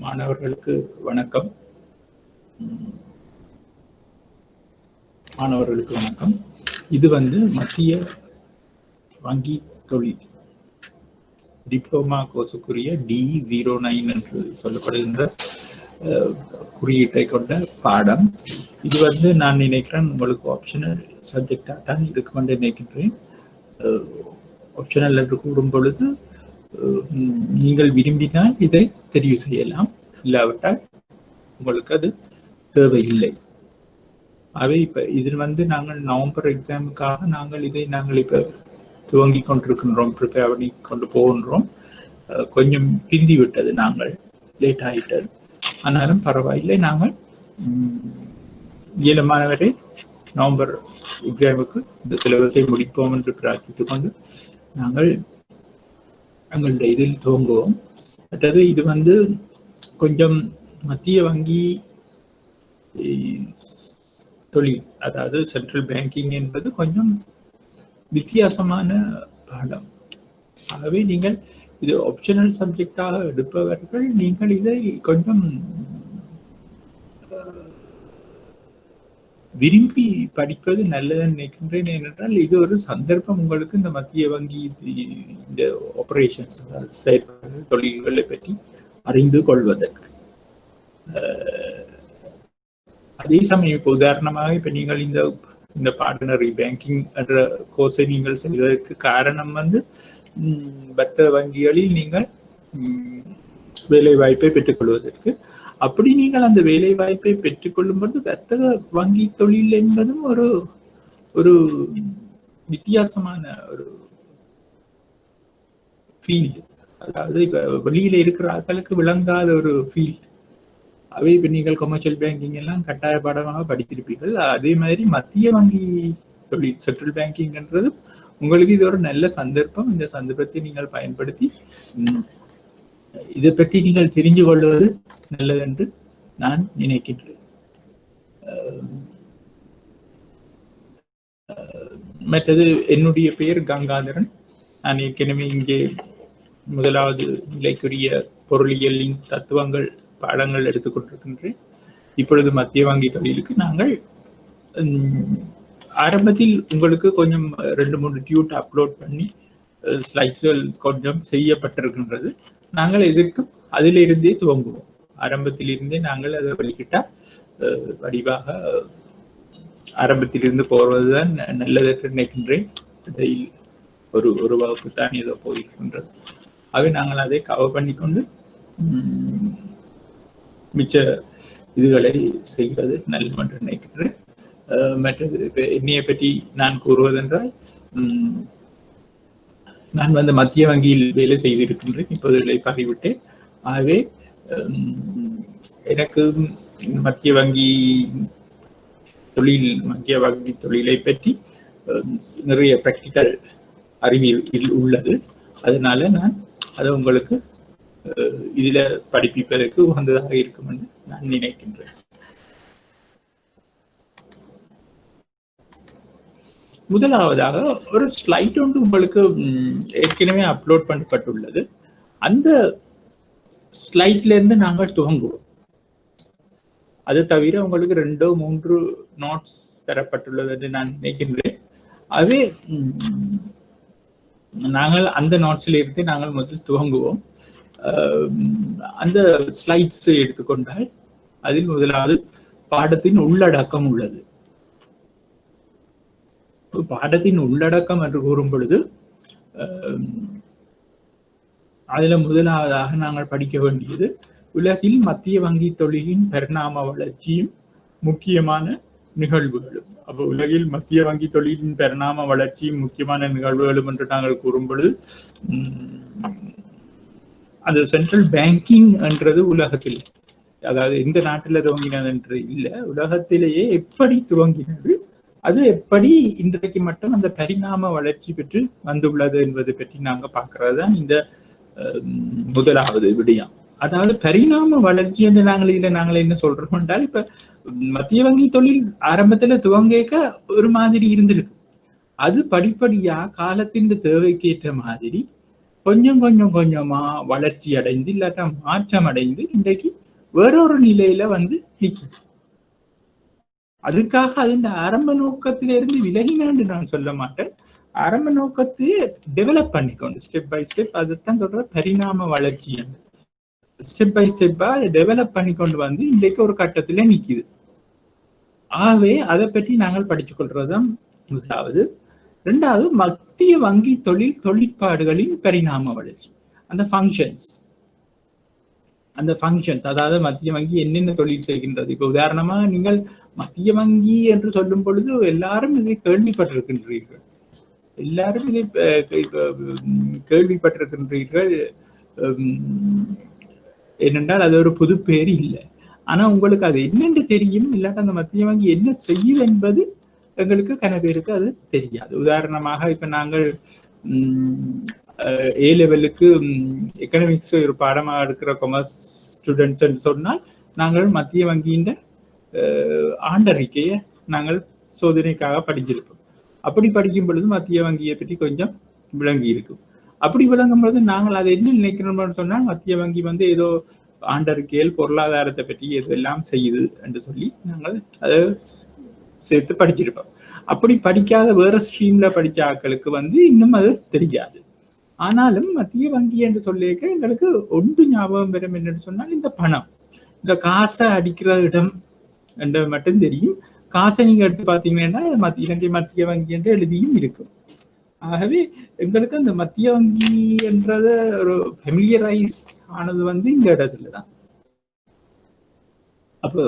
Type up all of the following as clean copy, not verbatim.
மாணவர்களுக்கு வணக்கம். மாணவர்களுக்கு வணக்கம். இது மத்திய வங்கி தொழில் டிப்ளோமா கோர்ஸுக்குரிய D09 என்று சொல்லப்படுகின்ற குறியீட்டை கொண்ட பாடம். இது நான் நினைக்கிறேன் உங்களுக்கு ஆப்ஷனல் சப்ஜெக்டாக தான் இருக்கும் என்று நினைக்கின்றேன். ஆப்ஷனல் என்று கூறும் பொழுது நீங்கள் விரும்பினால் இதை தெரிவு செய்யலாம், இல்லாவிட்டால் உங்களுக்கு அது தேவையில்லை. அவை இப்போ இதில் நாங்கள் நவம்பர் எக்ஸாமுக்காக நாங்கள் இப்போ துவங்கி கொண்டிருக்கின்றோம், ப்ரிப்பேர் பண்ணி கொண்டு போகின்றோம். கொஞ்சம் பிந்தி விட்டது, நாங்கள் லேட் ஆகிட்டது. ஆனாலும் பரவாயில்லை, நாங்கள் இயலுமானவரை நவம்பர் எக்ஸாமுக்கு இந்த சிலபஸை முடிப்போம் என்று பிரார்த்தித்துக் கொண்டு நாங்கள் எங்களுடைய இதில் துவங்குவோம். மற்றது இது கொஞ்சம் மத்திய வங்கி தொழில், அதாவது சென்ட்ரல் பேங்கிங் என்பது கொஞ்சம் வித்தியாசமான பாடம். ஆகவே நீங்கள் இது ஆப்ஷனல் சப்ஜெக்டாக எடுப்பவர்கள் நீங்கள் இதை கொஞ்சம் விரும்பி படிப்பது நல்லதுன்னு நினைக்கின்றேன். ஏனென்றால் இது ஒரு சந்தர்ப்பம் உங்களுக்கு இந்த மத்திய வங்கி இந்த ஆபரேஷன்ஸ் செயற்பாடு தொழில்களை பற்றி அறிந்து கொள்வதற்கு. அதே சமயம் இப்போ உதாரணமாக இப்போ நீங்கள் இந்த பார்ட்னரி பேங்கிங் என்ற கோர்ஸை நீங்கள் செய்வதற்கு காரணம் வர்த்தக வங்கிகளில் நீங்கள் வேலை வாய்ப்பை பெற்றுக்கொள்வதற்கு. அப்படி நீங்கள் அந்த வேலை வாய்ப்பை பெற்றுக்கொள்ளும் பொழுது வர்த்தக வங்கி தொழில் என்பதும் ஒரு வித்தியாசமான ஒரு ஃபீல்டு. அதாவது இப்ப வெளியில இருக்கிற ஆட்களுக்கு விளங்காத ஒரு ஃபீல்டு. அவை இப்ப நீங்கள் கமர்ஷியல் பேங்கிங் எல்லாம் கட்டாய பாடமாக படித்திருப்பீர்கள். அதே மாதிரி மத்திய வங்கி தொழில் சென்ட்ரல் பேங்கிங்ன்றது உங்களுக்கு இது ஒரு நல்ல சந்தர்ப்பம். இந்த சந்தர்ப்பத்தை நீங்கள் பயன்படுத்தி இதை பற்றி நீங்கள் தெரிந்து கொள்வது நல்லது என்று நான் நினைக்கின்றேன். மற்றது என்னுடைய பெயர் கங்காதரன். நான் ஏற்கனவே இங்கே முதலாவது நிலைக்குரிய பொருளியலின் தத்துவங்கள் பாடங்கள் எடுத்துக்கொண்டிருக்கின்றேன். இப்பொழுது மத்திய வங்கி தொழிலுக்கு நாங்கள் ஆரம்பத்தில் உங்களுக்கு கொஞ்சம் 2-3 டியூட் அப்லோட் பண்ணி ஸ்லைட்ஸ்கள் கொஞ்சம் செய்யப்பட்டிருக்கின்றது. நாங்கள் எதற்கும் அதிலிருந்தே துவங்குவோம். ஆரம்பத்திலிருந்தே நாங்கள் அதை வெளியிட்டால் வடிவாக ஆரம்பத்திலிருந்து போவதுதான் நல்லதென்று நினைக்கின்றேன். இடையில் ஒரு வகுப்பு தான் ஏதோ போயிருக்கின்றது. அவை நாங்கள் அதை கவர் பண்ணிக்கொண்டு மிச்ச இதுகளை செய்வது நல்லது என்று நினைக்கின்றேன். மற்றது என்னையை பற்றி நான் கூறுவதென்றால், நான் மத்திய வங்கியில் வேலை செய்திருக்கின்றேன். இப்போது இளைப்பாறிவிட்டேன். ஆகவே எனக்கு மத்திய வங்கி தொழிலை பற்றி நிறைய பிராக்டிக்கல் அறிவு உள்ளது. அதனால நான் அதை உங்களுக்கு இதுல படிப்பிப்பதற்கு உகந்ததாக இருக்கும் என்று நான் நினைக்கின்றேன். முதலாவதாக ஒரு ஸ்லைட் ஒன்று உங்களுக்கு ஏற்கனவே அப்லோட் பண்ணப்பட்டுள்ளது. அந்த ஸ்லைட்ல இருந்து நாங்கள் துவங்குவோம். அது தவிர உங்களுக்கு 2-3 நோட்ஸ் தரப்பட்டுள்ளது என்று நான் நினைக்கின்றேன். ஆகவே நாங்கள் அந்த நோட்ஸ்ல இருந்து நாங்கள் முதல் துவங்குவோம். அந்த ஸ்லைட்ஸ் எடுத்துக்கொண்டால் அதில் முதலாவது பாடத்தின் உள்ளடக்கம் உள்ளது. பாடத்தின் உள்ளடக்கம் என்று கூறும் பொழுது அதுல முதலாவதாக நாங்கள் படிக்க வேண்டியது உலகில் மத்திய வங்கி தொழிலின் பரிணாம வளர்ச்சியும் முக்கியமான நிகழ்வுகளும். அப்போ உலகில் மத்திய வங்கி தொழிலின் பரிணாம வளர்ச்சியும் முக்கியமான நிகழ்வுகளும் என்று நாங்கள் கூறும் பொழுது அந்த சென்ட்ரல் பேங்கிங் என்றது உலகத்தில், அதாவது எந்த நாட்டில் துவங்கினது என்று இல்லை, உலகத்திலேயே எப்படி துவங்கினது, அது எப்படி இன்றைக்கு மட்டும் அந்த பரிணாம வளர்ச்சி பெற்று வந்துள்ளது என்பதை பற்றி நாங்கள் பார்க்கறது தான் இந்த முதலாவது விடயம். அதாவது பரிணாம வளர்ச்சி என்று நாங்கள் என்ன சொல்றோம் என்றால், இப்ப மத்திய வங்கி தொழில் ஆரம்பத்துல துவங்க ஒரு மாதிரி இருந்திருக்கு. அது படிப்படியா காலத்தின் தேவைக்கு ஏற்ற மாதிரி கொஞ்சம் கொஞ்சம் கொஞ்சமா வளர்ச்சி அடைந்து இல்லாட்டா மாற்றம் அடைந்து இன்றைக்கு வேறொரு நிலையில வந்து நிக்குது. அதுக்காக அதன் ஆரம்ப நோக்கத்திலிருந்து விலகினான்னு நான் சொல்ல மாட்டேன். ஆரம்ப நோக்கத்தையே டெவலப் பண்ணிக்கொண்டு ஸ்டெப் பை ஸ்டெப், அதுதான் சொல்ற பரிணாம வளர்ச்சி. ஸ்டெப் பை ஸ்டெப்பா டெவலப் பண்ணிக்கொண்டு வந்து இன்றைக்கு ஒரு கட்டத்துல நிக்குது. ஆகவே அதை பற்றி நாங்கள் படித்துக் கொள்றதுதான் முதலாவது. இரண்டாவது, மத்திய வங்கி தொழிற்பாடுகளின் பரிணாம வளர்ச்சி. அந்த ஃபங்க்ஷன்ஸ், அதாவது மத்திய வங்கி என்னென்ன தொழில் செய்கின்றது. இப்ப உதாரணமா நீங்கள் மத்திய வங்கி என்று சொல்லும் பொழுது எல்லாரும் இதை கேள்விப்பட்டிருக்கின்றீர்கள். ஏனென்றால் அது ஒரு புது பேர் இல்லை. ஆனா உங்களுக்கு அது என்னென்று தெரியும், இல்லாட்ட அந்த மத்திய வங்கி என்ன செய்யுது என்பது எங்களுக்கு கன பேருக்கு அது தெரியாது. உதாரணமாக இப்ப நாங்கள் ஏ லெவலுக்கு எக்கனாமிக்ஸ் ஒரு பாடமாக எடுக்கிற கொமர்ஸ் ஸ்டூடெண்ட்ஸ் சொன்னால் நாங்கள் மத்திய வங்கியின் ஆண்டறிக்கையை நாங்கள் சோதனைக்காக படிச்சிருப்போம். அப்படி படிக்கும் பொழுது மத்திய வங்கியை பற்றி கொஞ்சம் விளங்கி இருக்கும். அப்படி விளங்கும் பொழுது நாங்கள் அதை என்ன நினைக்கிறோம்னு சொன்னால் மத்திய வங்கி வந்து ஏதோ ஆண்டறிக்கையில் பொருளாதாரத்தை பற்றி எதெல்லாம் செய்யுது என்று சொல்லி நாங்கள் அதை சேர்த்து படிச்சிருப்போம். அப்படி படிக்காத வேற ஸ்ட்ரீம்ல படிச்ச ஆட்களுக்கு வந்து இன்னும் அது தெரியாது. ஆனாலும் மத்திய வங்கி என்று சொல்லியிருக்க எங்களுக்கு ஒன்று ஞாபகம் வரும் என்னன்னு சொன்னால் இந்த பணம், இந்த காசை அடிக்கிற இடம் என்று மட்டும் தெரியும். காசை நீங்க எடுத்து பார்த்தீங்கன்னா இலங்கை மத்திய வங்கி என்று எழுதியும் இருக்கும். ஆகவே எங்களுக்கு அந்த மத்திய வங்கி என்றத ஒரு ஃபெமிலியரைஸ் ஆனது வந்து இந்த இடத்துலதான். அப்போ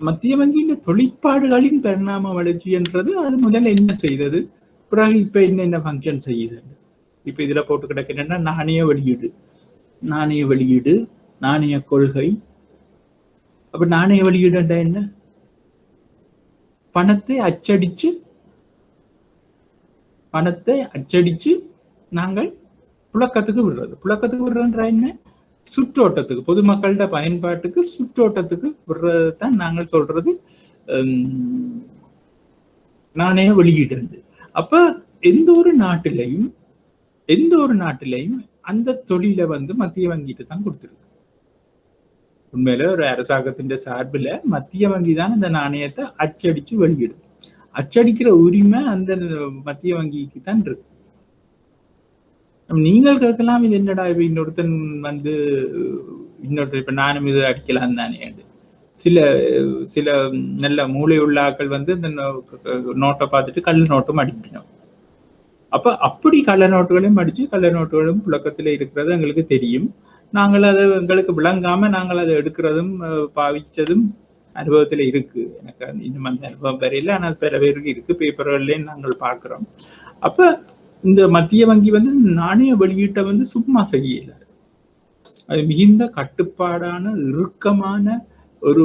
மத்திய வங்கியின் தொழிற்பாடுகளின் பரிணாம வளர்ச்சி என்றது அது முதல்ல என்ன செய்தது, பிறகு இப்ப என்னென்ன ஃபங்க்ஷன் செய்யுது. இப்ப இதுல போட்டு கிடக்கு என்னன்னா நாணய வெளியீடு, நாணய கொள்கை. அப்ப நாணய வெளியீடுண்டா என்ன? பணத்தை அச்சடிச்சு நாங்கள் புழக்கத்துக்கு விடுறதுன்றா என்ன? சுற்றோட்டத்துக்கு, பொதுமக்களோட பயன்பாட்டுக்கு சுற்றோட்டத்துக்கு விடுறதுதான் நாங்கள் சொல்றது நாணய வெளியீடு. அப்ப எந்த ஒரு நாட்டிலையும் அந்த தொழிலை வந்து மத்திய வங்கிட்டு தான் கொடுத்துருக்கு. உண்மையில ஒரு அரசாங்கத்தின் சார்பில் மத்திய வங்கி தான் இந்த நாணயத்தை அச்சடிச்சு வெளியிடும். அச்சடிக்கிற உரிமை அந்த மத்திய வங்கிக்கு தான் இருக்கு. நீங்கள் கேட்கலாம், இது என்னடா இப்ப இன்னொருத்தன் வந்து இப்ப நானும் இது அடிக்கலாம் தானே. சில நல்ல மூளை உள்ள ஆக்கள் வந்து இந்த நோட்டை பார்த்துட்டு கள்ள நோட்டும் அடிக்கணும். அப்ப அப்படி கள்ள நோட்டுகளையும் அடிச்சு கள்ள நோட்டுகளும் புழக்கத்துல இருக்கிறது எங்களுக்கு தெரியும். நாங்கள் அதை எங்களுக்கு விளங்காம நாங்கள் அதை எடுக்கிறதும் பாவிச்சதும் அனுபவத்துல இருக்கு. எனக்கு இன்னும் அந்த அனுபவம் வரையில, ஆனால் பிற பேருக்கு இருக்கு, பேப்பர்கள்லயும் நாங்கள் பார்க்கிறோம். அப்ப இந்த மத்திய வங்கி வந்து நாணய வெளியீட்டை வந்து சும்மா செய்யல. அது மிகுந்த கட்டுப்பாடான இறுக்கமான ஒரு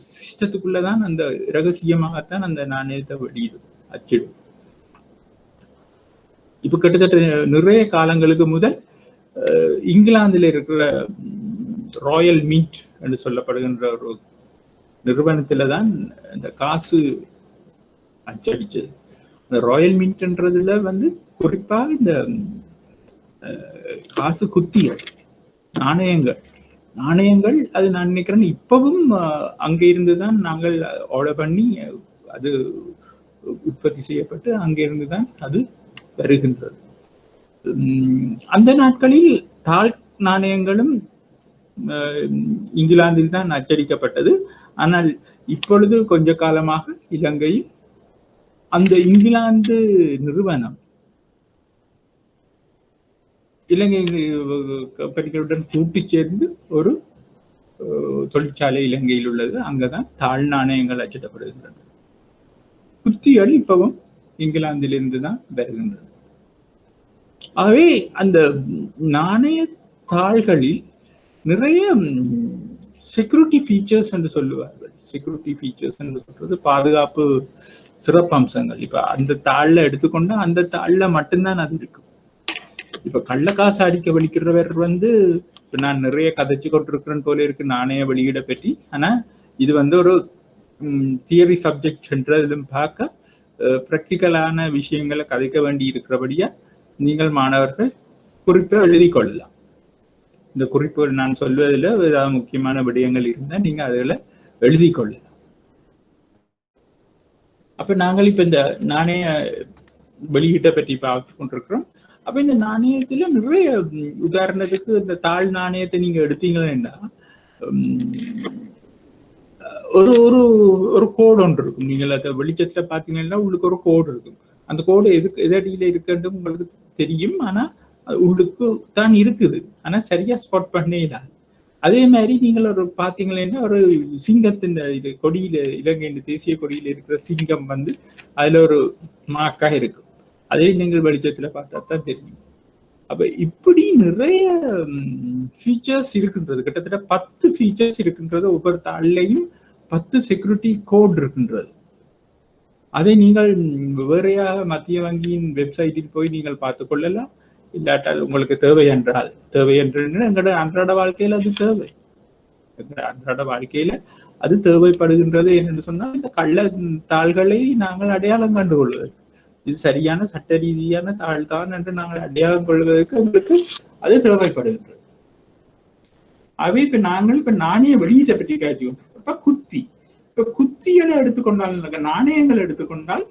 சிஸ்டத்துக்குள்ளதான் அந்த இரகசியமாகத்தான் அந்த நாணயத்தை வெளியிடும், அச்சிடும். இப்ப கிட்டத்தட்ட நிறைய காலங்களுக்கு முதல் இங்கிலாந்துல இருக்கிற ராயல் மீட் என்று சொல்லப்படுகின்ற ஒரு நிறுவனத்துலதான் இந்த காசு அச்சடிச்சது. இந்த ராயல் மீட்ன்றதுல வந்து குறிப்பா இந்த காசு குத்திகள், நாணயங்கள் அது நான் நினைக்கிறேன் இப்பவும் அங்க இருந்துதான் நாங்கள் ஆர்டர் பண்ணி அது உற்பத்தி செய்யப்பட்டு அங்கிருந்துதான் அது வருகின்றது. அந்த நாட்களில் தாள் நாணயங்களும் இங்கிலாந்தில் தான் அச்சடிக்கப்பட்டது. ஆனால் இப்பொழுது கொஞ்ச காலமாக இலங்கையில் அந்த இங்கிலாந்து நிறுவனம் இலங்கை கம்பெனிகளுடன் கூட்டி சேர்ந்து ஒரு தொழிற்சாலை இலங்கையில் உள்ளது. அங்கதான் தாழ் நாணயங்கள் அச்சிடப்படுகின்றன. குத்திகள் இப்பவும் இங்கிலாந்திலிருந்து தான் வருகின்றன. ஆகவே அந்த நாணய தாள்களில் நிறைய செக்யூரிட்டி ஃபீச்சர்ஸ் என்று சொல்லுவார்கள். செக்யூரிட்டி ஃபீச்சர்ஸ் என்று சொல்றது பாதுகாப்பு சிறப்பம்சங்கள். இப்ப அந்த தாள்ல எடுத்துக்கொண்டா அந்த தாள்ல மட்டும்தான் அது இருக்கும். இப்ப கள்ளக்காசு அடிக்க வலிக்கிறவர் வந்து இப்ப நான் நிறைய கதைச்சு கொண்டிருக்கிறேன் போல இருக்கு நாணய வெளியிட பற்றி. ஆனா இது வந்து ஒரு தியரி சப்ஜெக்ட் என்றதிலும் பார்க்க பிராக்டிக்கலான விஷயங்களை கதைக்க வேண்டி இருக்கிறபடியா நீங்கள் மாணவர்கள் குறிப்பை எழுதி கொள்ளலாம். இந்த குறிப்புகள் நான் சொல்வதில் ஏதாவது முக்கியமான விடயங்கள் இருந்தால் நீங்க அதில் எழுதி கொள்ளலாம். அப்ப நாங்கள் இப்ப இந்த நாணய வெளியீட்டை பற்றி பார்த்து கொண்டிருக்கிறோம். அப்ப இந்த நாணயத்துல நிறைய உதாரணத்துக்கு இந்த தாழ் நாணயத்தை நீங்க எடுத்தீங்கன்னா ஒரு ஒரு ஒரு கோடு ஒன்று இருக்கும். நீங்கள் அதை வெளிச்சத்துல பாத்தீங்கன்னா உங்களுக்கு ஒரு கோடு இருக்கும். அந்த கோடு எதடியில இருக்குன்னு உங்களுக்கு தெரியும். ஆனா உள்ளுக்கு தான் இருக்குது. ஆனா சரியா ஸ்பாட் பண்ணல. அதே மாதிரி நீங்கள் ஒரு பாத்தீங்கன்னா ஒரு சிங்கத்தின் இது கொடியில இலங்கையின் தேசிய கொடியில இருக்கிற சிங்கம் அதுல ஒரு மாக்கா இருக்கும். அதே நீங்கள் வெளிச்சத்துல பார்த்தா தான் தெரியும். அப்ப இப்படி நிறைய ஃபீச்சர்ஸ் இருக்கின்றது. கிட்டத்தட்ட 10 ஃபீச்சர்ஸ் இருக்கின்றது. ஒவ்வொரு தாள்லையும் 10 செக்யூரிட்டி கோட் இருக்கின்றது. அதை நீங்கள் வேறையாக மத்திய வங்கியின் வெப்சைட்டில் போய் நீங்கள் பார்த்துக் கொள்ளலாம். இல்லாட்டால் உங்களுக்கு தேவை என்றால் எங்களோட அன்றாட வாழ்க்கையில அது தேவை. அன்றாட வாழ்க்கையில அது தேவைப்படுகின்றது என்று சொன்னால் இந்த கள்ள தாள்களை நாங்கள் அடையாளம் கண்டுகொள்வது, இது சரியான சட்ட ரீதியான தாள் தான் என்று நாங்கள் அடையாளம் கொள்வதற்கு எங்களுக்கு அது தேவைப்படுகின்றது. அவை இப்ப நாணய வெளியீட்டை பற்றி கேட்டோம். இப்ப குத்திகளை எடுத்துக்கொண்டால், நாணயங்கள் எடுத்துக்கொண்டால்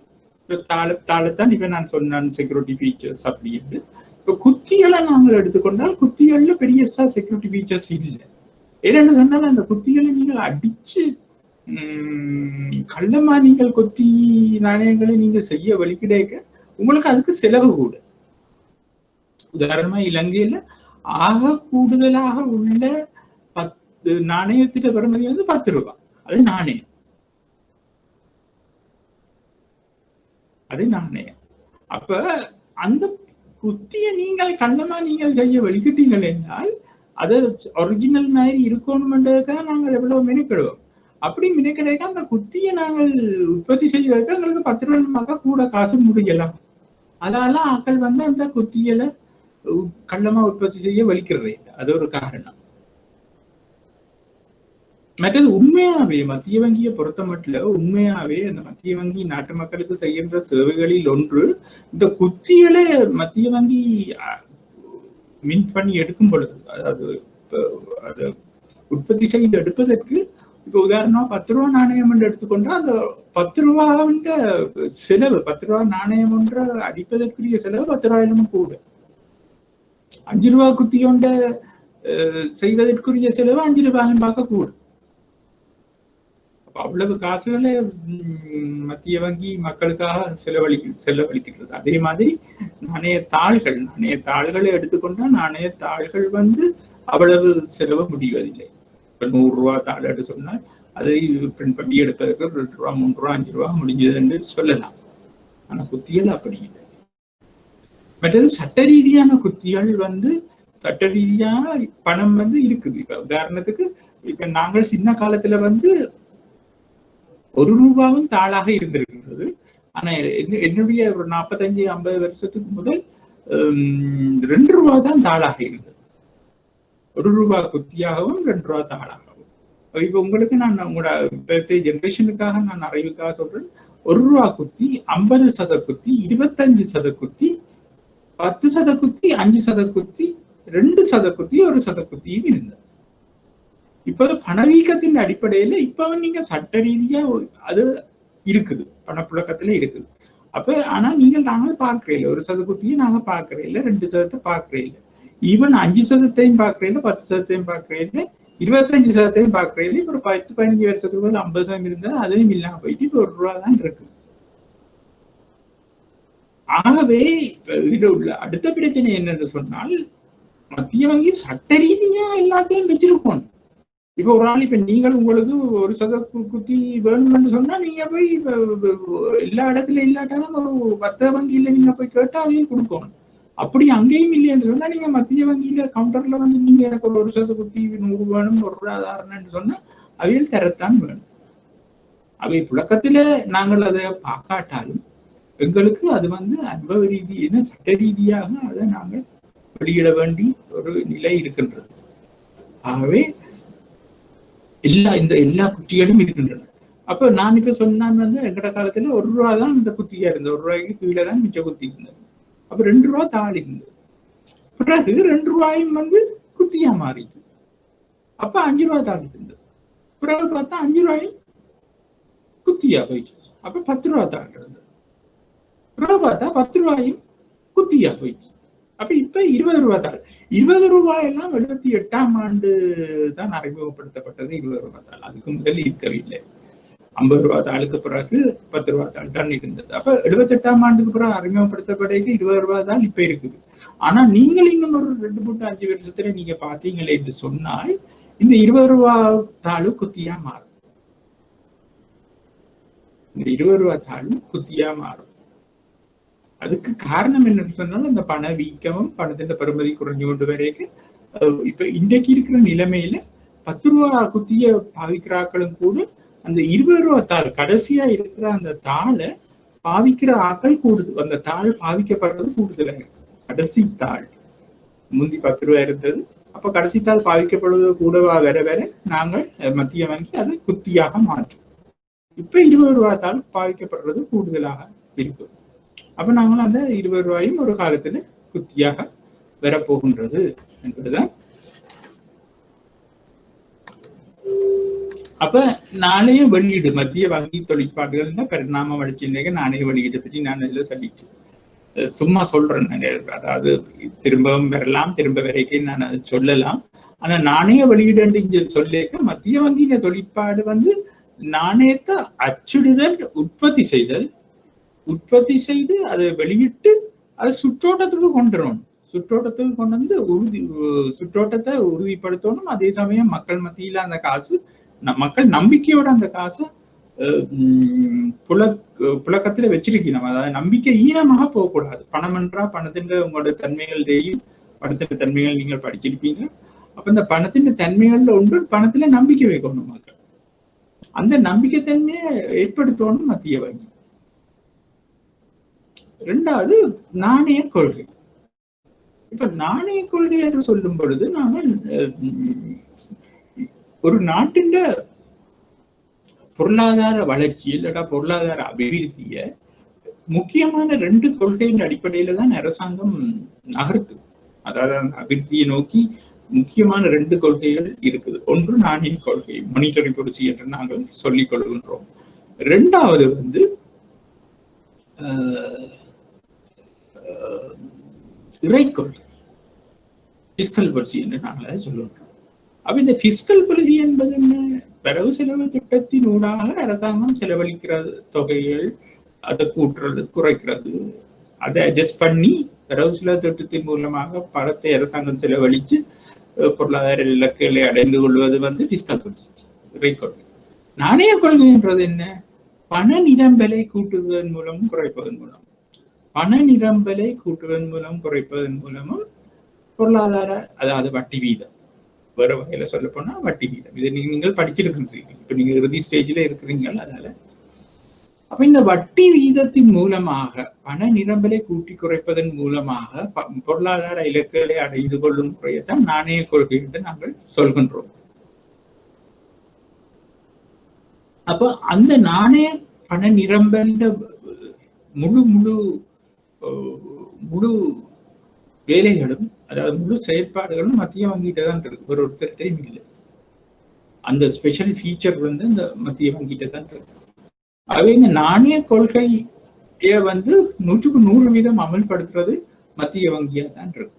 தாளைத்தான் இப்ப நான் சொன்ன செக்யூரிட்டி ஃபீச்சர்ஸ் அப்படின்னு. இப்ப குத்திகளை நாங்கள் எடுத்துக்கொண்டால் குத்திகள்ல பெரிய செக்யூரிட்டி ஃபீச்சர்ஸ் இல்லை. என்னன்னு சொன்னால் அந்த குத்திகளை நீங்கள் அடிச்சு கள்ளமா நீங்கள் கொத்தி நாணயங்களை நீங்க செய்ய வழிகிடைக்க உங்களுக்கு அதுக்கு செலவு கூட. உதாரணமா இலங்கையில ஆக கூடுதலாக உள்ள 10 நாணயத்திட பெறுமதி 10 ரூபாய். அது நாணயம். அப்ப அந்த குத்திய நீங்கள் கள்ளமா நீங்கள் செய்ய வழிகிட்டீங்கள் என்றால் அது ஒரிஜினல் மாதிரி இருக்கணும்ன்றதுக்காக நாங்கள் எவ்வளவு மெனக்கிடுவோம். அப்படி மெனக்கிடைக்க அந்த குத்தியை நாங்கள் உற்பத்தி செய்வதற்கு எங்களுக்கு 10 ரூபாய்க்கு கூட காசு முடியலாம். அதால ஆக்கள் அந்த குத்தியலை கள்ளமா உற்பத்தி செய்ய வலிக்கிறது. அது ஒரு காரணம். மற்றது உண்மையாவே மத்திய வங்கியை பொறுத்த மட்டும் உண்மையாவே அந்த மத்திய வங்கி நாட்டு மக்களுக்கு செய்கின்ற சேவைகளில் ஒன்று இந்த குத்திகளை மத்திய வங்கி மின் பண்ணி எடுக்கும் பொழுது, அதாவது அதை உற்பத்தி செய்து எடுப்பதற்கு இப்ப உதாரணமா 10 ரூபாய் நாணயம் என்று எடுத்துக்கொண்டா அந்த 10 ரூபாய் செலவு 10 ரூபாய் நாணயம் ஒன்று அடிப்பதற்குரிய செலவு 10 ரூபாயிலும் கூட. 5 ரூபாய் குத்தி கொண்ட செய்வதற்குரிய செலவு 5 ரூபாயும் பார்க்க கூடும். அவ்வளவு காசுகளை மத்திய வங்கி மக்களுக்காக செலவழிக்கிறது. அதே மாதிரி நாணய தாள்களை எடுத்துக்கொண்டா நாணய தாள்கள் அவ்வளவு செலவு முடிவதில்லை. இப்ப 100 ரூபாய் தாள் எடுத்து சொன்னால் அதை பிரிண்ட் பண்ணி எடுப்பதற்கு 2 ரூபா 3 ரூபா 5 ரூபா முடிஞ்சது என்று சொல்லலாம். ஆனா குத்திகள் அப்படி இல்லை. மற்றது சட்ட ரீதியான குத்திகள் சட்ட ரீதியான பணம் இருக்குது. இப்ப உதாரணத்துக்கு இப்ப நாங்கள் சின்ன காலத்துல 1 ரூபாவும் தாளாக இருந்திருக்கின்றது. ஆனா என்னுடைய ஒரு 45-50 வருஷத்துக்கு முதல் 2 ரூபாய் தான் தாளாக இருந்தது. 1 ரூபாய் குத்தியாகவும் 2 ரூபாய் தாளாகவும். இப்ப உங்களுக்கு நான் உங்களோட ஜெனரேஷனுக்காக நான் அறிவுக்காக சொல்றேன். 1 ரூபாய் குத்தி 50% குத்தி 25% குத்தி 10% குத்தி 5% குத்தி 2% குத்தி 1% குத்தியும் இருந்தது. இப்ப பணவீக்கத்தின் அடிப்படையில இப்ப நீங்க சட்ட ரீதியா அது இருக்குது, பணப்புழக்கத்துல இருக்குது. அப்ப ஆனா நாங்கள் பாக்குறேன் 1% குத்தியும் நாங்க பாக்குறேன், 2% பாக்குறேன், ஈவன் 5% பாக்குறேன், 10% பாக்குறேன், 25% பாக்குறேன். ஒரு 10-15 வருஷத்துக்கு 50% இருந்தா அதையும் இல்லாம போயிட்டு இப்ப 1 ரூபா தான் இருக்கு. ஆகவே இதுல உள்ள அடுத்த பிரச்சனை என்னன்னு சொன்னால் மத்திய வங்கி சட்ட ரீதியா எல்லாத்தையும் வச்சிருக்கோம். இப்ப ஒரு ஆள் இப்ப நீங்கள் உங்களுக்கு 1% குத்தி வேணும்னு சொன்னா நீங்க போய் எல்லா இடத்துல இல்லாட்டாலும் ஒரு வர்த்தக வங்கியில நீங்க போய் கேட்டா அதையும் கொடுக்கணும். அப்படி அங்கேயும் இல்லைன்னு சொன்னா நீங்க மத்திய வங்கியில கவுண்டர்ல நீங்க எனக்கு ஒரு 1% குத்தி 100 வேணும் 1 ரூபா ஆதாரம்னு சொன்னா அவையில் தரத்தான் வேணும். அவை புழக்கத்துல நாங்கள் அதை பார்க்காட்டாலும் எங்களுக்கு அது அனுபவ ரீதியான சட்ட ரீதியாக அதை நாங்கள் வெளியிட வேண்டி ஒரு நிலை இருக்கின்றது. ஆகவே எல்லா குத்திகளும் இருக்கின்றன. அப்ப நான் இப்ப சொன்னான் எங்கட காலத்துல 1 ரூபா தான் இந்த குத்தியா இருந்தது, 1 ரூபாய்க்கு கீழே தான் மிச்ச குத்தி இருந்தது. அப்ப 2 ரூபா தாள் இருந்தது. பிறகு 2 ரூபாயும் வந்து குத்தியா மாறிட்டு அப்ப 5 ரூபாய் தாள் இருந்தது. பிறகு பார்த்தா 5 ரூபாயும் குத்தியா போயிடுச்சு. அப்ப 10 ரூபாய் தாள் இருந்தது. பிறகு பார்த்தா 10 ரூபாயும் குத்தியா போயிடுச்சு. அப்ப இப்ப 20 ரூபாய் தாள். 20 ரூபாய் எல்லாம் 78ஆம் ஆண்டு தான் அறிமுகப்படுத்தப்பட்டது 20 ரூபாய் தாள். அதுக்கு முதல் இருக்கவில்லை. 50 ரூபாய் தாளுக்கு பிறகு 10 ரூபாய் தாள் தான் இருந்தது. அப்ப 78ஆம் ஆண்டுக்கு பிறகு அறிமுகப்படுத்தப்பட்ட 20 ரூபாய் தாள் இப்ப இருக்குது. ஆனா நீங்கள் இன்னும் ஒரு 2-5 வருஷத்துல நீங்க பாத்தீங்களே என்று சொன்னால் இந்த 20 ரூபாய் தாளு குத்தியா மாறும். இந்த 20 ரூபாய் தாளு குத்தியா மாறும். அதுக்கு காரணம் என்னன்னு சொன்னாலும் அந்த பண வீக்கமும் பணத்தின் பெறுமதி குறைஞ்சு கொண்டு வரைக்கும் இப்ப இன்றைக்கு இருக்கிற நிலைமையில 10 ரூபாய் குத்திய பாவிக்கிறாக்களும் கூட அந்த 20 ரூபாய் தாள் கடைசியா இருக்கிற அந்த தாளை பாவிக்கிற ஆக்கள் கூடுது. அந்த தாள் பாவிக்கப்படுறது கூடுதலா இருக்கு. கடைசி தாள் முந்தி 10 ரூபாய் இருந்தது. அப்ப கடைசி தாள் பாவிக்கப்படுவது கூடவா வர வர நாங்கள் மத்திய வங்கி அதை குத்தியாக மாற்றும். இப்ப 20 ரூபாய் தாள் பாவிக்கப்படுறது கூடுதலாக இருக்கு. அப்ப நாங்கள் அந்த 20 ரூபாயும் ஒரு காலத்துல குத்தியாக வரப்போகின்றது என்பதுதான். அப்ப நாளைய வெளியீடு மத்திய வங்கி தொழிற்பாடுகள் தான் பரிணாம வளர்ச்சி நாணய வெளியீடு பற்றி நான் இதுல சொல்லிட்டு சும்மா சொல்றேன். அதாவது திரும்பவும் வரலாம், திரும்ப வரைக்கும் நான் சொல்லலாம். ஆனா நாணய வெளியீடு இங்க சொல்லிக்க மத்திய வங்கியின தொழிற்பாடு வந்து நாணயத்தை அச்சிடுதல், உற்பத்தி செய்து அதை வெளியிட்டு அதை சுற்றோட்டத்துக்கு கொண்டுறோம். சுற்றோட்டத்துக்கு கொண்டு வந்து சுற்றோட்டத்தை உறுதிப்படுத்தணும். அதே சமயம் மக்கள் மத்தியில அந்த காசு மக்கள் நம்பிக்கையோட அந்த காசை புழக்கத்துல வச்சிருக்கணும். அதாவது நம்பிக்கை ஈனமாக போகக்கூடாது. பணம் என்றா பணத்தின் உங்களோட தன்மைகள் தெரியும். பணத்தின் தன்மைகள் நீங்கள் படிச்சிருப்பீங்க. அப்ப இந்த பணத்தின் தன்மைகள்ல ஒன்று பணத்துல நம்பிக்கை வைக்கணும் மக்கள். அந்த நம்பிக்கை தன்மையை ஏற்படுத்தணும் மத்திய வங்கி. 2வது நாணய கொள்கை. இப்ப நாணய கொள்கை என்று சொல்லும் பொழுது நாங்கள் ஒரு நாட்டின் பொருளாதார வளர்ச்சி இல்லடா பொருளாதார அபிவிருத்திய முக்கியமான 2 கொள்கையின் அடிப்படையில தான் அரசாங்கம் நகர்த்து. அதாவது அந்த அபிவிருத்தியை நோக்கி முக்கியமான 2 கொள்கைகள் இருக்குது. ஒன்று நாணய கொள்கை, மானிட்டரி பாலிசி என்று நாங்கள் சொல்லிக் கொள்கின்றோம். 2வது வந்து இறை கொள்கை, பிஸ்கல் பாலிசி என்று நாங்கள் சொல்லுகிறோம். அப்ப இந்த பிஸ்கல் பாலிசி என்பது என்ன? வரவு செலவு திட்டத்தின் ஊடாக அரசாங்கம் செலவழிக்கிற தொகைகள், அதை கூட்டுறது, குறைக்கிறது, அதை அட்ஜஸ்ட் பண்ணி வரவு செலவு திட்டத்தின் மூலமாக பணத்தை அரசாங்கம் செலவழிச்சு பொருளாதார இலக்குகளை அடைந்து கொள்வது வந்து பிஸ்கல் பாலிசி, இறை கொள்கை. நாணய கொள்கைன்றது என்ன? பண நிரம்பலை கூட்டுவதன் மூலமும் குறைப்பதன் மூலம், பண நிரம்பலை கூட்டுவதன் மூலம் குறைப்பதன் மூலமும் பொருளாதார, அதாவது வட்டி வீதம், வேறு வகையில சொல்ல போனா வட்டி வீதம், இதை நீங்கள் படிச்சிருக்கின்றீங்க. இப்ப நீங்க இறுதி ஸ்டேஜ்ல இருக்கிறீங்க. அதனால அப்ப இந்த வட்டி வீதத்தின் மூலமாக பண நிரம்பலை கூட்டி குறைப்பதன் மூலமாக பொருளாதார இலக்குகளை அடைந்து கொள்ளும் முறையைத்தான் நாணய கொள்கை என்று நாங்கள் சொல்கின்றோம். அப்ப அந்த நாணய பண நிரம்பல் முழு வேலைகளும், அதாவது முழு செயற்பாடுகளும் மத்திய வங்கிட்ட தான் இருக்கு, ஒரு ஒருத்தர்கிட்டையும் இல்லை. அந்த ஸ்பெஷல் ஃபீச்சர் வந்து இந்த மத்திய வங்கிட்ட தான் இருக்கு. ஆகவே இந்த நாணய கொள்கையை வந்து 100க்கு 100% அமல்படுத்துறது மத்திய வங்கியா தான் இருக்கு.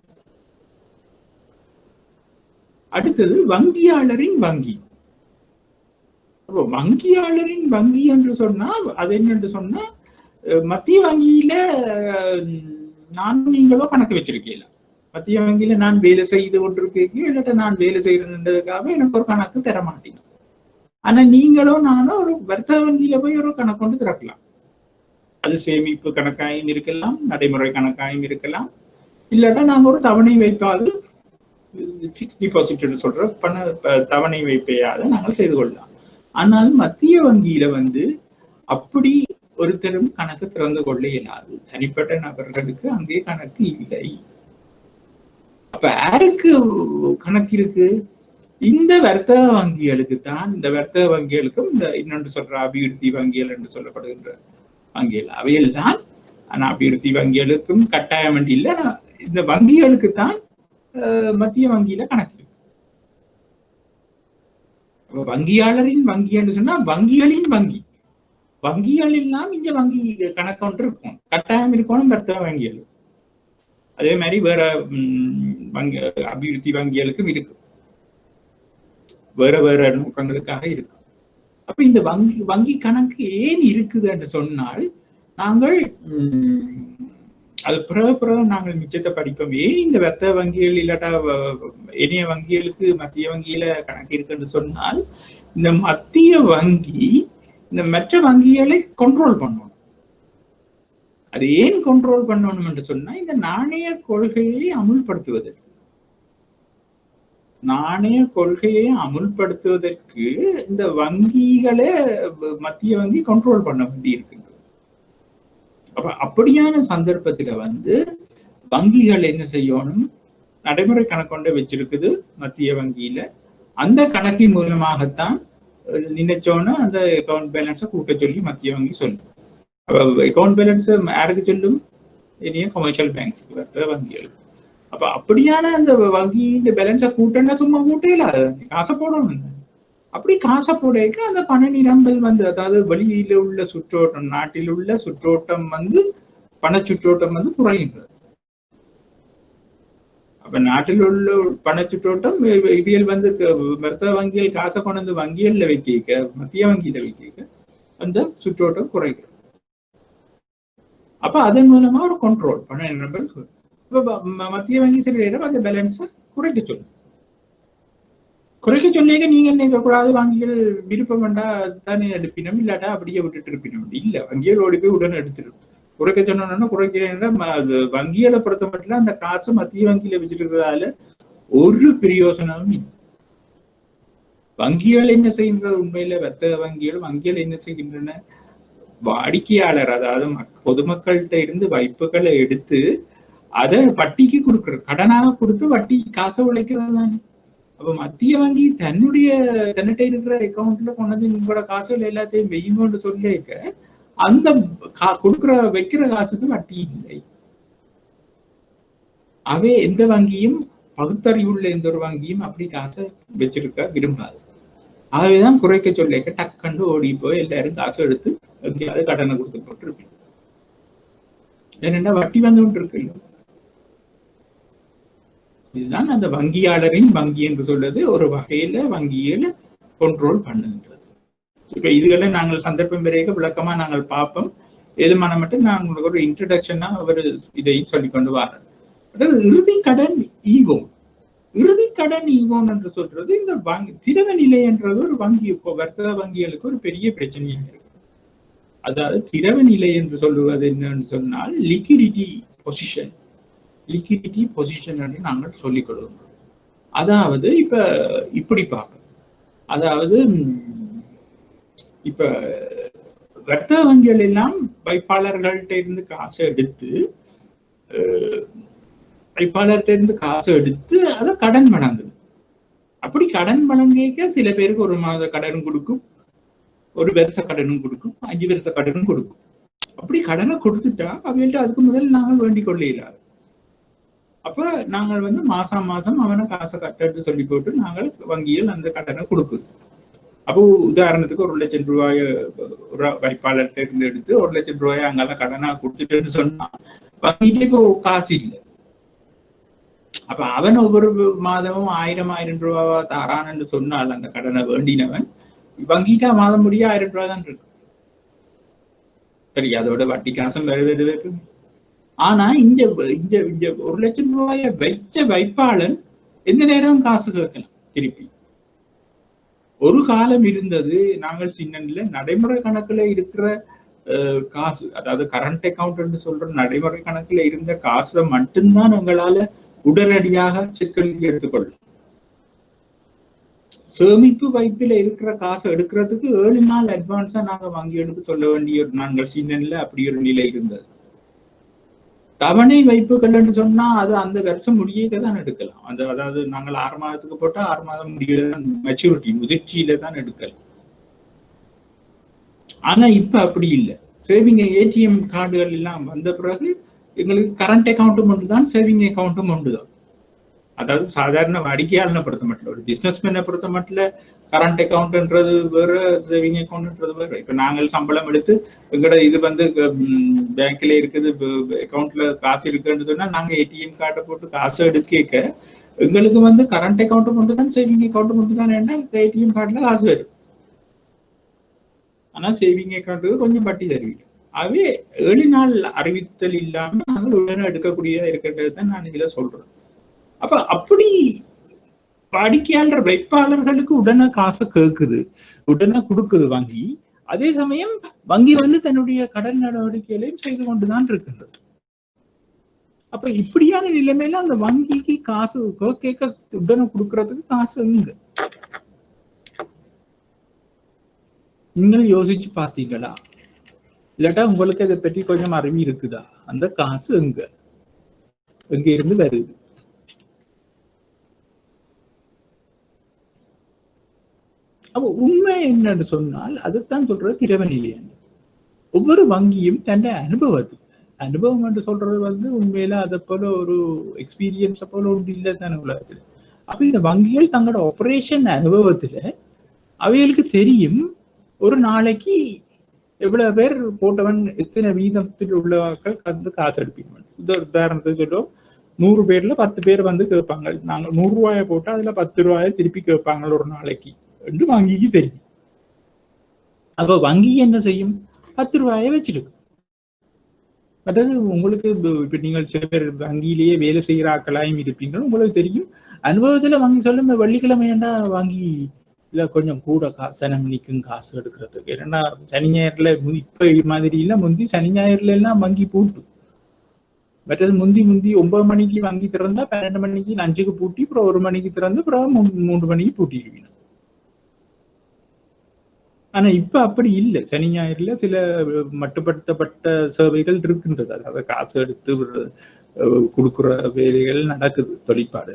அடுத்தது வங்கியாளரின் வங்கி. அப்போ வங்கியாளரின் வங்கி என்று சொன்னா அது என்னென்று சொன்னா, மத்திய வங்கியில நானும் நீங்களோ கணக்கு வச்சிருக்கீங்களா? மத்திய வங்கியில நான் வேலை செய்து கொண்டிருக்கேன், இல்லாட்ட நான் வேலை செய்யறதுக்காக எனக்கு ஒரு கணக்கு தர மாட்டேங்க. ஆனா நீங்களோ நானோ ஒரு வர்த்தக வங்கியில போய் ஒரு கணக்கு கொண்டு திறக்கலாம். அது சேமிப்பு கணக்காயும் இருக்கலாம், நடைமுறை கணக்காயும் இருக்கலாம், இல்லாட்டா நாங்க ஒரு தவணை வைப்பாது பிக்ஸ் டிபாசிட் சொல்ற பண தவணை வைப்பையாவது நாங்கள் செய்து கொள்ளலாம். ஆனால் மத்திய வங்கியில வந்து அப்படி ஒருத்தரும் கணக்கு திறந்து கொள்ள இயலாது. தனிப்பட்ட நபர்களுக்கு அங்கே கணக்கு இல்லை. அப்ப யாருக்கு கணக்கு இருக்கு? இந்த வர்த்தக வங்கிகளுக்கு தான். இந்த வர்த்தக வங்கிகளுக்கும் இந்த இன்னொன்று சொல்ற அபிவிருத்தி வங்கிகள் என்று சொல்லப்படுகின்ற வங்கிகள் அவையில் தான். ஆனா அபிவிருத்தி வங்கிகளுக்கும் கட்டாயம் இல்லை. இந்த வங்கிகளுக்கு தான் மத்திய வங்கியில கணக்கு இருக்கு. வங்கியாளரின் வங்கி என்று சொன்னா வங்கிகளின் வங்கி, வங்கிகள் எல்லாம் இங்க வங்கி கணக்கு ஒன்று இருக்கும், கட்டாயம் இருக்கணும் வர்த்தக வங்கிகள். அதே மாதிரி வேற வங்கி அபிவிருத்தி வங்கிகளுக்கும் இருக்கு, வேற வேற நோக்கங்களுக்காக இருக்கு. அப்ப இந்த வங்கி கணக்கு ஏன் இருக்குது என்று சொன்னால், நாங்கள் அது பிறகு நாங்கள் மிச்சத்தை படிப்போம். ஏன் இந்த வர்த்தக வங்கிகள் இல்லாட்டா இணைய வங்கிகளுக்கு மத்திய வங்கியில கணக்கு இருக்குன்னு சொன்னால், இந்த மத்திய வங்கி இந்த மற்ற வங்கிகளை கண்ட்ரோல் பண்ணணும். அது ஏன் கண்ட்ரோல் பண்ணணும் என்று சொன்னா, இந்த நாணய கொள்கையை அமுல்படுத்துவதற்கு, நாணய கொள்கையை அமுல்படுத்துவதற்கு இந்த வங்கிகளை மத்திய வங்கி கண்ட்ரோல் பண்ண வேண்டி இருக்கின்றது. அப்ப அப்படியான சந்தர்ப்பத்துல வங்கிகள் என்ன செய்யணும், நடைமுறை கணக்கொண்டை வச்சிருக்குது மத்திய வங்கியில, அந்த கணக்கின் மூலமாகத்தான் நினைச்சோன்னு அந்த அக்கௌண்ட் பேலன்ஸை கூட்ட சொல்லி மத்திய வங்கி சொல்லும். அக்கௌண்ட் பேலன்ஸ் யாருக்கு சொல்லும், இனிய கமர்ஷியல் பேங்க்ஸ்க்கு வர்த்தக வங்கிகளுக்கு. அப்ப அப்படியான அந்த வங்கியின் பேலன்ஸை கூட்டன்னா சும்மா கூட்டையில காசை போடணும். அப்படி காசை போடைக்கு அந்த பண நிரம்பல் அதாவது வெளியில உள்ள சுற்றோட்டம், நாட்டில் உள்ள சுற்றோட்டம் பண சுற்றோட்டம் குறைகின்றது. அப்ப நாட்டில் உள்ள பண சுற்றோட்டம் இவியல் வர்த்தக வங்கிகள் காசை கொண்டு வங்கிகள்ல வைக்க, மத்திய வங்கியில வைக்க அந்த சுற்றோட்டம் குறைகிறது. அப்ப அதன் மூலமா ஒரு கண்ட்ரோல் பண நிரம்பல். மத்திய வங்கி சில நேரம் அந்த பேலன்ஸை குறைக்க சொல்லும். குறைக்க சொல்லிக்க நீங்க என்ன கூடாது, வங்கிகள் விருப்பம் வேண்டா தானே எடுப்பினும், இல்லாட்டா அப்படியே விட்டுட்டு இருப்பினும். இல்ல, வங்கிகள் ஓடி போய் உடனே எடுத்துடும். குறைக்க சொன்னோம்னா குறைக்கிறேன். வங்கிகளை பொறுத்த மட்டும் அந்த காசு மத்திய வங்கியில வச்சிருக்கிறதால ஒரு பிரயோசனமும் இல்லை. வங்கிகள் என்ன செய்கின்றது, உண்மையில வர்த்தக வங்கிகள் என்ன செய்கின்றன, வாடிக்கையாளர் அதாவது பொதுமக்கள்கிட்ட இருந்து வைப்புகளை எடுத்து அதை வட்டிக்கு கொடுக்குற, கடனாக கொடுத்து வட்டி காசை உழைக்கிறது தானே. அப்ப மத்திய வங்கி தன்னிட்ட இருக்கிற அக்கௌண்ட்ல கொண்டது உங்களோட காசுகள் எல்லாத்தையும் வெய்யுமோன்னு சொல்லிக்க, அந்த வைக்கிற காசுக்கு வட்டி இல்லை. அவை எந்த வங்கியும், பகுத்தறிவுள்ள எந்த ஒரு வங்கியும் அப்படி காசை வச்சிருக்க விரும்பாது. ஆகவேதான் குறைக்க சொல்லிக்க டக்கண்டு ஓடி போய் எல்லாரும் காசு எடுத்து எங்கேயாவது கடனை கொடுத்து போட்டு இருப்பீங்க. ஏன்னா வட்டி வந்துட்டு இருக்கு. இதுதான் அந்த வங்கியாளரின் வங்கி என்று சொல்றது, ஒரு வகையில வங்கியில கண்ட்ரோல் பண்ணுன்றது. இப்ப இதுகளை நாங்கள் சந்தர்ப்பம் பிறகு விளக்கமா நாங்கள் பார்ப்போம். எதுமான மட்டும் நான் உங்களுக்கு ஒரு இன்ட்ரடக்ஷனா அவர் இதையும் சொல்லிக் கொண்டு வர்றேன். அதாவது இறுதி கடன் ஈவோன், இறுதி கடன் ஈவோன் என்று சொல்றது இந்த திரவ நிலை என்றது ஒரு வங்கி, வர்த்தக வங்கிகளுக்கு ஒரு பெரிய பிரச்சனையாக இருக்கு. அதாவது திரவ நிலை என்று சொல்லுவது என்னன்னு சொன்னால் லிக்விடிட்டி பொசிஷன், லிக்விடிட்டி பொசிஷன் என்று நாங்கள் சொல்லிக் கொள்வோம். அதாவது இப்ப இப்படி பார்ப்போம். அதாவது இப்ப வர்த்தக வங்கிகள் எல்லாம் வைப்பாளர்கள்ட்ட இருந்து காசை எடுத்து அதை கடன் வழங்குது. அப்படி கடன் வழங்கிக்க சில பேருக்கு ஒரு மாத கடனும் கொடுக்கும், ஒரு வருஷ கடனும் கொடுக்கும், 5 வருஷ கடனும் கொடுக்கும். அப்படி கடனை கொடுத்துட்டா அவங்கள்ட்ட அதுக்கு முதல் நாங்கள் வேண்டிக் கொள்ள இல்லாது. அப்ப நாங்கள் மாசம் மாசம் அவனை காசை கட்டு சொல்லி போட்டு நாங்கள் வங்கியில் அந்த கடனை கொடுக்குது. அப்போ உதாரணத்துக்கு 1 லட்சம் ரூபாய் ஒரு வைப்பாளர்கிட்ட இருந்து எடுத்து 1 லட்சம் ரூபாய் அங்கெல்லாம் கடனா கொடுத்துட்டுன்னு சொன்னா வங்கிட்டு இப்போ காசு இல்லை. அப்ப அவன் ஒவ்வொரு மாதமும் 1000 ரூபாவா தாரான்னு சொன்னால் அந்த கடனை வேண்டினவன் வங்கிட்டா மாதம் முடிய 1000 ரூபாய் தான் இருக்கு. சரி, அதோட வட்டி காசும் வருது. ஆனா இந்த 1 லட்சம் ரூபாய வைச்ச வைப்பாளன் எந்த நேரம் காசு கேட்கலாம் திருப்பி. ஒரு காலம் இருந்தது, நாங்கள் சின்னல நடைமுறை கணக்குல இருக்கிற காசு, அதாவது கரண்ட் அக்கௌண்ட் சொல்ற நடைமுறை கணக்குல இருந்த காசை மட்டும்தான் எங்களால உடனடியாக செக் எழுதி எடுத்துக்கொள்ளும். சேமிப்பு வைப்பில இருக்கிற காசை எடுக்கிறதுக்கு 7 நாள் அட்வான்ஸா நாங்க வங்கிகளுக்கு சொல்ல வேண்டிய நாங்கள் சின்னல அப்படி ஒரு நிலை இருந்தது. தவணை வைப்புகள் சொன்னா அது அந்த வருஷம் முடியல தான் எடுக்கலாம். அதாவது நாங்கள் 6 மாதத்துக்கு போட்டா 6 மாதம் முடியல, மெச்சூரிட்டி முதிர்ச்சியில தான் எடுக்கலாம். ஆனா இப்ப அப்படி இல்லை. சேவிங் ஏடிஎம் கார்டுகள் எல்லாம் வந்த பிறகு எங்களுக்கு கரண்ட் அக்கௌண்ட்டும் ஒன்று தான், சேவிங் அக்கௌண்ட்டும் ஒன்று தான். அதாவது சாதாரண வாடிக்கையாளனை பொறுத்த மட்டும், ஒரு பிசினஸ்மேனை பொறுத்த மட்டும் கரண்ட் அக்கௌண்ட்ன்றது வேற, சேவிங் அக்கௌண்ட்ன்றது வேற. இப்ப நாங்கள் சம்பளம் எடுத்து எங்கட இது வந்து பேங்க்ல இருக்குது, அக்கௌண்ட்ல காசு இருக்குன்னு சொன்னா நாங்க ஏடிஎம் கார்டை போட்டு காசு எடுக்க எங்களுக்கு வந்து கரண்ட் அக்கௌண்ட் மட்டும் தான், சேவிங் அக்கௌண்ட் மட்டும் தான். ஏன்னா ஏடிஎம் கார்டுல காசு வரும், ஆனா சேவிங் அக்கௌண்ட்டுக்கு கொஞ்சம் வட்டி தருவீங்க. ஆகவே 7 நாள் அறிவித்தல் இல்லாம நாங்கள் உடனே எடுக்கக்கூடியதா இருக்கிறது தான் நான் இதுல சொல்றேன். அப்ப அப்படி வாடிக்கையாளர் வைப்பாளர்களுக்கு உடனே காசை கேட்குது, உடனே கொடுக்குது வங்கி. அதே சமயம் வங்கி வந்து தன்னுடைய கடன் நடவடிக்கைகளையும் செய்து கொண்டுதான் இருக்கின்றது. அப்ப இப்படியான நிலைமையில அந்த வங்கிக்கு காசு கேட்க உடனே கொடுக்கறதுக்கு காசு எங்க? நீங்களும் யோசிச்சு பார்த்தீங்களா? இல்லாட்டா உங்களுக்கு அதை பற்றி கொஞ்சம் அறிவு இருக்குதா? அந்த காசு எங்க இருந்து வருது? அப்ப உண்மை என்னன்னு சொன்னால் அதைத்தான் சொல்றது திரவநிலை. ஒவ்வொரு வங்கியும் தன்னை அனுபவம் என்று சொல்றது வந்து உண்மையில அதை போல ஒரு எக்ஸ்பீரியன்ஸை போல ஒன்று இல்லை தானே உலகத்துல. அப்ப இந்த வங்கிகள் தங்களோட ஆபரேஷன் அனுபவத்துல அவைகளுக்கு தெரியும் ஒரு நாளைக்கு எவ்வளவு பேர் போட்டவன், எத்தனை வீதத்தில் உள்ளவர்கள் வந்து காசு எடுப்பீங்க. உதாரணத்துக்கு சொல்லுவோம், 100 பேர்ல 10 பேர் வந்து கேட்பாங்க. நாங்க 100 ரூபாயை போட்டா அதுல 10 ரூபாயை திருப்பி கேட்பாங்க ஒரு நாளைக்கு என்று வங்கிக்கு தெரியும். அப்ப வங்கி என்ன செய்யும்? 10 ரூபாயை வச்சிருக்கு. அதாவது உங்களுக்கு இப்ப நீங்கள் சில பேர் வங்கியிலேயே வேலை செய்கிற ஆக்களாயும் இருப்பீங்க, உங்களுக்கு தெரியும். அனுபவத்துல வங்கி சொல்லும், வெள்ளிக்கிழமை ஏண்டா வங்கி இல்ல கொஞ்சம் கூட சனம் நிற்கும் காசு எடுக்கிறதுக்கு. ஏன்னா சனி ஞாயிறுல இப்ப மாதிரி இல்ல, முந்தி சனி ஞாயிறுல எல்லாம் வங்கி பூட்டு. மற்றது முந்தி 9 மணிக்கு வங்கி திறந்தா 12 மணிக்கு லஞ்சுக்கு பூட்டி, அப்புறம் 1 மணிக்கு திறந்து, அப்புறம் 3 மணிக்கு பூட்டிடுவீங்க. ஆனா இப்ப அப்படி இல்லை. சனி ஞாயிறுல சில மட்டுப்படுத்தப்பட்ட சேவைகள் இருக்கின்றது. அதாவது காசு எடுத்து கொடுக்குற வேலைகள் நடக்குது, தொழிற்பாடு.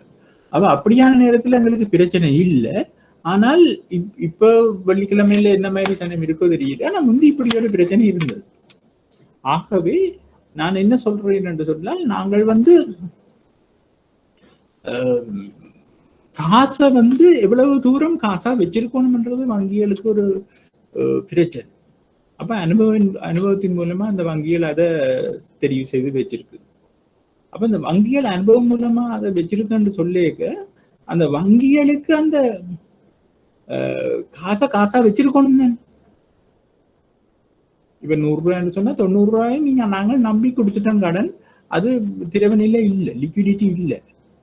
அப்ப அப்படியான நேரத்துல எங்களுக்கு பிரச்சனை இல்லை. ஆனால் இப்ப வெள்ளிக்கிழமையில என்ன மாதிரி சனம் இருக்கோ தெரியல. ஆனா முந்தி இப்படி ஒரு பிரச்சனை இருந்தது. ஆகவே நான் என்ன சொல்றேன் என்று சொன்னால், நாங்கள் வந்து காசை வந்து எவ்வளவு தூரம் காசா வச்சிருக்கணும்ன்றது வங்கிகளுக்கு ஒரு பிரச்சனை. அப்ப அனுபவத்தின் மூலமா அந்த வங்கிகள் அதை தெரிவு செய்து வச்சிருக்கு. அப்ப இந்த வங்கிகள் அனுபவம் மூலமா அதை வச்சிருக்குன்னு சொல்லிக்க, அந்த வங்கிகளுக்கு அந்த காசா வச்சிருக்கணும். இப்ப 100 ரூபாய்ன்னு சொன்னா 90 ரூபாயும் நாங்கள் நம்பி கொடுத்துட்டோம் கடன். அது திரவநிலை இல்லை, லிக்விடிட்டி இல்லை.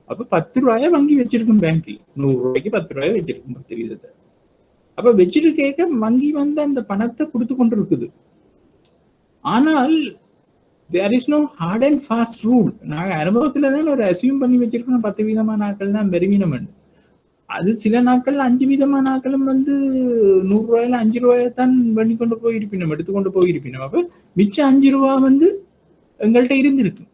அப்ப 10 ரூபாயை வங்கி வச்சிருக்கும் பேங்க்ல. 100 ரூபாய்க்கு 10 ரூபாயை வச்சிருக்கும் 10 வீதத்தை. அப்ப வச்சுட்டு கேட்க வங்கி வந்து அந்த பணத்தை கொடுத்து கொண்டு இருக்குது. ஆனால் there is no hard and fast rule. நாங்க அனுபவத்துல தான் ஒரு அசியூம் பண்ணி வச்சிருக்கோம் 10 வீதமான நாட்கள் தான் பெருமினம். அது சில நாட்கள் 5 வீதமான நாட்களும் வந்து 100 ரூபாயில 5 ரூபாயத்தான் பண்ணி கொண்டு போயிருப்பினோம், எடுத்துக்கொண்டு போயிருப்பினோம். அப்ப மிச்சம் 5 ரூபா வந்து எங்கள்கிட்ட இருந்திருக்கு.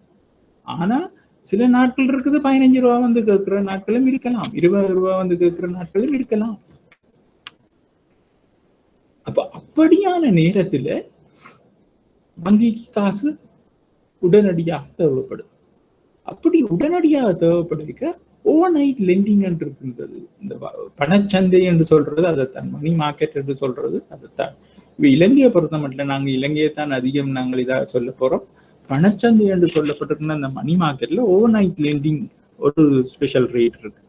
ஆனா சில நாட்கள் இருக்குது 15 ரூபா வந்து கேட்கிற நாட்களும் இருக்கலாம், 20 ரூபா வந்து கேட்கிற நாட்களும் இருக்கலாம். அப்ப அப்படியான நேரத்துல வங்கிக்கு காசு உடனடியாக தேவைப்படும். அப்படி உடனடியாக தேவைப்படுக ஓவர் நைட் லெண்டிங் என்று இருக்கின்றது. இந்த பணச்சந்தை என்று சொல்றது அதைத்தான், மணி மார்க்கெட் என்று சொல்றது அதைத்தான். இப்ப இலங்கையை பொறுத்த மட்டும் நாங்க இலங்கையை தான் அதிகம் நாங்கள் இதாக சொல்ல போறோம். பணச்சந்தை என்று சொல்லப்பட்டிருக்கிற அந்த மணி மார்க்கெட்ல ஓவர் நைட் லெண்டிங் ஒரு ஸ்பெஷல் ரேட் இருக்கு.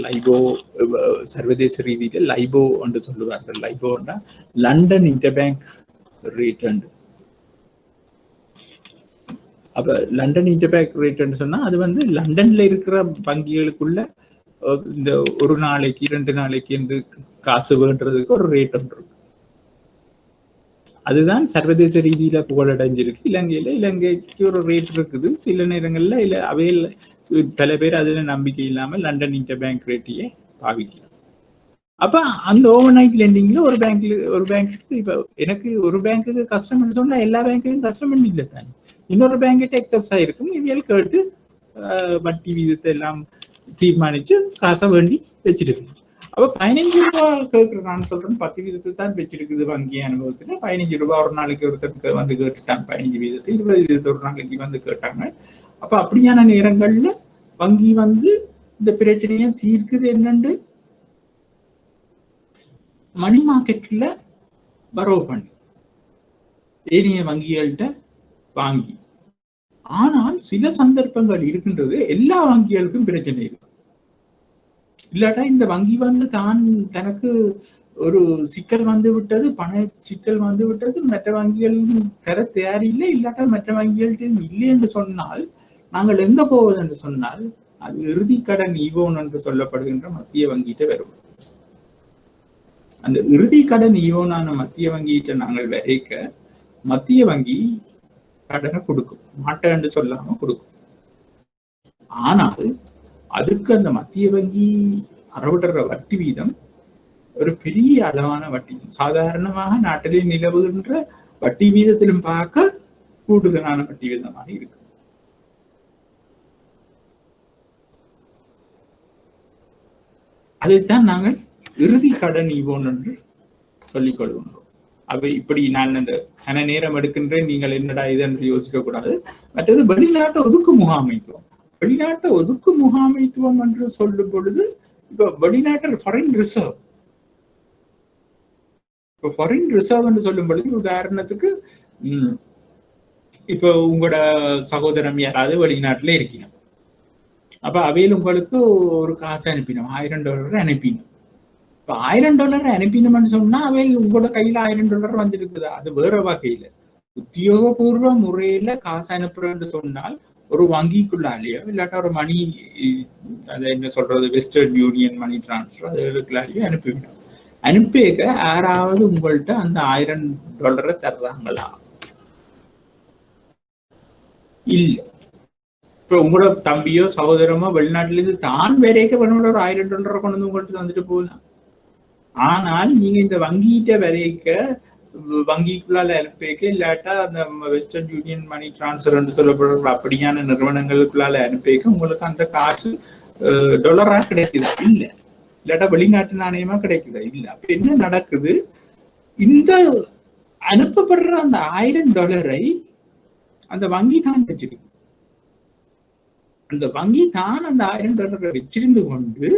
லைபோ, சர்வதேச ரீதியில லைபோ என்று சொல்லுவார்கள். லைபோன்னா லண்டன் இன்டர்பேங்க் ரேட். அப்ப லண்டன் இன்டர்பேங்க் ரேட்னு சொன்னா அது வந்து லண்டன்ல இருக்கிற வங்கிகளுக்குள்ள இந்த ஒரு நாளைக்கு 2 நாளைக்கு என்று காசு வேண்டதுக்கு ஒரு ரேட் ஒன்று இருக்கு. அதுதான் சர்வதேச ரீதியில புகழடைஞ்சிருக்கு. இலங்கைக்கு ஒரு ரேட் இருக்குது. சில நேரங்கள்ல இல்ல அவையில் பல பேர் அதுல நம்பிக்கை இல்லாம லண்டன் இன்டர்பேங்க் ரேட்டையே பாவிக்கலாம். அப்ப அந்த ஓவர் நைட் லெண்டிங்ல ஒரு பேங்க்கு இப்ப எனக்கு ஒரு பேங்க்குக்கு கஸ்டமர் சொன்னா எல்லா பேங்க்குக்கும் கஸ்டமர் இல்லை தானே. இன்னொரு பேங்கிட்ட எக்ஸஸ் ஆயிருக்கும். இவியல் கேட்டு வட்டி வீதத்தை எல்லாம் தீர்மானிச்சு காசை வேண்டி வச்சிருக்கணும். அப்ப 15 ரூபா கேட்கறான்னு சொல்றேன். 10 வீதத்தை தான் வச்சிருக்குது வங்கி அனுபவத்துல. 15 ரூபா ஒரு நாளைக்கு ஒருத்தருக்கு வந்து கேட்டுட்டாங்க 15 வீதத்தை, 20 வீதத்தை ஒரு நாளைக்கு வந்து கேட்டாங்க. அப்ப அப்படியான நேரங்கள்ல வங்கி வந்து இந்த பிரச்சனையை தீர்க்குது என்னண்டு மணி மார்க்கெட்ல பரோ பண்ணி ஏனைய வங்கிகள்கிட்ட வாங்கி. ஆனால் சில சந்தர்ப்பங்கள் இருக்கின்றது எல்லா வங்கிகளுக்கும் பிரச்சனை இருக்கு. இல்லாட்டா இந்த வங்கி வந்து தான் தனக்கு ஒரு சிக்கல் வந்து விட்டது, பண சிக்கல் வந்து விட்டது, மற்ற வங்கிகள் தர தயாரில்லை, இல்லாட்டா மற்ற வங்கிகள்கிட்ட இல்லை என்று சொன்னால் நாங்கள் எங்க போவது என்று சொன்னால் அது இறுதி கடன் ஈவோன் என்று சொல்லப்படுகின்ற மத்திய வங்கிட்ட வரும். அந்த இறுதி கடன் ஈவோனான மத்திய வங்கிட்ட நாங்கள் வரைக்க மத்திய வங்கி கடனை கொடுக்கும், மாட்டேன்னு சொல்லாம கொடுக்கும். ஆனால் அதுக்கு அந்த மத்திய வங்கி அறவிடுற வட்டி வீதம் ஒரு பெரிய அளவான வட்டி, சாதாரணமாக நாட்டிலே நிலவுகின்ற வட்டி வீதத்திலும் பார்க்க கூடுதலான வட்டி வீதமாக இருக்கு. அதைத்தான் நாங்கள் இறுதி கடன் ஈவோன் என்று சொல்லிக் கொள்கின்றோம். அவை இப்படி நான் அந்த கன நேரம் எடுக்கின்றேன், நீங்கள் என்னடா இது என்று யோசிக்க கூடாது. மற்றது வெளிநாட்டு ஒதுக்கு முகாமைத்துவம். வெளிநாட்டு ஒதுக்கு முகாமைத்துவம் என்று சொல்லும் பொழுது இப்ப வெளிநாட்டு ஃபாரின் ரிசர்வ், இப்போ ஃபாரின் ரிசர்வ் என்று சொல்லும் பொழுது உதாரணத்துக்கு இப்போ உங்களோட சகோதரம் யாராவது வெளிநாட்டுல இருக்கணும், அப்ப அவையில் உங்களுக்கு ஒரு காசு அனுப்பினோம், $1000 அனுப்பினோம். இப்ப $1000 அனுப்பினோம்னு சொன்னா அவையில் உங்களோட கையில $1000 வந்துருக்குதா? அது வேற வகையில உத்தியோகபூர்வ முறையில காசு அனுப்புறேன்னு சொன்னால் ஒரு வங்கிக்குள்ளாலேயோ இல்லாட்டா ஒரு மணி, அதை என்ன சொல்றது, வெஸ்டர்ன் யூனியன் மணி டிரான்ஸ்ஃபர் அதுக்குள்ளாலேயோ அனுப்பிவிடும். அனுப்பிக்க யாராவது உங்கள்கிட்ட அந்த $1000 தர்றாங்களா? இல்ல. இப்ப உங்களோட தம்பியோ சகோதரமோ வெளிநாட்டுல இருந்து தான் வேறைக்க பண்ணோட ஒரு $1000 கொண்டு வந்து உங்கள்கிட்ட தந்துட்டு போகலாம். ஆனால் நீங்க இந்த வங்கிட்ட வரைக்க வங்கிக்குள்ளால அனுப்பிக்க இல்லாட்டா அந்த வெஸ்டர்ன் யூனியன் மணி டிரான்ஸ்ஃபர் சொல்லப்படுற அப்படியான நிறுவனங்களுக்குள்ளால அனுப்பிக்க உங்களுக்கு அந்த காசு $டொலரா கிடைக்குதா? இல்ல. இல்லாட்டா வெளிநாட்டு நாணயமா கிடைக்குதா? இல்ல. அப்ப என்ன நடக்குது? இந்த அனுப்பப்படுற அந்த $1000 அந்த வங்கி தான் வச்சிருக்கு. அந்த வங்கி தான் அந்த $1000 வச்சிருந்து கொண்டு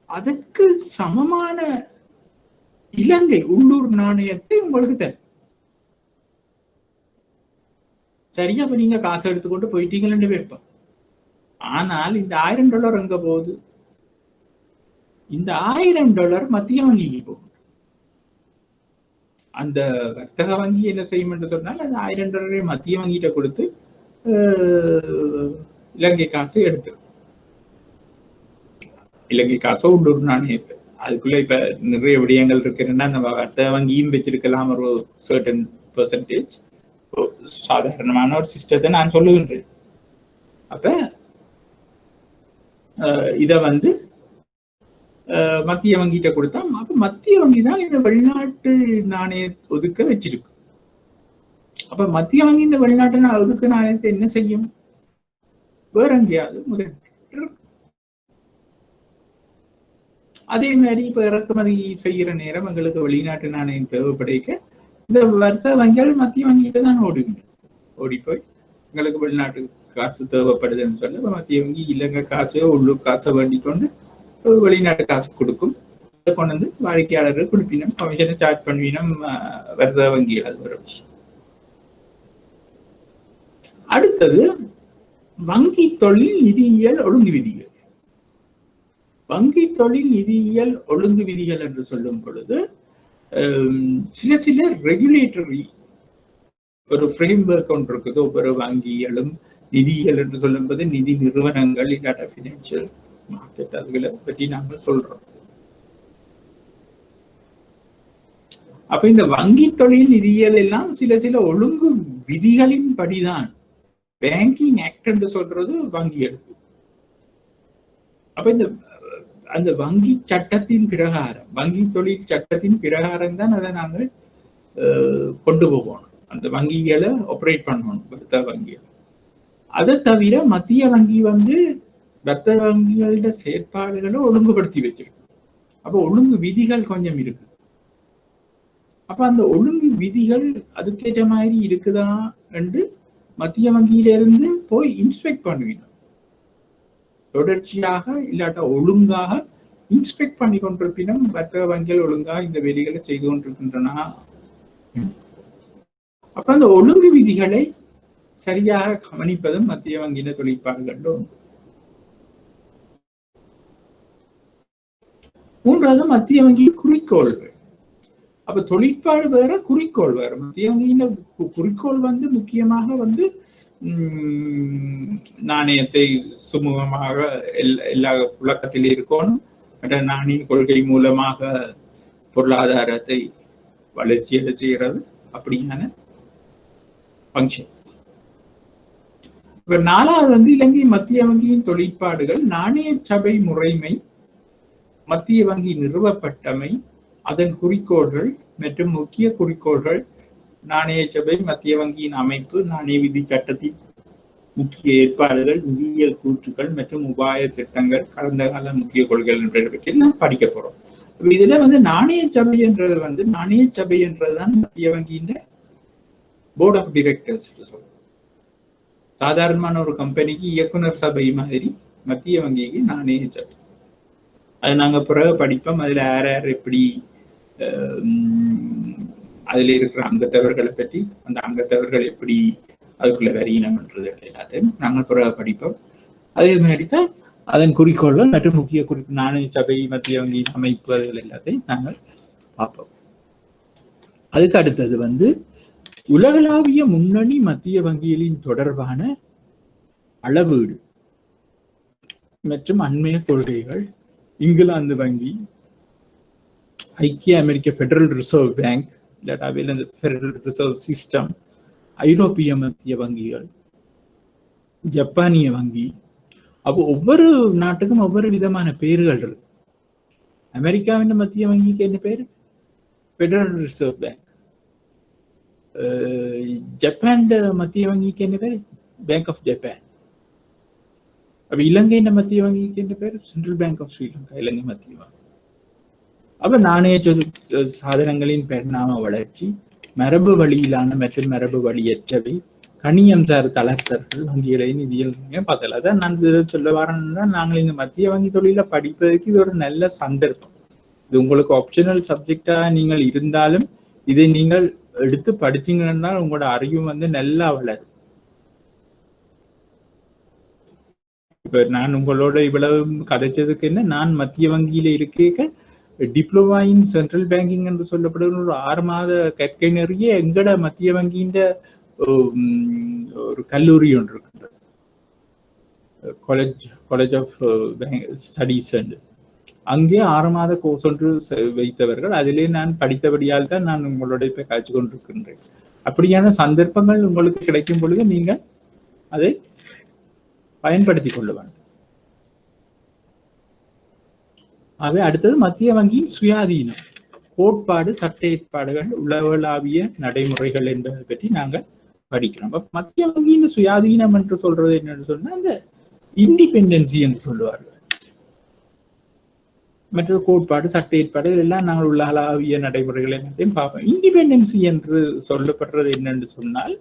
அதுக்கு சமமான இலங்கை உள்ளூர் நாணயத்தை உங்களுக்கு தரும். சரியா? அப்ப நீங்க காசு எடுத்துக்கொண்டு போயிட்டீங்கன்னு வைப்போம். ஆனால் இந்த $1000 எங்க போகுது? இந்த $1000 மத்திய வங்கிக்கு போகும். அந்த வர்த்தக வங்கி என்ன செய்யும் என்று சொன்னால் அது $1000 மத்திய வங்கிட்ட கொடுத்து இலங்கை காசு எடுத்து, இலங்கை காசோ உள்ளூர் நாணயத்தை, அதுக்குள்ள இப்ப நிறைய விடயங்கள் இருக்குன்னா அந்த வர்த்தக வங்கியும் வச்சிருக்கலாம் ஒரு சர்டன் பெர்சன்டேஜ். சாதாரணமான ஒரு சிஸ்டத்தை நான் சொல்லுகின்றேன். அப்ப இத வந்து மத்திய வங்கிட்ட கொடுத்தா அப்ப மத்திய வங்கி தான் இந்த வெளிநாட்டு நாணய ஒதுக்க வச்சிருக்கு. அப்ப மத்திய வங்கி இந்த வெளிநாட்டு ஒதுக்க நாணயத்தை என்ன செய்யும்? வேற எங்கேயாவது முதலீட்டு. அதே மாதிரி இப்ப இறக்குமதி செய்யற நேரம் எங்களுக்கு வெளிநாட்டு நாணயம் தேவைப்படைக்க இந்த வர்த்தக வங்கிகள் மத்திய வங்கியில தான் ஓடி போய் எங்களுக்கு வெளிநாட்டு காசு தேவைப்படுதுன்னு சொல்லி மத்திய வங்கி இலங்கை காசோ உள்ளூர் காசை வேண்டி கொண்டு வெளிநாட்டு காசு கொடுக்கும். அதை கொண்டு வந்து வாடிக்கையாளர்கள் கொடுப்பினோம், கமிஷனை சார்ஜ் பண்ணுவினோம் வர்த்தக வங்கிகள். அது ஒரு விஷயம். அடுத்தது வங்கி தொழில் நிதியியல் ஒழுங்கு விதிகள். வங்கி தொழில் நிதியியல் ஒழுங்கு விதிகள் என்று சொல்லும் பொழுது சில ரெகுலேட்டரி ஒரு ஃப்ரேம்வொர்க் ஒன்று இருக்குது. ஒவ்வொரு வங்கிகளும் நிதியியல் என்று சொல்லும்போது நிதி நிறுவனங்கள் இல்லாட்ட பினான்சியல் மார்க்கெட் அதுகளை பற்றி நாங்கள் சொல்றோம். அப்ப இந்த வங்கி தொழில் நிதியியல் எல்லாம் சில ஒழுங்கு விதிகளின் படிதான் பேங்கிங் ஆக்ட் என்று சொல்றது வங்கிகளுக்கு. அப்ப இந்த அந்த வங்கி சட்டத்தின் பிரகாரம், வங்கி தொழில் சட்டத்தின் பிரகாரம் தான் அதை நாங்கள் கொண்டு போகணும். அந்த வங்கிகளை ஆப்ரேட் பண்ணணும், வர்த்தக வங்கிகள். அதை தவிர மத்திய வங்கி வந்து வர்த்தக வங்கிகளோட செயற்பாடுகளை ஒழுங்குபடுத்தி வச்சிருக்கு. அப்ப ஒழுங்கு விதிகள் கொஞ்சம் இருக்கு. அப்ப அந்த ஒழுங்கு விதிகள் அதுக்கேற்ற மாதிரி இருக்குதா என்று மத்திய வங்கியிலிருந்து போய் இன்ஸ்பெக்ட் பண்ணுவீங்க. தொடர்ச்சியாக இல்லாட்ட ஒழுங்காக இன்ஸ்பெக்ட் பண்ணி கொண்டிருப்பினும் வர்த்தக வங்கிகள் ஒழுங்காக இந்த வேலைகளை செய்து கொண்டிருக்கின்றன. அப்ப அந்த ஒழுங்கு விதிகளை சரியாக கவனிப்பதும் மத்திய வங்கியின தொழிற்பாடுகள் உண்டு. மூன்றாவது மத்திய வங்கியின் குறிக்கோள்கள். அப்ப தொழிற்பாடு வேற, குறிக்கோள் வேற. மத்திய வங்கியின் குறிக்கோள் முக்கியமாக நாணயத்தை சுமூகமாக எல்லா புழக்கத்தில் இருக்கணும், நாணய கொள்கை மூலமாக பொருளாதாரத்தை வளர்ச்சியடை செய்கிறது, அப்படியான பங்கன். இப்ப நாலாவது இலங்கை மத்திய வங்கியின் தொழிற்பாடுகள் நாணய சபை முறைமை, மத்திய வங்கி நிறுவப்பட்டமை, அதன் குறிக்கோள்கள் மற்றும் முக்கிய குறிக்கோள்கள், நாணய சபை, மத்திய வங்கியின் அமைப்பு, நாணய விதி சட்டத்தின் முக்கிய ஏற்பாடுகள், நிதியியல் கூற்றுக்கள் மற்றும் உபாய திட்டங்கள், கடந்த கால முக்கிய கொள்கைகள் என்பதை பற்றி நாம் படிக்க போறோம். இதுல நாணய சபை என்றது நாணய சபை என்றதுதான் மத்திய வங்கியின் போர்ட் ஆஃப் டைரக்டர்ஸ். சாதாரணமான ஒரு கம்பெனிக்கு இயக்குனர் சபை மாதிரி மத்திய வங்கிக்கு நாணய சபை. அது நாங்க பிறகு படிப்போம். அதுல யார் யார் எப்படி அதுல இருக்கிற அங்கத்தவர்களை பற்றி, அந்த அங்கத்தவர்கள் எப்படி அதுக்குள்ள வரையினம்ன்றது எல்லாத்தையும் நாங்கள் பிறகு படிப்போம். அதே மாதிரி தான் அதன் குறிக்கோள்கள் மற்றும் முக்கிய நாணய சபை, மத்திய வங்கி அமைப்பு, அதுகள் எல்லாத்தையும் நாங்கள் பார்ப்போம். அதுக்கு அடுத்தது உலகளாவிய முன்னணி மத்திய வங்கிகளின் தொடர்பான அளவீடு மற்றும் அண்மைய கொள்கைகள், இங்கிலாந்து வங்கி, ஐக்கிய அமெரிக்க பெடரல் ரிசர்வ் பேங்க், இல்லாட்டாவில் அந்த பெடரல் ரிசர்வ் சிஸ்டம், ஐரோப்பிய மத்திய வங்கிகள், ஜப்பானிய வங்கி. அப்போ ஒவ்வொரு நாட்டுக்கும் ஒவ்வொரு விதமான பெயர்கள் இருக்கு. அமெரிக்காவின் மத்திய வங்கிக்கு என்ன பேரு? Federal reserve bank. ஜப்பான் மத்திய வங்கிக்கு என்ன பேரு? Bank of Japan. அப்ப இலங்கையின் மத்திய வங்கிக்கு என்ன பேரு? சென்ட்ரல் பேங்க் ஆஃப் ஸ்ரீலங்கா, இலங்கை மத்திய வங்கி. அப்ப நாணய சாதனங்களின் பரிணாம வளர்ச்சி, மரபு வழியிலான மற்றும் மரபு வழியற்றவை, கணியம் சார் தளர்த்தர்கள், வங்கிகளை நிதியில் பார்த்தல. அதான் நான் சொல்ல வரேன்னா, நாங்கள் இந்த மத்திய வங்கி தொழில படிப்பதற்கு இது ஒரு நல்ல சந்தர்ப்பம். இது உங்களுக்கு ஆப்ஷனல் சப்ஜெக்டா நீங்கள் இருந்தாலும் இதை நீங்கள் எடுத்து படிச்சீங்கன்னா உங்களோட அறிவு நல்லா வளரும். இப்ப நான் உங்களோட இவ்வளவு கதைச்சதுக்கு என்ன, நான் மத்திய வங்கியில இருக்க டிப்ளமா இன் சென்ட்ரல் பேங்கிங் என்று சொல்லப்படுகிற ஒரு 6 மாத கற்கை நிறைய எங்கட மத்திய வங்கியின் ஒரு கல்லூரி ஒன்று இருக்கு, காலேஜ் ஆஃப் ஸ்டடீஸ். அங்கே 6 மாத கோர்ஸ் ஒன்று வைத்தவர்கள். அதிலே நான் படித்தபடியால் தான் நான் உங்களோட இப்ப காய்ச்சி கொண்டிருக்கின்றேன். அப்படியான சந்தர்ப்பங்கள் உங்களுக்கு கிடைக்கும் பொழுது நீங்கள் அதை பயன்படுத்திக் கொள்ள வேண்டும். ஆகவே அடுத்தது மத்திய வங்கியின் சுயாதீனம், கோட்பாடு, சட்ட ஏற்பாடுகள், உலகளாவிய நடைமுறைகள் என்பதை பற்றி நாங்கள் படிக்கிறோம். மத்திய வங்கியின் சுயாதீனம் என்று சொல்றது என்னன்னு சொன்னா அந்த இண்டிபெண்டன்சி என்று சொல்லுவார்கள். மற்ற கோட்பாடு, சட்ட ஏற்பாடுகள் எல்லாம் நாங்கள் உலகளாவிய நடைமுறைகள் எல்லாத்தையும் பார்ப்போம். இண்டிபெண்டன்சி என்று சொல்லப்படுறது என்னன்னு சொன்னால்,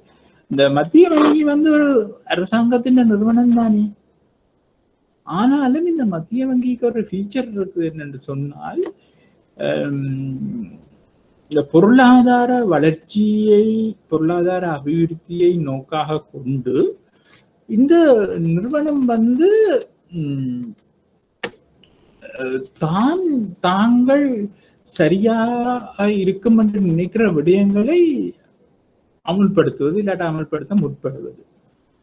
இந்த மத்திய வங்கி ஒரு அரசாங்கத்தின் நிறுவனம் தானே. ஆனாலும் இந்த மத்திய வங்கிக்கு ஒரு ஃபீச்சர் இருக்குது என்னன்னு சொன்னால், இந்த பொருளாதார வளர்ச்சியை, பொருளாதார அபிவிருத்தியை நோக்காக கொண்டு இந்த நிறுவனம் தாங்கள் சரியாக இருக்கும் என்று நினைக்கிற விடயங்களை அமுல்படுத்துவது, இல்லாட்ட அமல்படுத்த முற்படுவது.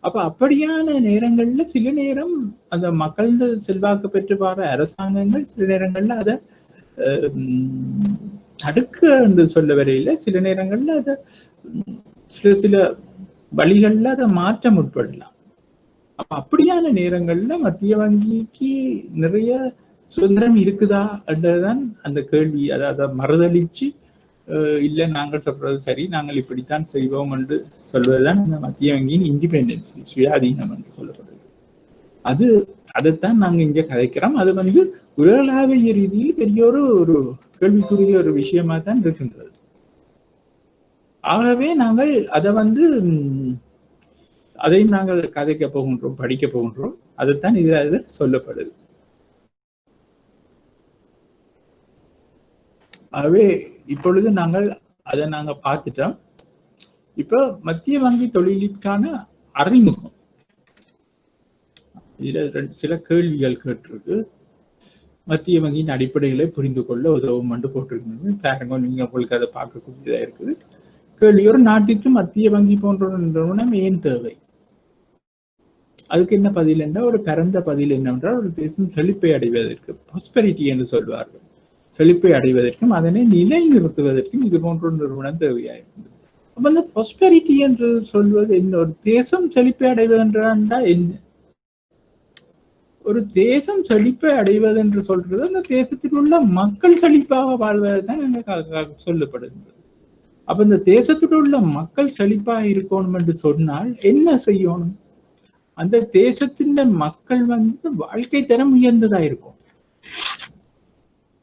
அப்ப அப்படியான நேரங்கள்ல சில நேரம் அந்த மக்கள் செல்வாக்கு பெற்று வர அரசாங்கங்கள் சில நேரங்கள்ல அதை தடுக்க என்று சொல்ல வரையில சில நேரங்கள்ல அதை சில வழிகள்ல அதை மாற்ற முற்படலாம். அப்ப அப்படியான நேரங்கள்ல மத்திய வங்கிக்கு நிறைய சுதந்திரம் இருக்குதா என்றதுதான் அந்த கேள்வி. அதை மறுதளிச்சு இல்லை நாங்கள் சொல்றது சரி, நாங்கள் இப்படித்தான் செய்வோம் என்று சொல்வதுதான் இந்த மத்திய வங்கியின் இண்டிபெண்டன்ஸ், சுயாதீனம் என்று சொல்லப்படுது. அதைத்தான் நாங்க இங்க கதைக்கிறோம். அது உலகளாவிய ரீதியில் பெரிய ஒரு கேள்விக்குரிய ஒரு விஷயமா தான் இருக்கின்றது. ஆகவே நாங்கள் அதை அதையும் நாங்கள் கதைக்க போகின்றோம், படிக்க போகின்றோம். அதுதான் இதில் சொல்லப்படுது. ஆகவே இப்பொழுது அதை நாங்க பார்த்துட்டோம். இப்ப மத்திய வங்கி தொழிலுக்கான அறிமுகம், இதுல சில கேள்விகள் கேட்டிருக்கு. மத்திய வங்கியின் அடிப்படைகளை புரிந்து கொள்ள உதவும் என்று போட்டிருக்கீங்க. பாருங்க, நீங்க உங்களுக்கு அதை பார்க்கக்கூடியதா இருக்குது. கேள்வி: ஒரு நாட்டிற்கு மத்திய வங்கி போன்ற ஒரு நிறுவனம் ஏன் தேவை? அதுக்கு என்ன பதில் என்ன? ஒரு பரந்த பதில் என்னவென்றால், ஒரு தேசம் செழிப்பை அடைவதற்கு, ப்ராஸ்பெரிட்டி என்று சொல்வார்கள், செழிப்பை அடைவதற்கும் அதனை நிலைநிறுத்துவதற்கும் இது போன்ற ஒரு நிறுவனம் தேவையாயிருந்தது. அப்ப அந்த ப்ராஸ்பெரிட்டி என்று சொல்வது என்ன? ஒரு தேசம் செழிப்பை அடைவதென்றா என்ன? ஒரு தேசம் செழிப்பை அடைவது என்று சொல்றது அந்த தேசத்தில் உள்ள மக்கள் செழிப்பாக வாழ்வதுதான் சொல்லப்படுகின்றது. அப்ப இந்த தேசத்தில் உள்ள மக்கள் செழிப்பாக இருக்கணும் என்று சொன்னால் என்ன செய்யணும்? அந்த தேசத்தின் மக்கள் வாழ்க்கை தரம் உயர்ந்ததா இருக்கும்.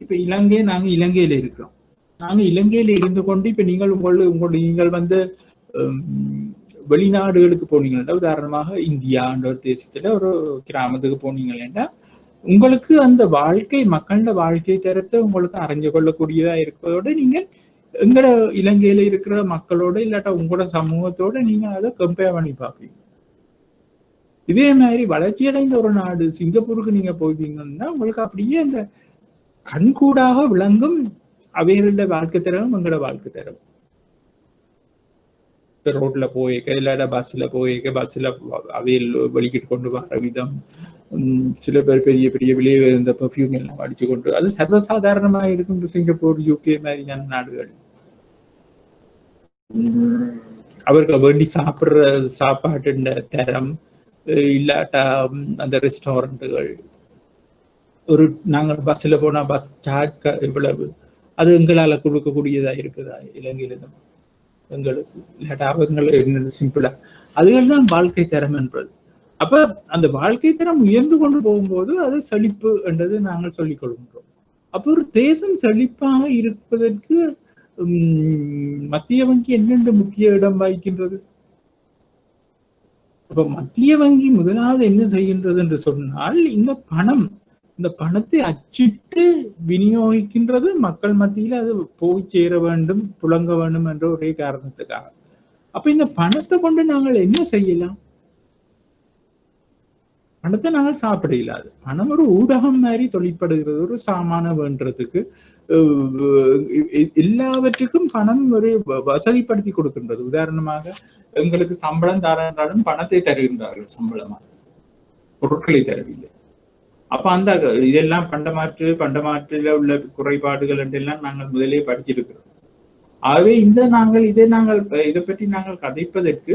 இப்ப நாங்க இலங்கையில இருக்கிறோம். நாங்க இலங்கையில இருந்து கொண்டு இப்ப நீங்கள் வெளிநாடுகளுக்கு போனீங்கன்னா, உதாரணமாக இந்தியான்ற ஒரு தேசத்துல ஒரு கிராமத்துக்கு போனீங்கன்னா, உங்களுக்கு அந்த மக்களோட வாழ்க்கை தரத்தை உங்களுக்கு அறிஞ்சு கொள்ளக்கூடியதா இருப்பதோட நீங்க எங்கட இலங்கையில இருக்கிற மக்களோட இல்லாட்டா உங்களோட சமூகத்தோட நீங்க அதை கம்பேர் பண்ணி பார்ப்பீங்க. இதே மாதிரி வளர்ச்சியடைந்த ஒரு நாடு சிங்கப்பூருக்கு நீங்க போவீங்கன்னா, உங்களுக்கு அப்படியே அந்த கண்கூடாக விளங்கும் அவைகளோட வாழ்க்கை தரவும் எங்களோட வாழ்க்கை தரவும். ரோட்ல போயிருக்க இல்லாட்ட பஸ்ல அவையில் வெளிக்கிட்டு கொண்டு வர விதம், சில பேர் பெரிய பெரிய விலை இந்த பர்ஃபியூம் எல்லாம் அடிச்சு கொண்டு, அது சர்வசாதாரணமாக இருக்கும். சிங்கப்பூர், யூகே மாதிரியான நாடுகள் அவர்கள் வேண்டி சாப்பிடுற சாப்பாட்டு தரம் இல்லாட்டா அந்த ரெஸ்டாரண்ட்டுகள், நாங்கள் பஸ்ல போனா பஸ் சார்ஜ் இவ்வளவு, அது எங்களால கொடுக்கக்கூடியதா இருக்குதா இலங்கையில எங்களுக்கு? இல்லாட்டா அவங்களை சிம்பிளா, அதுகள் தான் வாழ்க்கை தரம் என்பது. அப்ப அந்த வாழ்க்கை தரம் உயர்ந்து கொண்டு போகும்போது அது செழிப்பு என்றது நாங்கள் சொல்லிக் கொள்கின்றோம். அப்போ ஒரு தேசம் செழிப்பாக இருப்பதற்கு மத்திய வங்கி என்னென்று முக்கிய இடம் வகிக்கின்றது? அப்ப மத்திய வங்கி முதலாவது என்ன செய்கின்றது என்று சொன்னால், இந்த பணத்தை அச்சிட்டு விநியோகிக்கின்றது. மக்கள் மத்தியில அது போய் சேர வேண்டும், புழங்க வேண்டும் என்ற ஒரே காரணத்துக்காக. அப்ப இந்த பணத்தை கொண்டு நாங்கள் என்ன செய்யலாம்? பணத்தை நாங்கள் சாப்பிட இல்லாது. பணம் ஒரு ஊடகம் மாதிரி தொழிற்படுகிறது. ஒரு சாமான வேண்டதுக்கு எல்லாவற்றுக்கும் பணம் ஒரு வசதிப்படுத்தி கொடுக்கின்றது. உதாரணமாக எங்களுக்கு சம்பளம் தராலும் பணத்தை தருகின்றார்கள், சம்பளமாக பொருட்களை தரவில்லை. அப்ப அந்த இதெல்லாம் பண்டமாற்றில உள்ள குறைபாடுகள் என்றெல்லாம் நாங்கள் முதலே படிச்சிருக்கிறோம். ஆகவே இதை பற்றி நாங்கள் கதைப்பதற்கு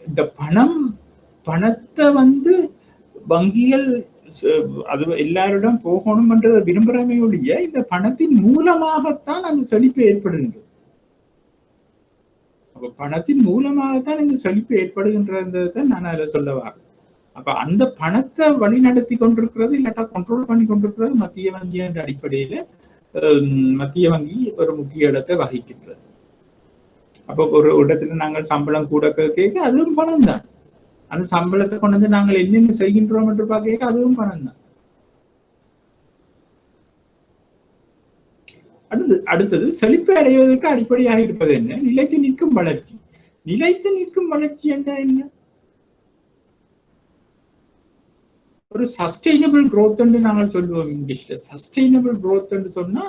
இந்த பணத்தை வங்கிகள் அது எல்லாரிடம் போகணும் என்றதை விரும்புறமே ஒழிய, இந்த பணத்தின் மூலமாகத்தான் அந்த செழிப்பு ஏற்படுகின்றது. அப்ப பணத்தின் மூலமாகத்தான் இந்த செழிப்பு ஏற்படுகின்றதை நான் அதை சொல்ல வரேன். அப்ப அந்த பணத்தை வழி நடத்தி கொண்டிருக்கிறது இல்லாட்டா கண்ட்ரோல் பண்ணி கொண்டிருக்கிறது மத்திய வங்கி என்ற அடிப்படையில மத்திய வங்கி ஒரு முக்கிய இடத்தை வகிக்கின்றது. அப்போ ஒரு இடத்துல நாங்கள் சம்பளம் கூட கேட்க அதுவும் பணம் தான். அந்த சம்பளத்தை கொண்டு நாங்கள் என்னென்ன செய்கின்றோம் என்று பார்க்க அதுவும் பணம் தான். அடுத்தது செழிப்பை அடைவதற்கு அடிப்படையாக இருப்பது என்ன? நிலைத்து நிற்கும் வளர்ச்சி. நிலைத்து நிற்கும் வளர்ச்சி என்ன? ஒரு சஸ்டைனபிள் குரோத் என்று நாங்கள் சொல்லுவோம் இங்கிலீஷ்ல. சஸ்டைனபிள் குரோத் என்று சொன்னா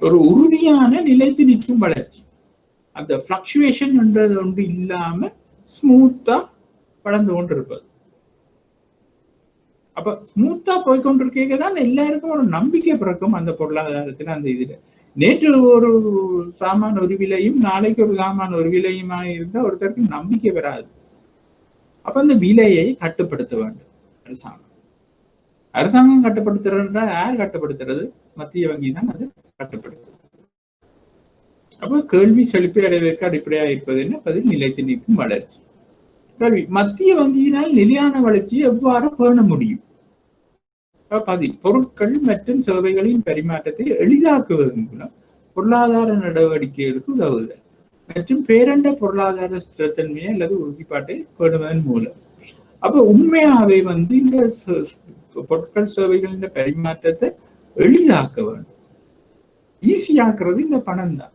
ஒரு உறுதியான நிலைத்து நிற்கும் வளர்ச்சி. அந்த பிளக்சுவேஷன் என்றது ஒன்று இல்லாம ஸ்மூத்தா வளர்ந்து கொண்டிருப்பது. அப்ப ஸ்மூத்தா போய்கொண்டிருக்க தான் எல்லாருக்கும் ஒரு நம்பிக்கை பிறக்கும் அந்த பொருளாதாரத்துல. அந்த இதுல நேற்று ஒரு சாமான ஒரு விலையும் நாளைக்கு ஒரு சாமான ஒரு விலையுமா இருந்தா ஒருத்தருக்கு நம்பிக்கை வராது. அப்ப அந்த விலையை கட்டுப்படுத்த வேண்டும் அரசாங்கம். அரசாங்கம் கட்டுப்படுத்துறதுன்றா யார் கட்டுப்படுத்துறது? மத்திய வங்கி தான் அது கட்டுப்படுத்துறது. அப்ப கேள்வி செழிப்பை அடைவதற்கு அடிப்படையாக இருப்பது என்ன? பதில் நிலைத்து நிற்கும் வளர்ச்சி. கேள்வி: மத்திய வங்கியினால் நிலையான வளர்ச்சியை எவ்வாறு பேண முடியும்? பொருட்கள் மற்றும் சேவைகளின் பரிமாற்றத்தை எளிதாக்குவதன் மூலம் பொருளாதார நடவடிக்கைகளுக்கு உதவுதல் மற்றும் பேரண்ட பொருளாதார ஸ்திரத்தன்மையை அல்லது உறுதிப்பாட்டை பேணுவதன் மூலம். அப்ப உண்மையாவே இந்த பொருட்கள் சேவைகளின் பரிமாற்றத்தை எளிதாக்க வேண்டும். ஈஸியாக்குறது இந்த பணம் தான்.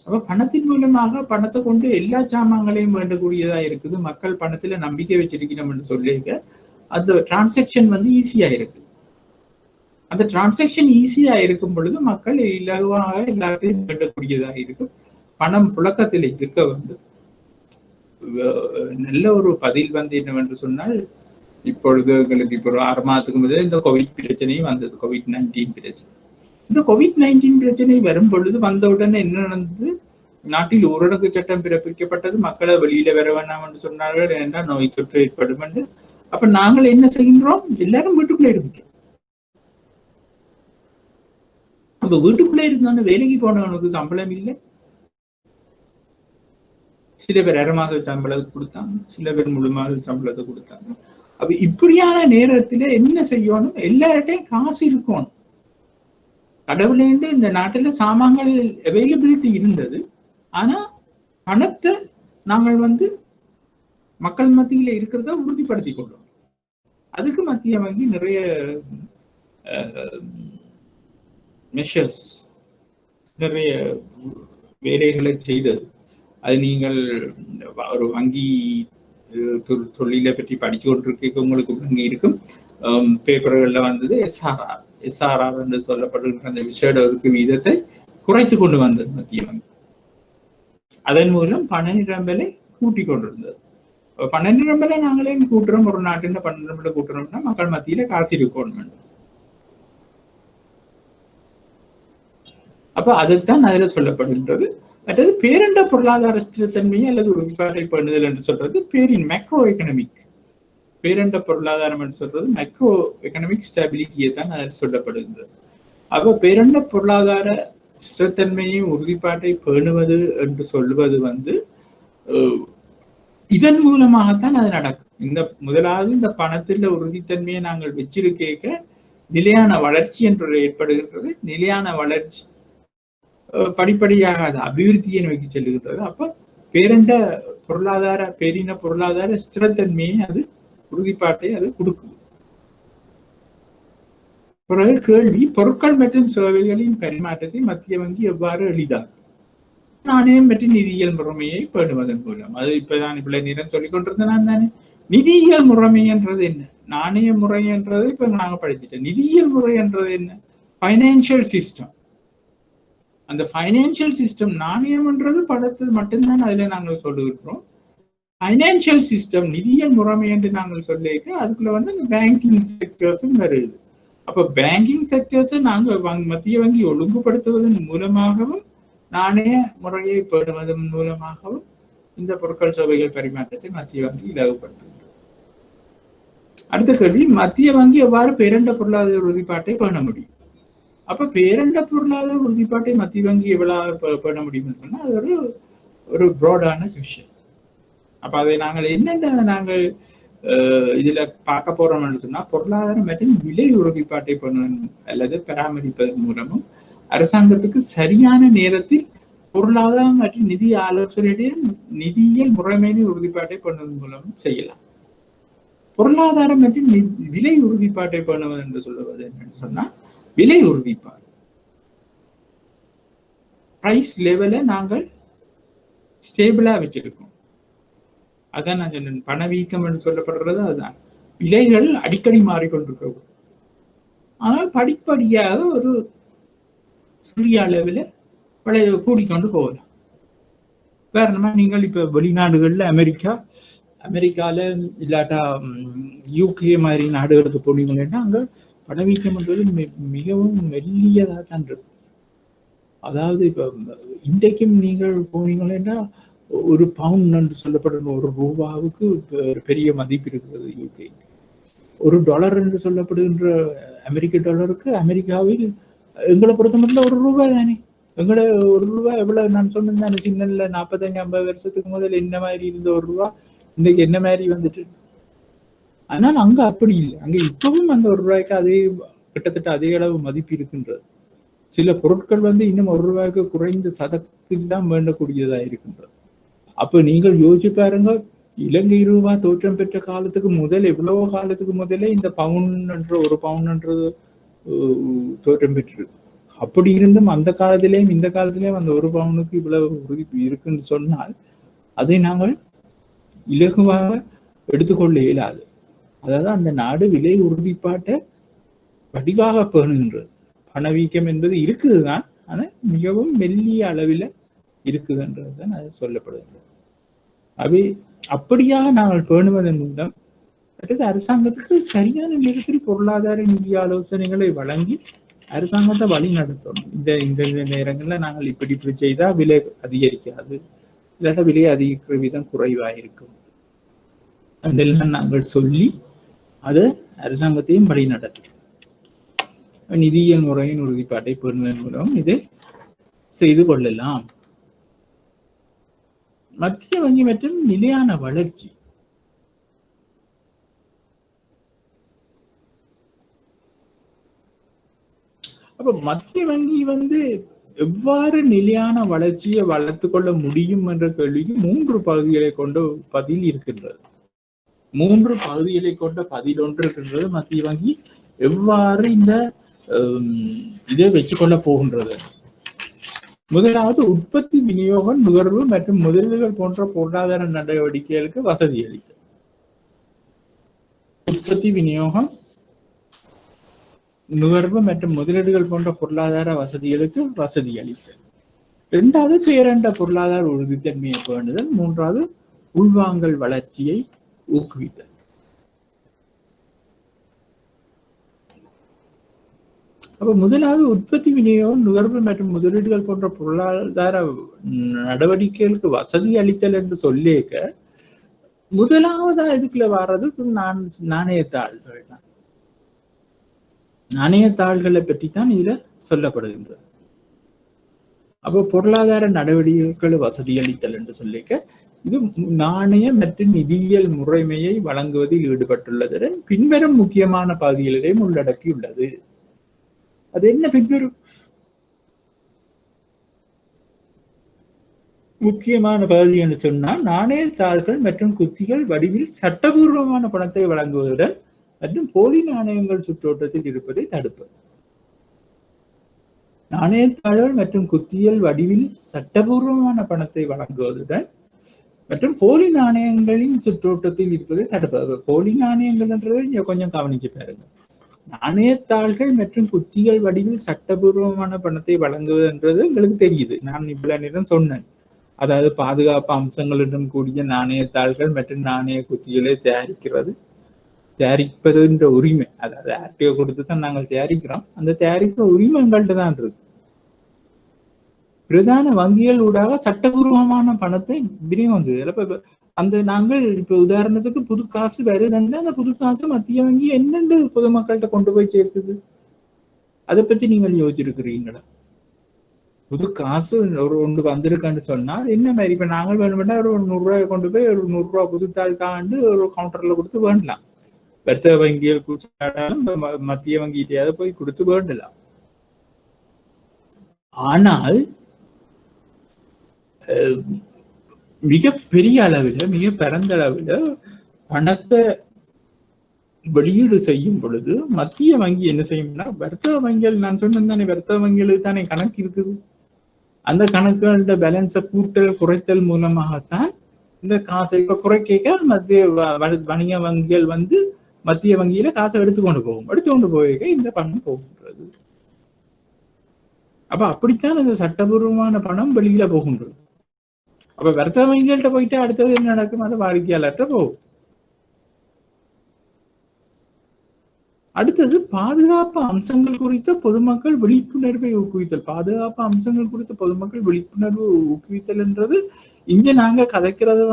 அப்ப பணத்தின் மூலமாக பணத்தை கொண்டு எல்லா சாமான்களையும் வேண்டக்கூடியதா இருக்குது. மக்கள் பணத்துல நம்பிக்கை வச்சிருக்கணும் என்று சொல்லிக்க அந்த டிரான்சாக்ஷன் ஈஸியா இருக்கு. அந்த டிரான்சாக்ஷன் ஈஸியா இருக்கும் பொழுது மக்கள் இலகுவாக எல்லாத்தையும் வேண்டக்கூடியதாக இருக்கும். பணம் புழக்கத்தில் இருக்க வேண்டும். நல்ல ஒரு பதில் என்னவென்று சொன்னால், இப்பொழுது எங்களுக்கு இப்போ 6 மாதத்துக்கு முதல் இந்த கோவிட் பிரச்சனையும் வந்தது. COVID-19 பிரச்சனை. இந்த COVID-19 பிரச்சனை வரும் பொழுது வந்தவுடனே என்ன நடந்தது? நாட்டில் ஊரடங்கு சட்டம் பிறப்பிக்கப்பட்டது. மக்களை வெளியில வர வேண்டாம் என்று சொன்னார்கள். என்றால் நோய் தொற்று ஏற்படும் என்று. அப்ப நாங்கள் என்ன செய்கின்றோம்? எல்லாரும் வீட்டுக்குள்ளே இருந்துட்டோம். அப்ப வீட்டுக்குள்ளே இருந்தோன்னு வேலைக்கு போனவனுக்கு சம்பளம் இல்லை. சில பேர் 1/2 மாத சம்பளத்தை கொடுத்தாங்க, சில பேர் முழு மாத சம்பளத்தை கொடுத்தாங்க. அப்ப இப்படியான நேரத்துல என்ன செய்யணும்? எல்லார்ட்டையும் காசு இருக்கணும். கடவுளேண்டு இந்த நாட்டுல சாமான்கள் அவைலபிலிட்டி இருந்தது. ஆனா பணத்தை நாங்கள் மக்கள் மத்தியில இருக்கிறத உறுதிப்படுத்திக் கொள்றோம். அதுக்கு மத்திய வங்கி நிறைய மெஷர்ஸ், நிறைய வேலைகளை செய்தது. அது நீங்கள் ஒரு வங்கி தொழிலை பற்றி படிச்சு கொண்டிருக்க உங்களுக்கு வங்கி இருக்கும். பேப்பர்கள்ல வந்தது SRR என்று சொல்லப்படுகிற அந்த விசேட ஒதுக்கு வீதத்தை குறைத்து கொண்டு வந்தது மத்திய வங்கி. அதன் மூலம் பண நிரம்பலை கூட்டி கொண்டிருந்தது. பண நிரம்பலை நாங்களே கூட்டுறோம். ஒரு நாட்டின் பண நிரம்பலை கூட்டுறோம்னா மக்கள் மத்தியில காசு இருக்கணும். அப்ப அதைத்தான் அதுல சொல்லப்படுகின்றது. மற்றது பேரண்ட பொருளாதார ஸ்திரத்தன்மையை அல்லது உறுதிப்பாட்டை பண்ணுதல் என்று சொல்றது பேரின் மேக்ரோ எக்கனாமிக். பேரண்ட பொருளாதாரம் என்று சொல்றது மேக்ரோ எக்கனாமிக் ஸ்டெபிலிட்டியை தான் அதில் சொல்லப்படுகின்றது. அப்ப பேரண்ட பொருளாதார ஸ்திரத்தன்மையை உறுதிப்பாட்டை பேணுவது என்று சொல்வது இதன் மூலமாகத்தான் அது நடக்கும். முதலாவது இந்த பணத்தில் உறுதித்தன்மையை நாங்கள் வச்சிருக்க நிலையான வளர்ச்சி என்று ஏற்படுகின்றது. நிலையான வளர்ச்சி படிப்படியாக அது அபிவிருத்தியை நோக்கி செல்லுகின்றது. அப்ப பேரின பொருளாதார ஸ்திரத்தன்மையை அது உறுதிப்பாட்டை அது கொடுக்குது. பிறகு கேள்வி, பொருட்கள் மற்றும் சேவைகளின் பரிமாற்றத்தை மத்திய வங்கி எவ்வாறு எளிதாகும்? நாணயம் மற்றும் நிதியியல் முறைமையை பேணுவதன் மூலம். அது இப்பதான் இவ்வளவு நேரம் சொல்லிக் கொண்டிருந்தேன் நான் தானே. நிதியியல் முறைமை என்றது என்ன? நாணய முறை என்றது இப்ப நாங்க படிச்சுட்டோம். நிதியியல் முறை என்றது என்ன? Financial system. அந்த பைனான்சியல் சிஸ்டம், நாணயம்ன்றது படத்தில் மட்டும்தான் அதுல நாங்கள் சொல்லுகிறோம். பைனான்சியல் சிஸ்டம், நிதியியல் முறைமை என்று நாங்கள் சொல்லிக்க அதுக்குள்ள அந்த பேங்கிங் செக்டர்ஸும் வருது. அப்ப பேங்கிங் செக்டர்ஸை நாங்கள் மத்திய வங்கி ஒழுங்குபடுத்துவதன் மூலமாகவும் நாணய முறையை பேணுவதன் மூலமாகவும் இந்த பொருட்கள் சேவைகள் பரிமாற்றத்தை மத்திய வங்கி இலகுபடுத்துகிறது. அடுத்த கேள்வி, மத்திய வங்கி எவ்வாறு பேரண்ட பொருளாதார உறுதிப்பாட்டை பேண முடியும்? அப்ப பேரண்ட பொருளாதார உறுதிப்பாட்டை மத்திய வங்கி எவ்வளவு பேண முடியும்னு சொன்னா அது ஒரு ப்ராடான விஷயம். அப்ப அதை நாங்கள் என்னென்ன நாங்கள் இதுல பார்க்க போறோம்னு சொன்னா, பொருளாதாரம் மற்றும் விலை உறுதிப்பாட்டை பண்ணுவதன் அல்லது பராமரிப்பதன் மூலமும் அரசாங்கத்துக்கு சரியான நேரத்தில் பொருளாதாரம் மற்றும் நிதி ஆலோசனையுடைய நிதியியல் முறைமையின் உறுதிப்பாட்டை பண்ணுவதன் மூலமும் செய்யலாம். பொருளாதாரம் மற்றும் விலை உறுதிப்பாட்டை பண்ணுவது என்று சொல்லுவது என்னன்னு சொன்னா, விலை உறுதிப்பாடு பிரைஸ் லெவலை நாங்கள் ஸ்டேபிளா வச்சிருக்கோம். அதான் நான் சொன்னேன், பணவீக்கம் என்று சொல்லப்படுறது அதுதான். விலைகள் அடிக்கடி மாறிக்கொண்டிருக்க, ஆனால் படிப்படியாக ஒரு சிறிய அளவில் கூடிக்கொண்டு போகலாம். காரணமா நீங்கள் இப்ப வெளிநாடுகள்ல அமெரிக்கால இல்லாட்டா UK மாதிரி நாடுகளுக்கு போனீங்கன்னா அங்க பணவீக்கம் என்பது மிகவும் மெல்லியதாக தான் இருக்கும். அதாவது இப்ப இன்றைக்கும் நீங்கள் போனீங்கன்னா ஒரு பவுண்ட் என்று சொல்லப்படுற $1 பெரிய மதிப்பு இருக்கிறது. UK $1 என்று சொல்லப்படுகின்ற அமெரிக்க டாலருக்கு அமெரிக்காவில் எங்களை பொறுத்த மட்டும் $1 தானே. எங்களை $1 எவ்வளவு நான் சொன்னேன் தானே, சின்னல 45-50 வருஷத்துக்கு முதல்ல என்ன மாதிரி இருந்த $1 இன்னைக்கு என்ன மாதிரி வந்துட்டு. ஆனால் அங்க அப்படி இல்லை. அங்க இப்பவும் அந்த ₹1 அதே கிட்டத்தட்ட அதே அளவு மதிப்பு இருக்கின்றது. சில பொருட்கள் இன்னும் ₹1 குறைந்த சதத்தில் தான் வேண்டக்கூடியதா இருக்கின்றது. அப்ப நீங்கள் யோசிச்சு பாருங்க, இலங்கை ரூபாய் தோற்றம் பெற்ற காலத்துக்கு முதல் எவ்வளவு காலத்துக்கு முதலே இந்த ஒரு பவுன்ன்றது தோற்றம் பெற்றிருக்கு. அப்படி இருந்தும் அந்த காலத்திலேயும் இந்த காலத்திலேயும் அந்த ஒரு பவுனுக்கு இவ்வளவு உறுதி இருக்குன்னு சொன்னால் அதை நாங்கள் இலகுவாக எடுத்துக்கொள்ள இயலாது. அதாவது அந்த நாடு விலை உறுதிப்பாட்டை வடிவாக பேணுகின்றது. பணவீக்கம் என்பது இருக்குதுதான், ஆனா மிகவும் மெல்லிய அளவில் இருக்குதுன்றதுதான் அது சொல்லப்படுகின்றது. அவை அப்படியாக நாங்கள் பேணுவதன் மூலம் அரசாங்கத்துக்கு சரியான நேரத்தில் பொருளாதார நிதி ஆலோசனைகளை வழங்கி அரசாங்கத்தை வழி நடத்தணும். இந்த நேரங்கள்ல நாங்கள் இப்படி செய்தா விலை அதிகரிக்காது, இல்லாட்ட விலை அதிகரிக்கிற விதம் குறைவாயிருக்கும் அதெல்லாம் நாங்கள் சொல்லி அதை அரசாங்கத்தையும் வழி நடத்தும். நிதியியல் முறையின் உறுதிப்பாட்டை பெறுவதன் மூலம் இதை செய்து கொள்ளலாம். மத்திய வங்கி மற்றும் நிலையான வளர்ச்சி. அப்ப மத்திய வங்கி எவ்வாறு நிலையான வளர்ச்சியை வளர்த்து கொள்ள முடியும் என்ற கேள்விக்கு 3 பகுதிகளை கொண்ட பதில் இருக்கின்றது. 3 பகுதிகளை கொண்ட பதில் ஒன்று இருக்கின்றது. மத்திய வங்கி எவ்வாறு இந்த இதை வச்சுக்கொள்ள போகின்றது. முதலாவது, உற்பத்தி, விநியோகம், நுகர்வு மற்றும் முதலீடுகள் போன்ற பொருளாதார நடவடிக்கைகளுக்கு வசதி அளித்தல். உற்பத்தி, விநியோகம், நுகர்வு மற்றும் முதலீடுகள் போன்ற பொருளாதார வசதிகளுக்கு வசதி அளித்தல். 2வது, பேரண்ட பொருளாதார உறுதித்தன்மையை பேணுதல். 3வது, உள்வாங்கல் வளர்ச்சியை ஊக்குவித்தல். அப்ப முதலாவது, உற்பத்தி, விநியோகம், நுகர்வு மற்றும் முதலீடுகள் போன்ற பொருளாதார நடவடிக்கைகளுக்கு வசதி அளித்தல் என்று சொல்லிக்க முதலாவதா இதுக்குள்ள வர்றதுக்கு நாணயத்தாள்கள் தான். நாணயத்தாள்களை பற்றி தான் இதுல சொல்லப்படுகின்றது. அப்போ பொருளாதார நடவடிக்கைகள் வசதி அளித்தல் என்று சொல்லிக்க இது நாணய மற்றும் நிதியியல் முறைமையை வழங்குவதில் ஈடுபட்டுள்ளதுடன் பின்வரும் முக்கியமான பகுதிகளிலேயும் உள்ளடக்கியுள்ளது. அது என்ன பின்வரும் முக்கியமான பகுதி என்று சொன்னால், நாணயத்தாள்கள் மற்றும் குத்திகள் வடிவில் சட்டபூர்வமான பணத்தை வழங்குவதுடன் மற்றும் போலி நாணயங்கள் சுற்றோட்டத்தில் இருப்பதை தடுப்பது. நாணயத்தாள்கள் மற்றும் குத்தியல் வடிவில் சட்டபூர்வமான பணத்தை வழங்குவதுடன் மற்றும் போலி நாணயங்களின் சுற்றோட்டத்தில் இருப்பதை தடுப்பது. போலி நாணயங்கள்ன்றதை இங்க கொஞ்சம் கவனிச்சு பாருங்க. நாணயத்தாள்கள் மற்றும் குத்திகள் வடிவில் சட்டபூர்வமான பணத்தை வழங்குவதுன்றது உங்களுக்கு தெரியுது. நான் இவ்வளவு நேரம் சொன்னேன். அதாவது பாதுகாப்பு அம்சங்களுடன் கூடிய நாணயத்தாள்கள் மற்றும் நாணய குத்திகளை தயாரிப்பதுன்ற உரிமை, அதாவது ஆர்டிஓ கொடுத்து தான் நாங்கள் தயாரிக்கிறோம். அந்த தயாரிக்கிற உரிமை எங்கள்கிட்ட தான் இருக்கு. பிரதான வங்கிகள் ஊடாக சட்டபூர்வமான பணத்தை விநியோகம் அந்த நாங்கள் இப்ப உதாரணத்துக்கு புது காசு வருதுன்னா அந்த புது காசு மத்திய வங்கி என்னென்று பொதுமக்கள்கிட்ட கொண்டு போய் சேர்க்குது. அதை பத்தி நீங்கள் யோசிச்சிருக்கிறீங்களா? புது காசு ஒன்று வந்திருக்கான்னு சொன்னா என்ன மாதிரி இப்ப நாங்கள் வேணும்னா ஒரு ₹100 கொண்டு போய் ஒரு ₹100 புதுத்தாள் தாண்டு ஒரு கவுண்டர்ல கொடுத்து வேண்டலாம். வர்த்தக வங்கிகள் கூச்சாடாலும் மத்திய வங்கியிலேயாவது போய் கொடுத்து வேண்டலாம். ஆனால் மிக பெரிய அளவில், மிக பரந்த அளவில் பணத்தை வெளியீடு செய்யும் பொழுது மத்திய வங்கி என்ன செய்யும்னா, வர்த்தக வங்கிகள், நான் சொன்னேன் தானே, வர்த்தக வங்கிகளுக்கு தானே கணக்கு இருக்குது. அந்த கணக்குகளோட பேலன்ஸை கூட்டல் குறைத்தல் மூலமாகத்தான் இந்த காசை இப்ப குறைக்க மத்திய வணிக வங்கிகள் மத்திய வங்கியில காசை எடுத்துக்கொண்டு போக இந்த பணம் போகின்றது. அப்ப அப்படித்தான் இந்த சட்டபூர்வமான பணம் வெளியில போகின்றது. அப்ப வர்த்தக வங்கிகள்கிட்ட போயிட்டு அடுத்தது என்ன நடக்கும்? அது வாடிக்கையாளர்கிட்ட போகும். அடுத்தது, பாதுகாப்பு அம்சங்கள் குறித்த பொதுமக்கள் விழிப்புணர்வை ஊக்குவித்தல். பாதுகாப்பு அம்சங்கள் குறித்த பொதுமக்கள் விழிப்புணர்வு ஊக்குவித்தல் என்றது இங்க நாங்க கதைக்கிறது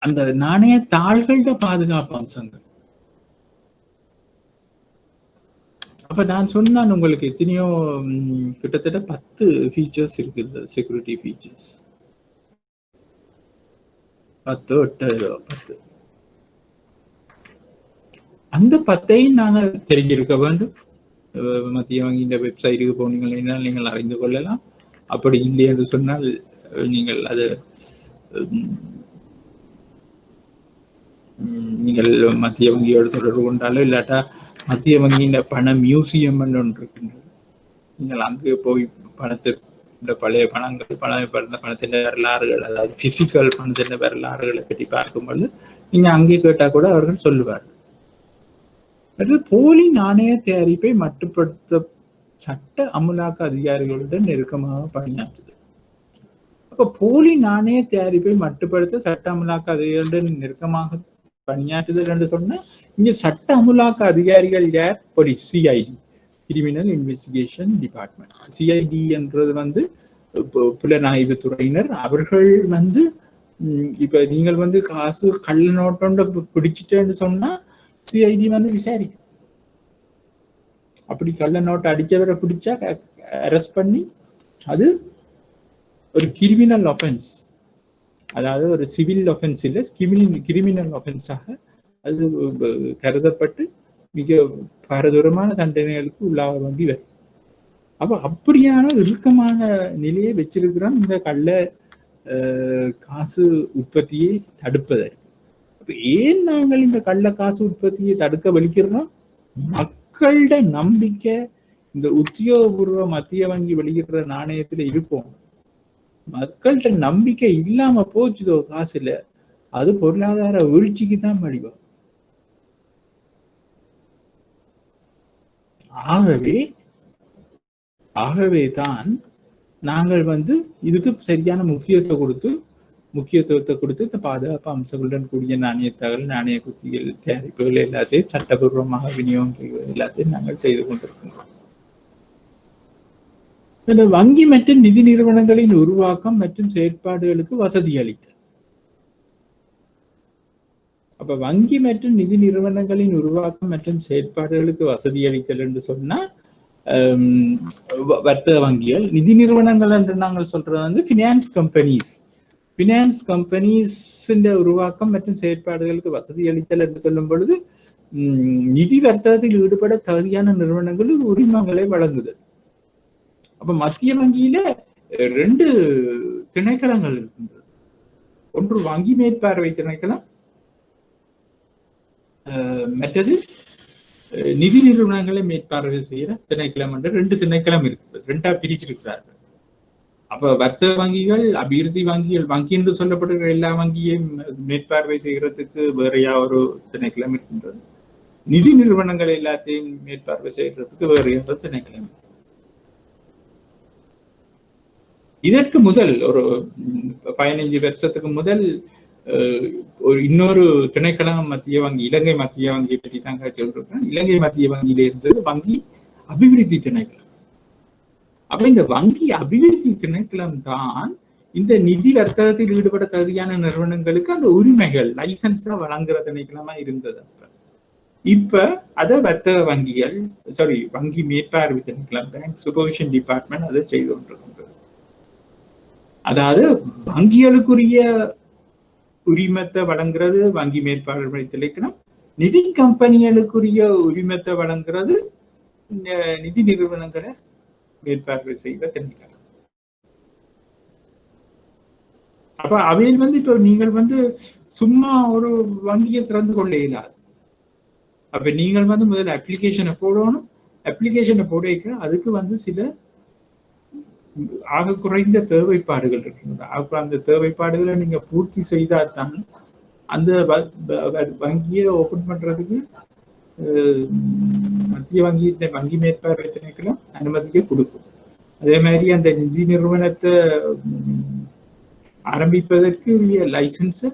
அந்த நாணய தாள்கள பாதுகாப்பு அம்சங்கள். அப்ப நான் சொன்னான் உங்களுக்கு எத்தனையோ கிட்டத்தட்ட 10 ஃபீச்சர்ஸ் இருக்குது, செக்யூரிட்டி ஃபீச்சர்ஸ். 10 8 10 அந்த 10ஐயும் நாங்கள் தெரிஞ்சிருக்க வேண்டும். மத்திய வங்கியின் வெப்சைட்டுக்கு போனீங்கன்னா நீங்கள் அறிந்து கொள்ளலாம். அப்படி இல்லை என்று சொன்னால் நீங்கள் அது நீங்கள் மத்திய வங்கியோடு தொடர்பு கொண்டாலோ இல்லாட்டா மத்திய வங்கியின் பண மியூசியம் ஒன்று இருக்கின்றது. நீங்கள் அங்கே போய் பணத்தை இந்த பழைய பணங்கள் பணத்தின் வரலாறுகள், அதாவது பிசிக்கல் பணத்தின் வரலாறுகளை பற்றி பார்க்கும்போது நீங்க அங்கே கேட்டா கூட அவர்கள் சொல்லுவார்கள். போலி நாணய தயாரிப்பை மட்டுப்படுத்த சட்ட அமலாக்க அதிகாரிகளுடன் நெருக்கமாக பணியாற்றுது. அப்ப போலி நாணய தயாரிப்பை மட்டுப்படுத்த சட்ட அமலாக்க அதிகாரிகளுடன் நெருக்கமாக பணியாற்றுதல் என்று சொன்னா இங்க சட்ட அமலாக்க அதிகாரிகள் யார்? பொடி CID, criminal investigation department. CID என்றது வந்து புலனாய்வு துறையினர். அவர்கள் வந்து இப்ப நீங்கள் வந்து காசு கள்ள நோட்டோட பிடிச்சிட்டேன்னு சொன்னா சிஐடி வந்து விசாரிக்கும். அப்படி கள்ள நோட்டை அடிச்சவரை பிடிச்சா அரெஸ்ட் பண்ணி அது ஒரு கிரிமினல் ஒஃபென்ஸ், அதாவது ஒரு சிவில் ஒஃபென்ஸ் இல்லை, கிரிமினல் ஒஃபென்ஸாக அது கருதப்பட்டு மிக பாரதூரமான தண்டனைகளுக்கு உள்ளாக வேண்டி வரும். அப்ப அப்படியான இறுக்கமான நிலையை வச்சிருக்கிறோம் இந்த கள்ள காசு உற்பத்தியை தடுப்பதற்கு. அப்ப ஏன் நாங்கள் இந்த கள்ள காசு உற்பத்தியை தடுக்க வலிக்கிறோம்? மக்களோட நம்பிக்கை இந்த உத்தியோகபூர்வ மத்திய வங்கி வெளியிடுற நாணயத்துல இருக்கும். மக்கள்கிட்ட நம்பிக்கை இல்லாம போச்சுதோ காசுல, அது பொருளாதார வீழ்ச்சிக்கு தான் வழிவகும். ஆகவே தான் நாங்கள் வந்து இதுக்கு சரியான முக்கியத்துவத்தை கொடுத்து இந்த பாதுகாப்பு அம்சங்களுடன் கூடிய நாணயத்தகவல், நாணய குத்திகள் தயாரிப்புகள் எல்லாத்தையும் சட்டபூர்வமாக விநியோகம் செய்வது எல்லாத்தையும் நாங்கள் செய்து கொண்டிருக்கிறோம். வங்கி மற்றும் நிதி நிறுவனங்களின் உருவாக்கம் மற்றும் செயற்பாடுகளுக்கு வசதி அளித்தல். அப்ப வங்கி மற்றும் நிதி நிறுவனங்களின் உருவாக்கம் மற்றும் செயற்பாடுகளுக்கு வசதி அளித்தல் என்று சொன்னா வர்த்தக வங்கிகள், நிதி நிறுவனங்கள் என்று நாங்கள் சொல்றது வந்து பினான்ஸ் கம்பெனிஸ் உருவாக்கம் மற்றும் செயற்பாடுகளுக்கு வசதி அளித்தல் என்று சொல்லும் பொழுது நிதி வர்த்தகத்தில் ஈடுபட தகுதியான நிறுவனங்கள் உரிமங்களை வழங்குதல். அப்ப மத்திய வங்கியில 2 திணைக்களங்கள் இருக்கின்றது. ஒன்று வங்கி மேற்பார்வை திணைக்களம், மற்றது நிதி நிறுவனங்களை மேற்பார்வை செய்யற திணைக்களம் என்று 2 திணைக்களம் இருக்கிறது. 2ஆ பிரிச்சிருக்கிறார்கள். அப்ப வர்த்தக வங்கிகள், அபிவிருத்தி வங்கிகள், வங்கி என்று சொல்லப்படுகிற எல்லா வங்கியையும் மேற்பார்வை செய்யறதுக்கு வேறையா ஒரு திணைக்களம் இருக்கின்றது. நிதி நிறுவனங்கள் எல்லாத்தையும் மேற்பார்வை செய்யறதுக்கு வேறையா ஒரு திணைக்களம். இதற்கு முதல் ஒரு 15 வருஷத்துக்கு முதல் இன்னொரு திணைக்களம் மத்திய வங்கி, இலங்கை மத்திய வங்கியை பற்றி தாங்க சொல்றேன். இலங்கை மத்திய வங்கியில இருந்தது வங்கி அபிவிருத்தி திணைக்களம். அப்ப இந்த வங்கி அபிவிருத்தி திணைக்களம் தான் இந்த நிதி வர்த்தகத்தில் ஈடுபட தகுதியான நிறுவனங்களுக்கு அந்த உரிமைகள் லைசன்ஸா வழங்குற திணைக்களமா இருந்தது. இப்ப அத வர்த்தக வங்கிகள், வங்கி மேற்பார்வை திணைக்களம், பேங்க் சூப்பர்விஷன் டிபார்ட்மெண்ட் அதை செய்து கொண்டிருக்கின்றது. அதாவது வங்கிகளுக்குரிய உரிமத்தை வழங்குறது வங்கி மேற்பார்வை திணைக்களம், நிதி கம்பெனிகளுக்குரிய உரிமத்தை வழங்குறது நிதி நிறுவனங்களை மேற்பார்வை செய்த திணைக்களம். அப்ப அவையில் வந்து இப்ப நீங்கள் வந்து சும்மா ஒரு வங்கியை திறந்து கொள்ள இயலாது. அப்ப நீங்கள் வந்து முதல்ல அப்ளிகேஷனை போடணும். அப்ளிகேஷனை போட அதுக்கு வந்து சில ஆக குறைந்த தேவைப்பாடுகள் இருக்கின்றன. அப்ப அந்த தேவைப்பாடுகளை நீங்க பூர்த்தி செய்தால்தான் அந்த வங்கியை ஓபன் பண்றதுக்கு மத்திய வங்கி மேற்பார்வை திணைக்களம் அனுமதியை கொடுக்கும். அதே மாதிரி அந்த நிதி நிறுவனத்தை ஆரம்பிப்பதற்கு லைசன்ஸ்,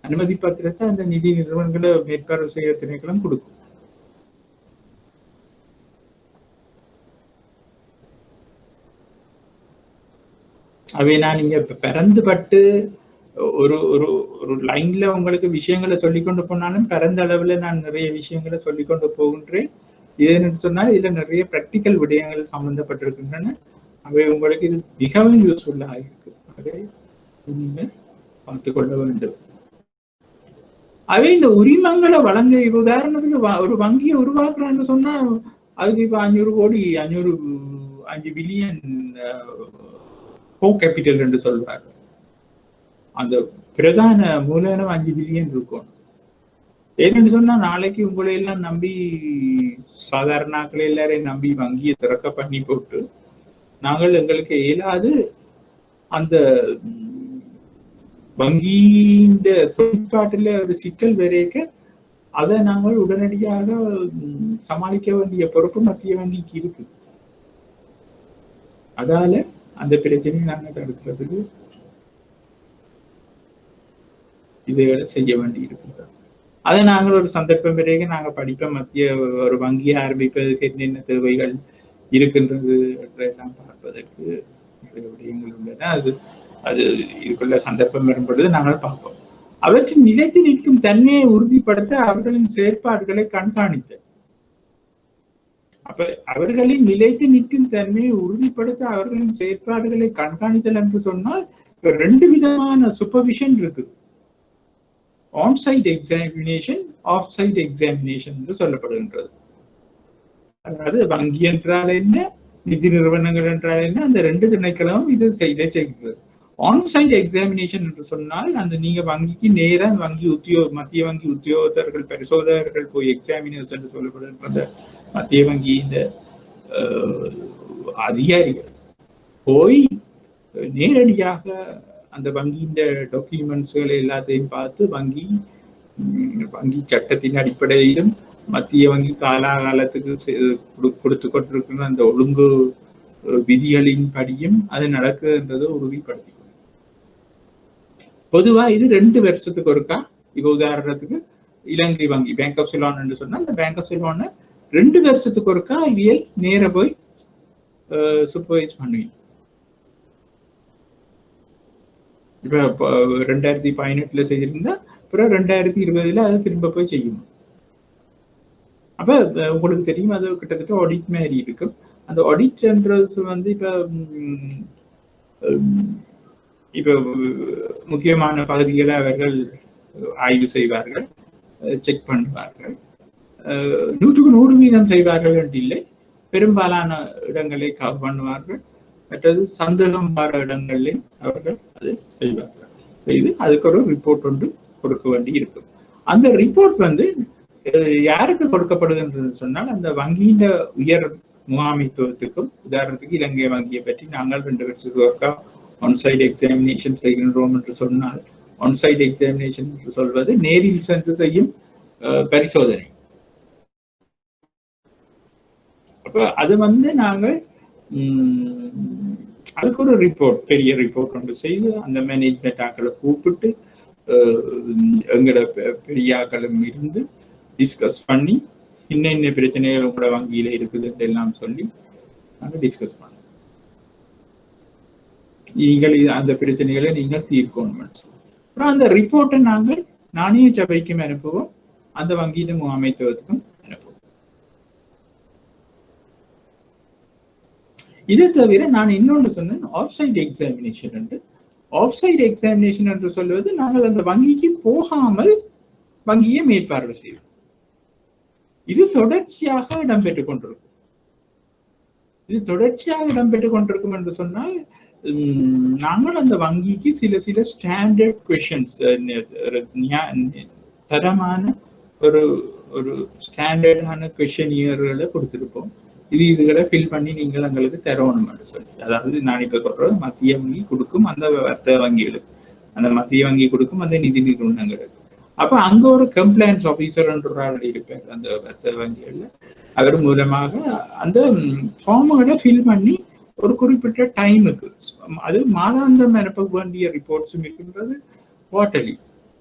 அனுமதி பத்திரத்தை அந்த நிதி நிறுவனங்களை மேற்பார்வை செய்ய திணைக்களம் கொடுக்கும். அவைனா நீங்க பிறந்துபட்டு ஒரு ஒரு ஒரு லைன்ல உங்களுக்கு விஷயங்களை சொல்லிக்கொண்டு போனாலும் பிறந்த அளவுல நான் நிறைய விஷயங்களை சொல்லிக்கொண்டு போகின்றேன். ஏன்னு சொன்னால் இதுல நிறைய பிராக்டிக்கல் விடயங்கள் சம்பந்தப்பட்டிருக்கின்றன. அவை உங்களுக்கு இது மிகவும் யூஸ்ஃபுல்லாக இருக்கு. அதை நீங்கள் பார்த்துக் கொள்ள வேண்டும். அவை இந்த உரிமங்களை வழங்க, உதாரணத்துக்கு ஒரு வங்கியை உருவாக்குறான்னு சொன்னா அதுக்கு இப்ப 500 கோடி 5 பில்லியன் கோ கேபிட்டல் என்று சொல்றாங்க. அந்த பிரதான மூலதனம் 5 பில்லியன் இருக்கும். ஏன்னு சொன்னா நாளைக்கு உங்களை எல்லாம் நம்பி, சாதாரண ஆக்களை எல்லாரையும் நம்பி வங்கியை திறக்க பண்ணி போட்டு நாங்கள் எங்களுக்கு இயலாது அந்த வங்கியின் தொழிற்பாட்டுல ஒரு சிக்கல் வரைக்க அதை நாங்கள் உடனடியாக சமாளிக்க வேண்டிய பொறுப்பு மத்திய வங்கிக்கு இருக்கு. அதால அந்த பிரச்சனையை நாங்கள் தடுக்கிறதுக்கு இதையோட செய்ய வேண்டி இருக்கு. அதை நாங்கள் ஒரு சந்தர்ப்பம் பிறகு நாங்கள் படிப்போம். மத்திய ஒரு வங்கியை ஆரம்பிப்பதற்கு என்னென்ன தேவைகள் இருக்கின்றது என்றெல்லாம் பார்ப்பதற்கு விடயங்கள் உள்ளன. அது இதுக்குள்ள சந்தர்ப்பம் வரும்பொழுது நாங்கள் பார்ப்போம். அவற்றின் நிலைத்து நிற்கும் தன்மையை உறுதிப்படுத்த அவர்களின் செயற்பாடுகளை கண்காணித்த, அப்ப அவர்களின் நிலைத்து நிற்கும் தன்மையை உறுதிப்படுத்த அவர்களின் செயற்பாடுகளை கண்காணித்தல் என்று சொன்னால் ரெண்டு விதமான சூப்பர்விஷன் இருக்கு. Onsite examination, off site examination என்று சொல்லப்படுகின்றது. அதாவது வங்கி என்றால் என்ன, நிதி நிறுவனங்கள் என்றால் என்ன, அந்த ரெண்டு திணைக்களமும் இதை செய்கிறது. ஆன்சைட் எக்ஸாமினேஷன் என்று சொன்னால் அந்த நீங்க வங்கிக்கு நேரம் மத்திய வங்கி உத்தியோகத்தர்கள், பரிசோதகர்கள் போய் எக்ஸாமினர்ஸ் என்று சொல்லப்படுகின்ற மத்திய வங்கி இந்த அதிகாரிகள் போய் நேரடியாக அந்த வங்கியின் டாக்குமெண்ட்ஸ்களை எல்லாத்தையும் பார்த்து வங்கி சட்டத்தின் அடிப்படையிலும் மத்திய வங்கி காலாகாலத்துக்கு கொடுத்து கொண்டிருக்கிற அந்த ஒழுங்கு விதிகளின் படியும் அது நடக்குதுன்றதை உறுதிப்படுத்தி. பொதுவா இது 2 வருஷத்துக்கு ஒருக்கா. இப்ப உதாரணத்துக்கு இலங்கை வங்கி பேங்க் ஆஃப் சிலோன் என்று சொன்னா அந்த பேங்க் ஆஃப் சிலோனை 2 வருஷத்துக்கு ஒருக்கா இவியல் நேர போய் சூப்பர்வைஸ் பண்ணுவீங்க. இப்ப 2018 செய்திருந்தா அப்புறம் 2020 அது திரும்ப போய் செய்யணும். அப்ப உங்களுக்கு தெரியும் அது கிட்டத்தட்ட ஆடிட் மாதிரி இருக்கும். அந்த ஆடிட்ன்றது இப்ப முக்கியமான பகுதிகளை அவர்கள் ஆய்வு செய்வார்கள், செக் பண்ணுவார்கள். 100% செய்வார்கள் என்று இல்லை, பெரும்பாலான இடங்களை கவர் பண்ணுவார்கள். மற்றது சந்தேகம் வர இடங்களில் அவர்கள் அதை செய்வார்கள். இது அதுக்கு ஒரு ரிப்போர்ட் ஒன்று கொடுக்க வேண்டி இருக்கும். அந்த ரிப்போர்ட் யாருக்கு கொடுக்கப்படுது என்று சொன்னால் அந்த வங்கியின் உயர் முகாமைத்துவத்துக்கும், உதாரணத்துக்கு இலங்கை வங்கியை பற்றி நாங்கள் 2 வருஷத்துக்கு ஒருக்கா ஒன்சைட் எக்ஸாமினேஷன் செய்கின்றோம் என்று சொன்னால், ஒன்சைட் எக்ஸாமினேஷன் என்று சொல்வது நேரில் சென்று செய்யும் பரிசோதனை. அப்ப அது நாங்கள் அதுக்கு ஒரு ரிப்போர்ட், பெரிய ரிப்போர்ட் ஒன்று செய்து அந்த மேனேஜ்மெண்ட் ஆக்களை கூப்பிட்டு எங்களோட பெரிய ஆக்களும் இருந்து டிஸ்கஸ் பண்ணி இன்ன பிரச்சனைகள் உங்களோட வங்கியில இருக்குதுன்னு எல்லாம் சொல்லி நாங்கள் டிஸ்கஸ் பண்ணோம். நீங்கள் அந்த பிரச்சனைகளை நீங்கள் தீர்க்கணும். அப்புறம் அந்த ரிப்போர்ட்டை நாங்கள் நாணய சபைக்கும் அனுப்புவோம், அந்த வங்கியின் முகாமைத்துவத்துக்கும் அனுப்புவோம். இதை தவிர நான் இன்னொன்று சொன்னேன், ஆஃப் சைட் எக்ஸாமினேஷன் என்று. ஆஃப் சைட் எக்ஸாமினேஷன் என்று சொல்வது நாங்கள் அந்த வங்கிக்கு போகாமல் வங்கியை மேற்பார்வை செய்வோம். இது தொடர்ச்சியாக இடம்பெற்றுக் கொண்டிருக்கும். என்று சொன்னால் நாங்கள் அந்த வங்கிக்கு சில ஸ்டாண்டர்ட் கொஸ்டின்ஸ், தரமான ஒரு ஸ்டாண்டர்டான கொஸ்டினியர்களை கொடுத்திருப்போம். இதுகளை ஃபில் பண்ணி நீங்கள் எங்களுக்கு தரணும் என்று சொல்லி. அதாவது நான் இப்ப சொல்றது மத்திய வங்கி கொடுக்கும் அந்த வர்த்தக வங்கிகளுக்கு, அந்த மத்திய வங்கி கொடுக்கும் அந்த நிதி நிறுவனங்களுக்கு. அப்ப அங்க ஒரு கம்ப்ளைண்ட்ஸ் ஆபீசர் இருப்பார் அந்த வர்த்தக வங்கிகள்ல. அவர் மூலமாக அந்த ஃபார்முகளை ஃபில் பண்ணி ஒரு குறிப்பிட்ட டைமுக்கு, அது மாதாந்தம் அனுப்ப வேண்டிய ரிப்போர்ட்ஸும் இருக்கின்றது, குவார்டர்லி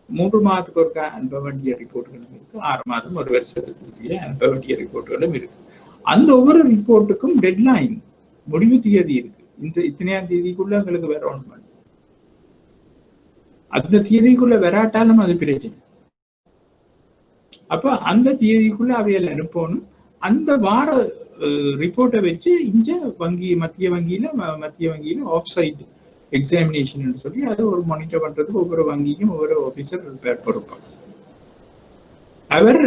3 மாதத்துக்கு ஒருக்கா அனுப்ப வேண்டிய ரிப்போர்ட்டுகளும் இருக்கு, 6 மாதம் 1 வருஷத்துக்கு அனுப்ப வேண்டிய ரிப்போர்ட்டுகளும் இருக்கு. அந்த ஒவ்வொரு ரிப்போர்ட்டுக்கும் டெட்லைன், முடிவு தேதி இருக்கு. இத்தனையாம் தேதிக்குள்ள எங்களுக்கு வரணும். அந்த தேதிக்குள்ள வராட்டாலும் அது பிரச்சனை. அப்ப அந்த தேதிக்குள்ள அவையில் அனுப்பணும். அந்த வார ரிப்போர்ட்டை வச்சு இங்க மத்திய வங்கியில ஆஃப் சைட் எக்ஸாமினேஷன் சொல்லி அதை ஒரு மானிட்டர் பண்றதுக்கு ஒவ்வொரு வங்கியும் ஒவ்வொரு ஆபீசர் பொறுப்பாங்க. அவர்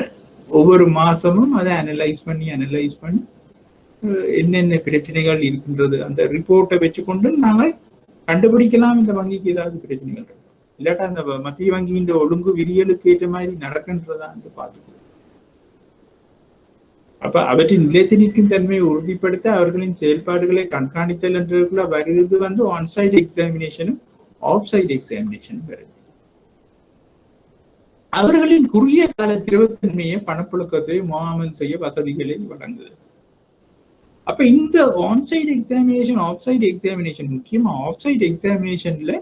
ஒவ்வொரு மாசமும் அதை அனலைஸ் பண்ணி என்னென்ன பிரச்சனைகள் இருக்கின்றது அந்த ரிப்போர்ட்டை வச்சுக்கொண்டு நாங்கள் கண்டுபிடிக்கலாம் இந்த வங்கிக்கு ஏதாவது பிரச்சனைகள் இருக்கு, இல்லாட்டா அந்த மத்திய வங்கியின் ஒழுங்கு விதிகளுக்கு ஏற்ற மாதிரி நடக்கின்றதா என்று பார்த்துக்கணும். அப்ப அவற்றின் நிலைத்து நிற்கும் தன்மையை உறுதிப்படுத்த அவர்களின் செயல்பாடுகளை கண்காணித்தல் என்றதுக்குள்ள வருகிறது ஆன்சைட் எக்ஸாமினேஷனும் ஆஃப் சைட் எக்ஸாமினேஷனும் வருது. அவர்களின் குறுகிய கால திரவத்தன்மையை பணப்புழக்கத்தை முகாமல் செய்ய வசதிகளை வழங்குது. அப்ப இந்த onsite examination off site examination, முக்கியமா ஆஃப் சைட் எக்ஸாமினேஷன்ல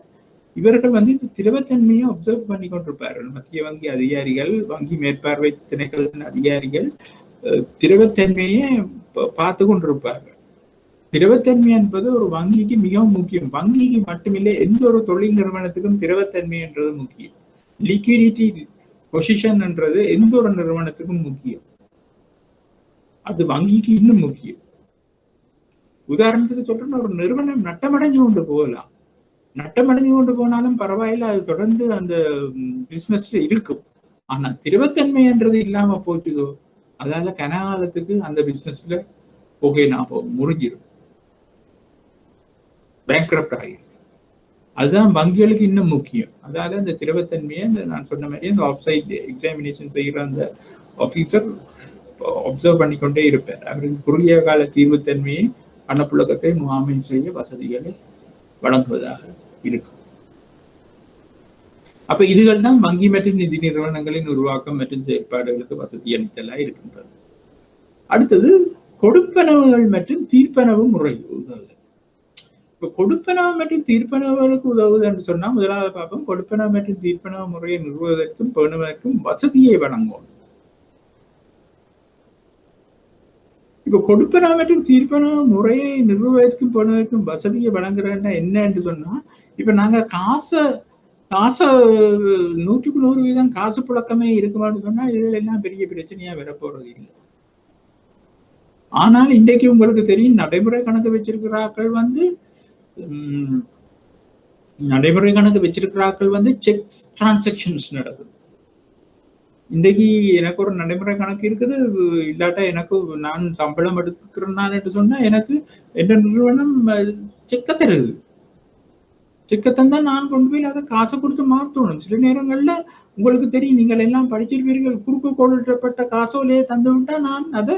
இவர்கள் இந்த திரவத்தன்மையை அப்சர்வ் பண்ணி கொண்டிருப்பார்கள். மத்திய வங்கி அதிகாரிகள், வங்கி மேற்பார்வை திணைக்களத்தின் அதிகாரிகள் திரவத்தன்மையை பார்த்து கொண்டிருப்பார்கள். திரவத்தன்மை என்பது ஒரு வங்கிக்கு மிகவும் முக்கியம். வங்கிக்கு மட்டுமில்லை, எந்த ஒரு தொழில் நிறுவனத்துக்கும் திரவத்தன்மை என்றது முக்கியம். லிக்விடிட்டி பொசிஷன் என்றது எந்த ஒரு நிறுவனத்துக்கும் முக்கியம், அது வங்கிக்கு இன்னும் முக்கியம். உதாரணத்துக்கு சொல்றேன்னா, ஒரு நிறுவனம் நட்டமடைஞ்சு கொண்டு போகலாம், நட்டமடைஞ்சு கொண்டு போனாலும் பரவாயில்ல, அது தொடர்ந்து அந்த பிசினஸ்ல இருக்கும். ஆனா திரவத்தன்மை என்றது இல்லாம போச்சுதோ, அதால கனகாலத்துக்கு அந்த பிசினஸ்ல புகை ஞாபகம் முறிஞ்சிடும், பேங்க்ரப்ட் ஆகிடும். அதுதான் வங்கிகளுக்கு இன்னும் முக்கியம். அதாவது அந்த திரவத்தன்மையை நான் சொன்ன மாதிரி அந்த ஆஃப் சைட் எக்ஸாமினேஷன் செய்கிற அந்த ஆஃபீஸர் அப்சர்வ் பண்ணிக்கொண்டே இருப்பார். அவருக்கு குறுகிய கால தீர்வுத்தன்மையை பணப்புழக்கத்தை முகாமையும் செய்ய வசதிகளை வழங்குவதாக இருக்கும். அப்ப இதுகள் தான் வங்கி மற்றும் நிதி நிறுவனங்களின் உருவாக்கம் மற்றும் செயற்பாடுகளுக்கு வசதி அளித்தலா இருக்கின்றது. அடுத்தது கொடுப்பனவுகள் மற்றும் தீர்ப்பனவு முறை உதவுதல். இப்ப கொடுப்பனவு மற்றும் தீர்ப்பனவுகளுக்கு உதவுது என்று சொன்னா, முதலாவது பார்ப்போம், கொடுப்பனவு மற்றும் தீர்ப்பனவு முறையை நிறுவுவதற்கும் பேணுவதற்கும் வசதியை வழங்கும். இப்ப கொடுப்பனவு மற்றும் தீர்ப்பனவு முறையை நிறுவுவதற்கும் பேணுவதற்கும் வசதியை வழங்குறேன்னா என்ன என்று சொன்னா, இப்ப நாங்க காசை 100% காசு புழக்கமே இருக்குமான்னு சொன்னா இதுல எல்லாம் பெரிய பிரச்சனையா வரப்போறது இல்லை. ஆனால் இன்றைக்கு உங்களுக்கு தெரியும், நடைமுறை கணக்கு வச்சிருக்கிறார்கள் செக் டிரான்சாக்ஷன்ஸ் நடக்குது. இன்றைக்கு எனக்கு ஒரு நடைமுறை கணக்கு இருக்குது, இல்லாட்டா எனக்கு நான் சம்பளம் எடுத்துக்கிறேன்னு சொன்னா எனக்கு எந்த நிறுவனம் செக்க தருது. செக்கத்தந்தா நான் கொண்டு போய் அதை காசை கொடுத்து மாற்றணும். சில நேரங்கள்ல உங்களுக்கு தெரியும், நீங்கள் எல்லாம் படிச்சிருப்பீர்கள், குறுக்கு கோளிட்டப்பட்ட காசோலையே தந்து விட்டா நான் அதை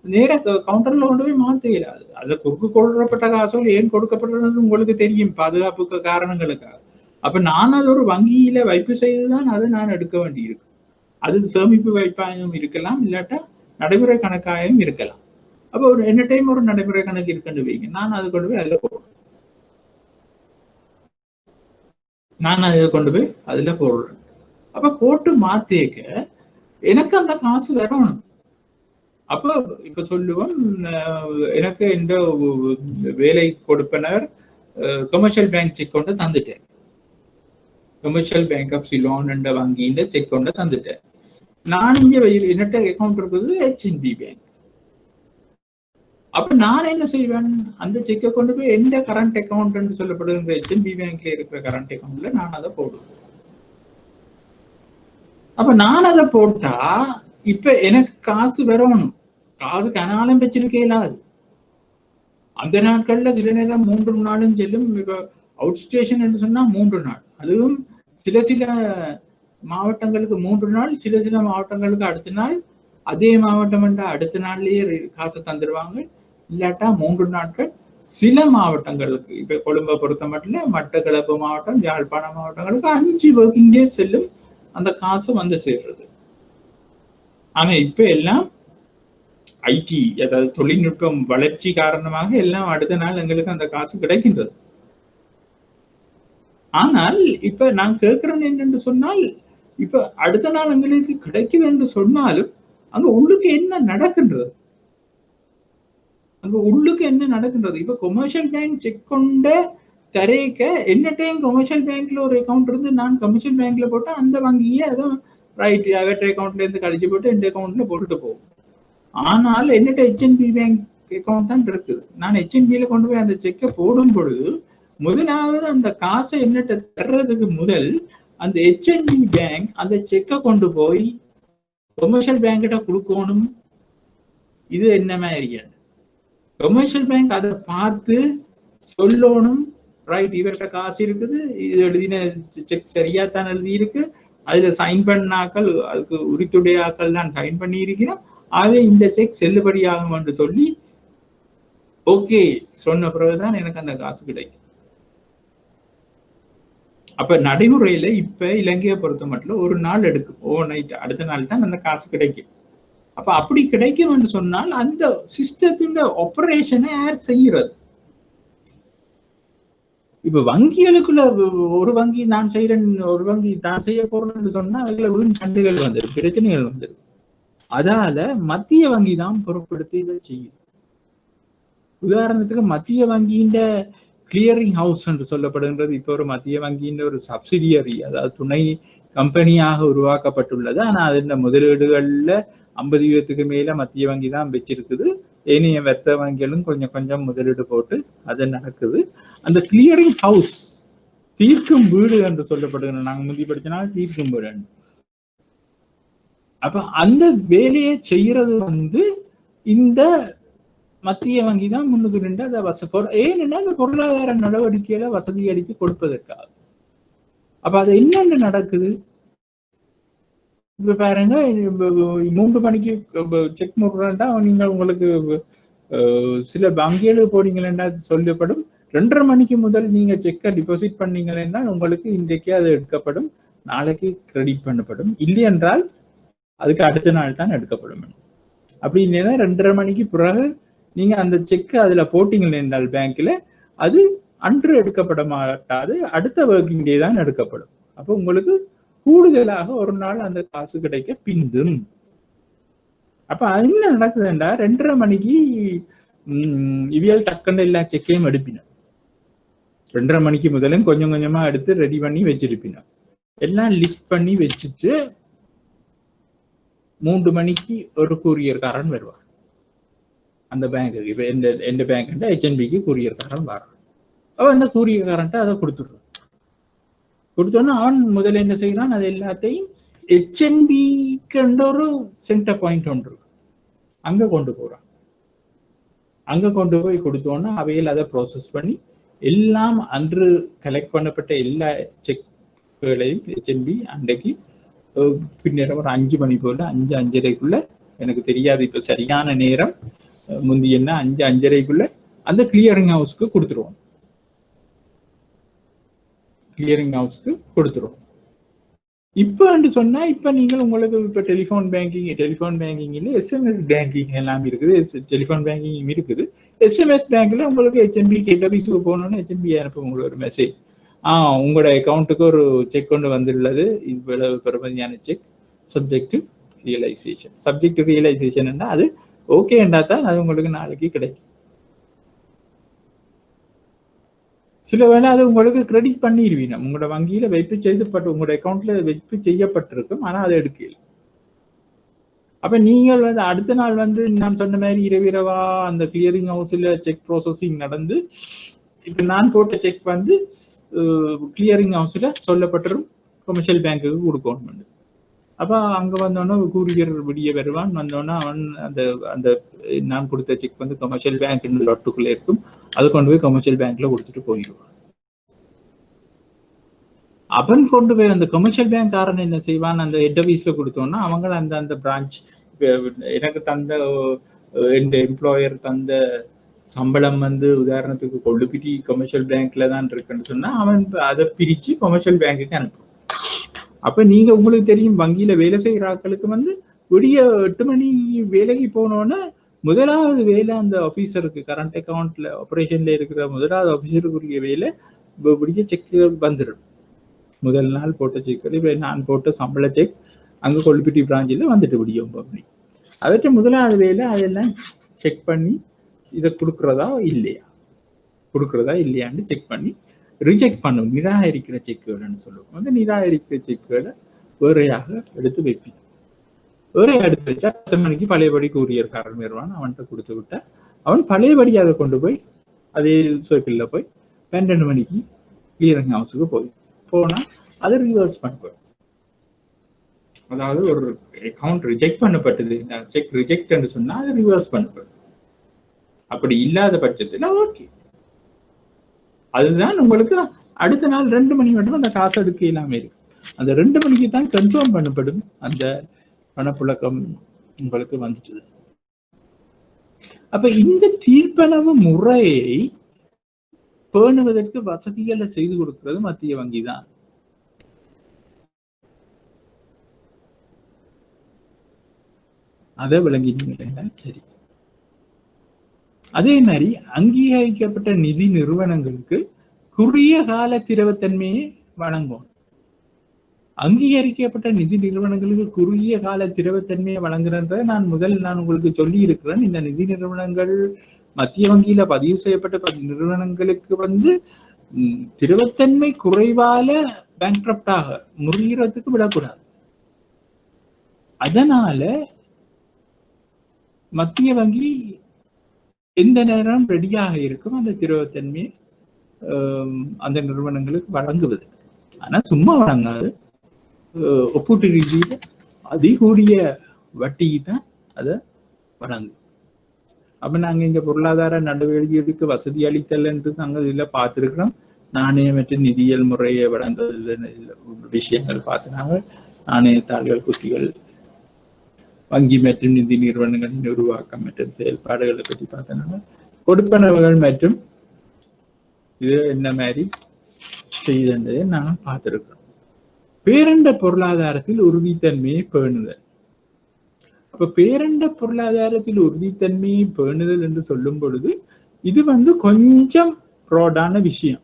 நேர கவுண்டர்ல கொண்டு போய் மாற்ற இயலாது. அதை குறுக்கு கோளிடப்பட்ட காசோலை ஏன் கொடுக்கப்படுறது உங்களுக்கு தெரியும், பாதுகாப்புக்கு காரணங்களுக்காக. அப்ப நான் அது ஒரு வங்கியில வைப்பு செய்துதான் அதை நான் எடுக்க வேண்டியிருக்கு. அது சேமிப்பு வைப்பாகவும் இருக்கலாம், இல்லாட்டா நடைமுறை கணக்காகவும் இருக்கலாம். அப்போ ஒரு என்ன டைம் ஒரு நடைமுறை கணக்கு இருக்குன்னு வைங்க, நான் அதை கொண்டு போய் அதுல போடுறேன். அப்ப போட்டு மாத்தேக்க எனக்கு அந்த காசு வரணும். அப்ப இப்ப சொல்லுவோம், எனக்கு இந்த வேலை கொடுப்பனர் கமர்ஷியல் பேங்க் செக் கொண்டு தந்துட்டேன், கமர்ஷியல் பேங்க் ஆஃப் சிலோன் என்ற வங்கியில செக் கொண்டு தந்துட்டேன். நான் இங்க என்னட்ட அக்கௌண்ட் இருக்குது HNB பேங்க். அப்ப நான் என்ன செய்வேன், அந்த செக்கை கொண்டு போய் எந்த கரண்ட் அக்கௌண்ட் சொல்லப்படுகிற HNB பேங்க்ல இருக்கிற கரண்ட் அக்கௌண்ட்ல நான் அதை போடுவேன். அப்ப நான் அதை போட்டா இப்ப எனக்கு காசு வரணும், காசு கனாலும் வச்சிருக்கே இல்லாது. அந்த நாட்கள்ல சில நேரம் 3 நாளும் செல்லும். இப்ப அவுட் ஸ்டேஷன் என்று சொன்னா 3 நாள், அதுவும் சில மாவட்டங்களுக்கு 3 நாள், சில மாவட்டங்களுக்கு அடுத்த நாள், அதே மாவட்டம் என்ற அடுத்த நாள்லயே காசை தந்துடுவாங்க, இல்லாட்டா 3 நாட்கள். சில மாவட்டங்களுக்கு, இப்ப கொழும்பை பொறுத்த மட்டும் மட்டக்களப்பு மாவட்டம், யாழ்ப்பாண மாவட்டங்களுக்கு 5 ஒர்க்கிங் டேஸ் செல்லும் அந்த காசு வந்து சேர்றது. ஆனா இப்ப எல்லாம் ஐடி, அதாவது தொழில்நுட்பம் வளர்ச்சி காரணமாக எல்லாம் அடுத்த நாள் எங்களுக்கு அந்த காசு கிடைக்கின்றது. ஆனால் இப்ப நான் கேட்கிறேன் என்னென்று சொன்னால், இப்ப அடுத்த நாள் எங்களுக்கு கிடைக்குது என்று சொன்னாலும் அங்க உள்ளுக்கு என்ன நடக்கின்றது, இப்ப கொமர்ஷியல் பேங்க் செக் கொண்ட தரேக்க என்ன டைம் கமர்ஷியல் பேங்க்ல ஒரு அக்கௌண்ட் இருந்து நான் கமர்ஷியல் பேங்க்ல போட்டா அந்த வங்கியே அதை ரைட் அவற்ற அக்கௌண்ட்ல இருந்து கழிச்சு போட்டு எந்த அக்கௌண்ட்ல போட்டுட்டு போகும். ஆனால் என்னட்ட HNB பேங்க் அக்கௌண்ட் தான் இருக்குது. நான் HNBல கொண்டு போய் அந்த செக்கை போடும் பொழுது முதலாவது அந்த காசை என்னட்ட தர்றதுக்கு முதல் அந்த HNB பேங்க் அந்த செக்கை கொண்டு போய் கொமர்ஷியல் பேங்கிட்ட கொடுக்கணும். இது என்ன மாதிரி கமர்ஷியல் பேங்க் அதை பார்த்து சொல்லணும், ரைட் இவர்கிட்ட காசு இருக்குது, இது எழுதின செக் சரியா தான் எழுதி இருக்கு, அதுல சைன் பண்ணாக்கள் அதுக்கு உரித்துடைய ஆக்கள் தான் சைன் பண்ணி இருக்கிறோம், ஆகவே இந்த செக் செல்லுபடியாகும் என்று சொல்லி ஓகே சொன்ன பிறகுதான் எனக்கு அந்த காசு கிடைக்கும். அப்ப நடைமுறையில இப்ப இலங்கையை பொறுத்த மட்டும் ஒரு நாள் எடுக்கும், ஓவர் நைட், அடுத்த நாள் தான் அந்த காசு கிடைக்கும். அப்ப அப்படி கிடைக்கும் என்று சொன்னால் அந்த சிஸ்டத்தின் ஆபரேஷனை யார் செய்யறது? இப்ப வங்கிகளுக்குள்ள ஒரு வங்கி நான் செய்யறேன், ஒரு வங்கி தான் செய்ய போறேன்னு சொன்னா அதுல வீண் சண்டைகள் வந்துடும், பிரச்சனைகள் வந்துடும். அதால மத்திய வங்கி தான் பொறுப்பெடுத்து இதை செய்யுது. உதாரணத்துக்கு மத்திய வங்கியின் கிளியரிங் ஹவுஸ் என்று சொல்லப்படுகின்றது இப்ப ஒரு மத்திய வங்கியின் ஒரு சப்சிடியரி, அதாவது துணை கம்பெனியாக உருவாக்கப்பட்டுள்ளது. ஆனா அதன் முதலீடுகள்ல 50% மேல மத்திய வங்கி தான் வச்சிருக்குது. ஏனைய வர்த்தக வங்கிகளும் கொஞ்சம் கொஞ்சம் முதலீடு போட்டு அது நடக்குது. அந்த கிளியரிங் ஹவுஸ் தீர்க்கும் வீடு என்று சொல்லப்படுகிற, நாங்க முந்தி படிச்சனால தீர்க்கும் வீடு. அப்ப அந்த வேலையை செய்யறது இந்த மத்திய வங்கி தான் முன்னுக்கு நின்று அதை ஏன்னா அந்த பொருளாதார நடவடிக்கையில வசதி அளித்து கொடுப்பதற்காக. அப்ப அது என்னென்ன நடக்குது இப்ப பாருங்க, 3 மணிக்கு செக் முடுறா நீங்க உங்களுக்கு சில வங்கிகளுக்கு போனீங்கன்னா சொல்லப்படும் 2:30 மணிக்கு முதல் நீங்க செக்கை டிபாசிட் பண்ணீங்கன்னா உங்களுக்கு இன்றைக்கு அது எடுக்கப்படும், நாளைக்கு கிரெடிட் பண்ணப்படும், இல்லை என்றால் அதுக்கு அடுத்த நாள் தான் எடுக்கப்படும். அப்படி இல்லைன்னா 2:30 மணிக்கு பிறகு நீங்க அந்த செக் அதுல போட்டீங்க என்றால் பேங்க்ல அது அன்று எடுக்கப்பட மாட்டாது, அடுத்த ஒர்க்கிங் டே தான் எடுக்கப்படும். அப்போ உங்களுக்கு கூடுதலாக ஒரு நாள் அந்த காசு கிடைக்க பிந்தும். அப்ப என்ன நடக்குதுண்டா, 2:30 மணிக்கு இவியல் டக்குன்னு எல்லா செக்கையும் எடுப்பினோம். 2:30 மணிக்கு முதலும் கொஞ்சம் கொஞ்சமா எடுத்து ரெடி பண்ணி வச்சிருப்பினோம், எல்லாம் லிஸ்ட் பண்ணி வச்சுட்டு 3 மணிக்கு ஒரு கூரியர்காரன் வருவார் அந்த பேங்க்குக்கு. இப்ப எந்த பேங்க் HNBக்கு கூரியர்காரன் வரான். அவன் அந்த கூரியர்காரன்ட்ட அதை கொடுத்துடுறான். கொடுத்தோன்னா அவன் முதல்ல என்ன செய்யறான், அது எல்லாத்தையும் HNBக்கு ஒரு சென்டர் பாயிண்ட் ஒன்று இருக்கு, அங்க கொண்டு போறான். அங்க கொண்டு போய் கொடுத்தோன்னா அவையில் அதை ப்ராசஸ் பண்ணி எல்லாம் அன்று கலெக்ட் பண்ணப்பட்ட எல்லா செக்குகளையும் HNB அன்றைக்கு பின்னர் ஒரு 5 மணி போல 5-5:30க்குள்ள, எனக்கு தெரியாது இப்ப சரியான நேரம், முந்தி என்ன 5-5:30க்குள்ள அந்த கிளியரிங் ஹவுஸ்க்கு கொடுத்துருவோம். கிளியரிங் ஹவுஸ்க்கு கொடுத்துருவோம். இப்ப சொன்னா இப்ப நீங்கள் உங்களுக்கு இப்ப டெலிபோன் பேங்கிங்ல SMS பேங்கிங் எல்லாம் இருக்குது, டெலிபோன் பேங்கிங் இருக்குது. SMS பேங்க்ல உங்களுக்கு HNB கேட்டபிஸுக்கு போகணும்னு HNB அனுப்பும் உங்களுக்கு ஒரு மெசேஜ், உங்களோட அக்கௌண்ட்டுக்கு ஒரு செக் கொண்டு வந்துள்ளது, இவ்வளவு பெறுமதியான cheque, subject to realisation. Subject to realisation அது ஓகேண்டா தான் அது உங்களுக்கு நாளைக்கு கிடைக்கும். சில வேளை அது உங்களுக்கு கிரெடிட் பண்ணிடுவீங்க, உங்களோட வங்கியில வைப்பு செய்யப்பட்டு உங்களோட அக்கௌண்ட்ல வைப்பு செய்யப்பட்டிருக்கும், ஆனா அதை எடுக்கல. அப்ப நீங்கள் அடுத்த நாள் நான் சொன்ன மாதிரி இரவிரவா அந்த கிளியரிங் ஹவுஸ்ல செக் ப்ராசஸிங் நடந்து இப்ப நான் போட்ட செக் கிளியரிங் ஹவுஸ்ல சொல்லப்பட்டிரும் கமர்ஷியல் பேங்குக்கு கொடுக்கணும். அப்ப அங்க வந்தோன்னா கூரியர் விடிய வருவான், வந்தோன்னா அவன் அந்த அந்த நான் கொடுத்த செக் கமர்ஷியல் பேங்க் லொட்டுக்குள்ள இருக்கும், அது கொண்டு போய் கமர்ஷியல் பேங்க்ல கொடுத்துட்டு போயிடுவான். அவன் கொண்டு போய் அந்த கமர்ஷியல் பேங்க் காரன் என்ன செய்வான், அந்த ஹெட் ஆபீஸ்ல கொடுத்தோன்னா அவங்க அந்த பிரான்ச் எனக்கு தந்த எந்த எம்ப்ளாயர் தந்த சம்பளம் உதாரணத்துக்கு கொள்ளுப்பிட்டி கமர்ஷியல் பேங்க்ல தான் இருக்குன்னு சொன்னா அவன் அதை பிரிச்சு கமர்ஷியல் பேங்குக்கு அனுப்புவான். அப்ப நீங்க உங்களுக்கு தெரியும், வங்கியில வேலை செய்யற ஆட்களுக்கு விடிய 8 மணி வேலைக்கு போனோன்னா முதலாவது வேலை அந்த ஆபீசருக்கு, கரண்ட் அக்கௌண்ட்ல ஆபரேஷன்ல இருக்கிற முதலாவது ஆபீசருக்குரிய வேலை விடிய செக் வந்துடும். முதல் நாள் போட்ட செக், இப்ப நான் போட்ட சம்பள செக் அங்க கொள்ளுப்பிட்டி பிராஞ்சில் வந்துட்டு விடிய 9 மணி. அதற்கு முதலாவது வேலை அதெல்லாம் செக் பண்ணி இதை கொடுக்கறதா இல்லையான்னு செக் பண்ணி ரிஜெக்ட் பண்ணும், நிராகரிக்கிற செக்குகள்னு சொல்லுவோம். நிராகரிக்கிற செக்குகளை வேறையாக எடுத்து வைப்பீங்க. வேற எடுத்து வச்சா 10 மணிக்கு பழையபடி கூரியர்காரன் வருவான், அவன்கிட்ட கொடுத்து விட்டா அவன் பழையபடி அதை கொண்டு போய் அதே சர்க்கிள்ல போய் 12 மணிக்கு கிளியரிங் ஹவுஸுக்கு போனா அதை ரிவர்ஸ் பண்ணுவான். அதாவது ஒரு அக்கௌண்ட் ரிஜெக்ட் பண்ணப்பட்டது, செக் ரிஜெக்ட் என்று சொன்னா அது ரிவர்ஸ் பண்ணப்படும். அப்படி இல்லாத பட்சத்துல ஓகே, அதுதான் உங்களுக்கு அடுத்த நாள் 2 மணி மட்டும் அந்த காசு எடுக்க இல்லாம இருக்கு. அந்த 2 மணிக்கு தான் கன்ஃபார்ம் பண்ணப்படும் அந்த பணப்புழக்கம் உங்களுக்கு வந்துட்டு. அப்ப இந்த தீர்ப்பனவு முறையை பேணுவதற்கு வசதிகளை செய்து கொடுக்கிறது மத்திய வங்கி தான். அதை விளங்கிட்டீங்களா? சரி. அதே மாதிரி அங்கீகரிக்கப்பட்ட நிதி நிறுவனங்களுக்கு குறுகிய கால திரவத்தன்மையை வழங்கும். அங்கீகரிக்கப்பட்ட நிதி நிறுவனங்களுக்கு குறுகிய கால திரவத்தன்மையை வழங்குறத நான் உங்களுக்கு சொல்லி இருக்கிறேன். இந்த நிதி நிறுவனங்கள் மத்திய வங்கியில பதிவு செய்யப்பட்ட நிறுவனங்களுக்கு திரவத்தன்மை குறைவால பேங்க்ரப்டாக முறியறதுக்கு விடக்கூடாது. அதனால மத்திய வங்கி எந்த நேரம் ரெடியாக இருக்கும் அந்த திரவத்தன்மையை அந்த நிறுவனங்களுக்கு வழங்குவது. ஆனா சும்மா வழங்காது, ஒப்பீட்டு ரீதியில அதிகூடிய வட்டிக்கு தான் அதை வழங்கும். அப்ப நாங்க இங்க பொருளாதார நடவடிக்கைகளுக்கு வசதி அளித்தல் என்று நாங்கள் இதுல பார்த்திருக்கிறோம். நாணயமற்ற நிதியியல் முறையை வழங்குவதில் விஷயங்கள் பார்த்தினாங்க. நாணயத்தாள்கள், குத்திகள், வங்கி மற்றும் நிதி நிறுவனங்களின் உருவாக்கம் மற்றும் செயல்பாடுகளை பற்றி பார்த்தனால கொடுப்பனவுகள் மற்றும் இது என்ன மாதிரி செய்ததை நான் பார்த்திருக்கிறோம். பேரண்ட பொருளாதாரத்தில் உறுதித்தன்மையை பேணுதல். அப்ப பேரண்ட பொருளாதாரத்தில் உறுதித்தன்மையை பேணுதல் என்று சொல்லும் பொழுது இது கொஞ்சம் ப்ராடான விஷயம்,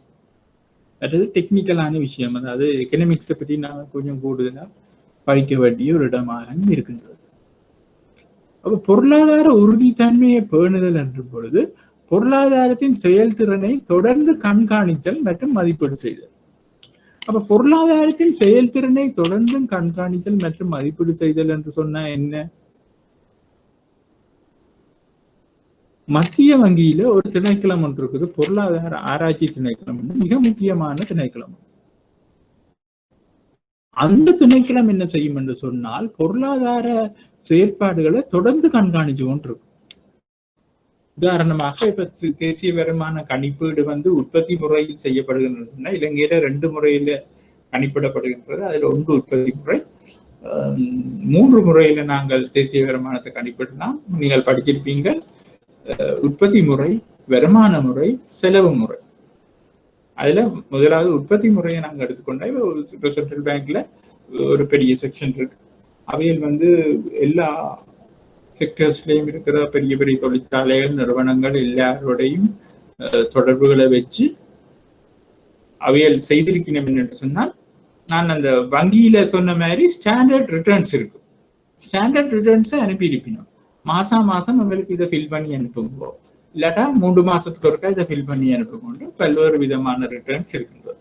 அதாவது டெக்னிக்கலான விஷயம். அதாவது எக்கனாமிக்ஸை பற்றி நான் கொஞ்சம் கூடுதலா படிக்க வேண்டிய ஒரு இடமாக இருக்கின்றது. அப்ப பொருளாதார உறுதித்தன்மையை பேணுதல் என்ற பொழுது பொருளாதாரத்தின் செயல்திறனை தொடர்ந்து கண்காணித்தல் மற்றும் மதிப்பீடு செய்தல். அப்ப பொருளாதாரத்தின் செயல்திறனை தொடர்ந்து கண்காணித்தல் மற்றும் மதிப்பீடு செய்தல் என்று சொன்னா என்ன? மத்திய வங்கியில ஒரு திணைக்களம் ஒன்று இருக்குது, பொருளாதார ஆராய்ச்சி திணைக்களம், மிக முக்கியமான திணைக்களம். அந்த திணைக்களம் என்ன செய்யும் என்று சொன்னால் பொருளாதார செயற்பாடுகளை தொடர்ந்து கண்காணிச்சு கொண்டிருக்கும். உதாரணமாக இப்ப தேசிய வருமான கணிப்பீடு உற்பத்தி முறையில் செய்யப்படுகின்றது சொன்னா இலங்கையில 2 முறையில கணிப்பிடப்படுகின்றது. அதுல ஒன்று உற்பத்தி முறை, 3 முறையில நாங்கள் தேசிய வருமானத்தை கணிப்பிடலாம். நீங்கள் படிச்சிருப்பீங்க, உற்பத்தி முறை, வருமான முறை, செலவு முறை. அதுல முதலாவது உற்பத்தி முறையை நாங்கள் எடுத்துக்கொண்டா இப்ப சென்ட்ரல் பேங்க்ல ஒரு பெரிய செக்ஷன் இருக்கு. அவையில் எல்லா செக்டர்ஸ்லயும் இருக்கிற பெரிய பெரிய தொழிற்சாலைகள், நிறுவனங்கள் எல்லாரோடையும் தொடர்புகளை வச்சு அவையல் செய்திருக்கணும் என்று சொன்னால், நான் அந்த வங்கியில சொன்ன மாதிரி ஸ்டாண்டர்ட் ரிட்டர்ன்ஸ் இருக்கு. ஸ்டாண்டர்ட் ரிட்டர்ன்ஸை அனுப்பியிருக்கணும். மாசம் உங்களுக்கு இதை ஃபில் பண்ணி அனுப்புங்க, இல்லாட்டா 3 மாசத்துக்கு ஒருக்கா இதை ஃபில் பண்ணி அனுப்புங்க. பல்வேறு விதமான ரிட்டர்ன்ஸ் இருக்கின்றது.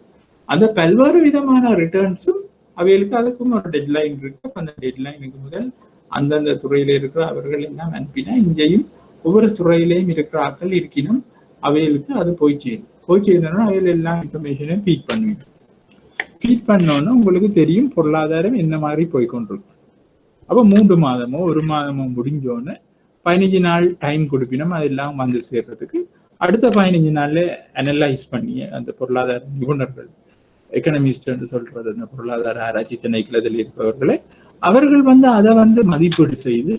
அந்த பல்வேறு விதமான ரிட்டர்ன்ஸும் அவைகளுக்கு அதுக்கும் ஒரு டெட்லைன் இருக்கு. அந்த டெட்லைனுக்கு முதல் அந்தந்த துறையில இருக்கிற அவர்கள் எல்லாம் அனுப்பினா இங்கேயும் ஒவ்வொரு துறையிலையும் இருக்கிற ஆட்கள் இருக்கணும். அவைகளுக்கு அது போய் சேரணும். அவையில் எல்லா இன்ஃபர்மேஷனையும் ஃபீட் பண்ணுவீங்க. ஃபீட் பண்ணோன்னா உங்களுக்கு தெரியும் பொருளாதாரம் என்ன மாதிரி போய்கொண்டிருக்கும். அப்போ 3 மாதமோ 1 மாதமோ முடிஞ்சோன்னு 15 நாள் டைம் கொடுப்பினோம் அதெல்லாம் சேர்றதுக்கு. அடுத்த 15 நாள்ல அனலைஸ் பண்ணி அந்த பொருளாதார நிபுணர்கள், எக்கனமிஸ்ட் என்று சொல்றது, அந்த பொருளாதார ஆராய்ச்சி திணைக்களத்தில் இருப்பவர்களை அவர்கள் அதை மதிப்பீடு செய்து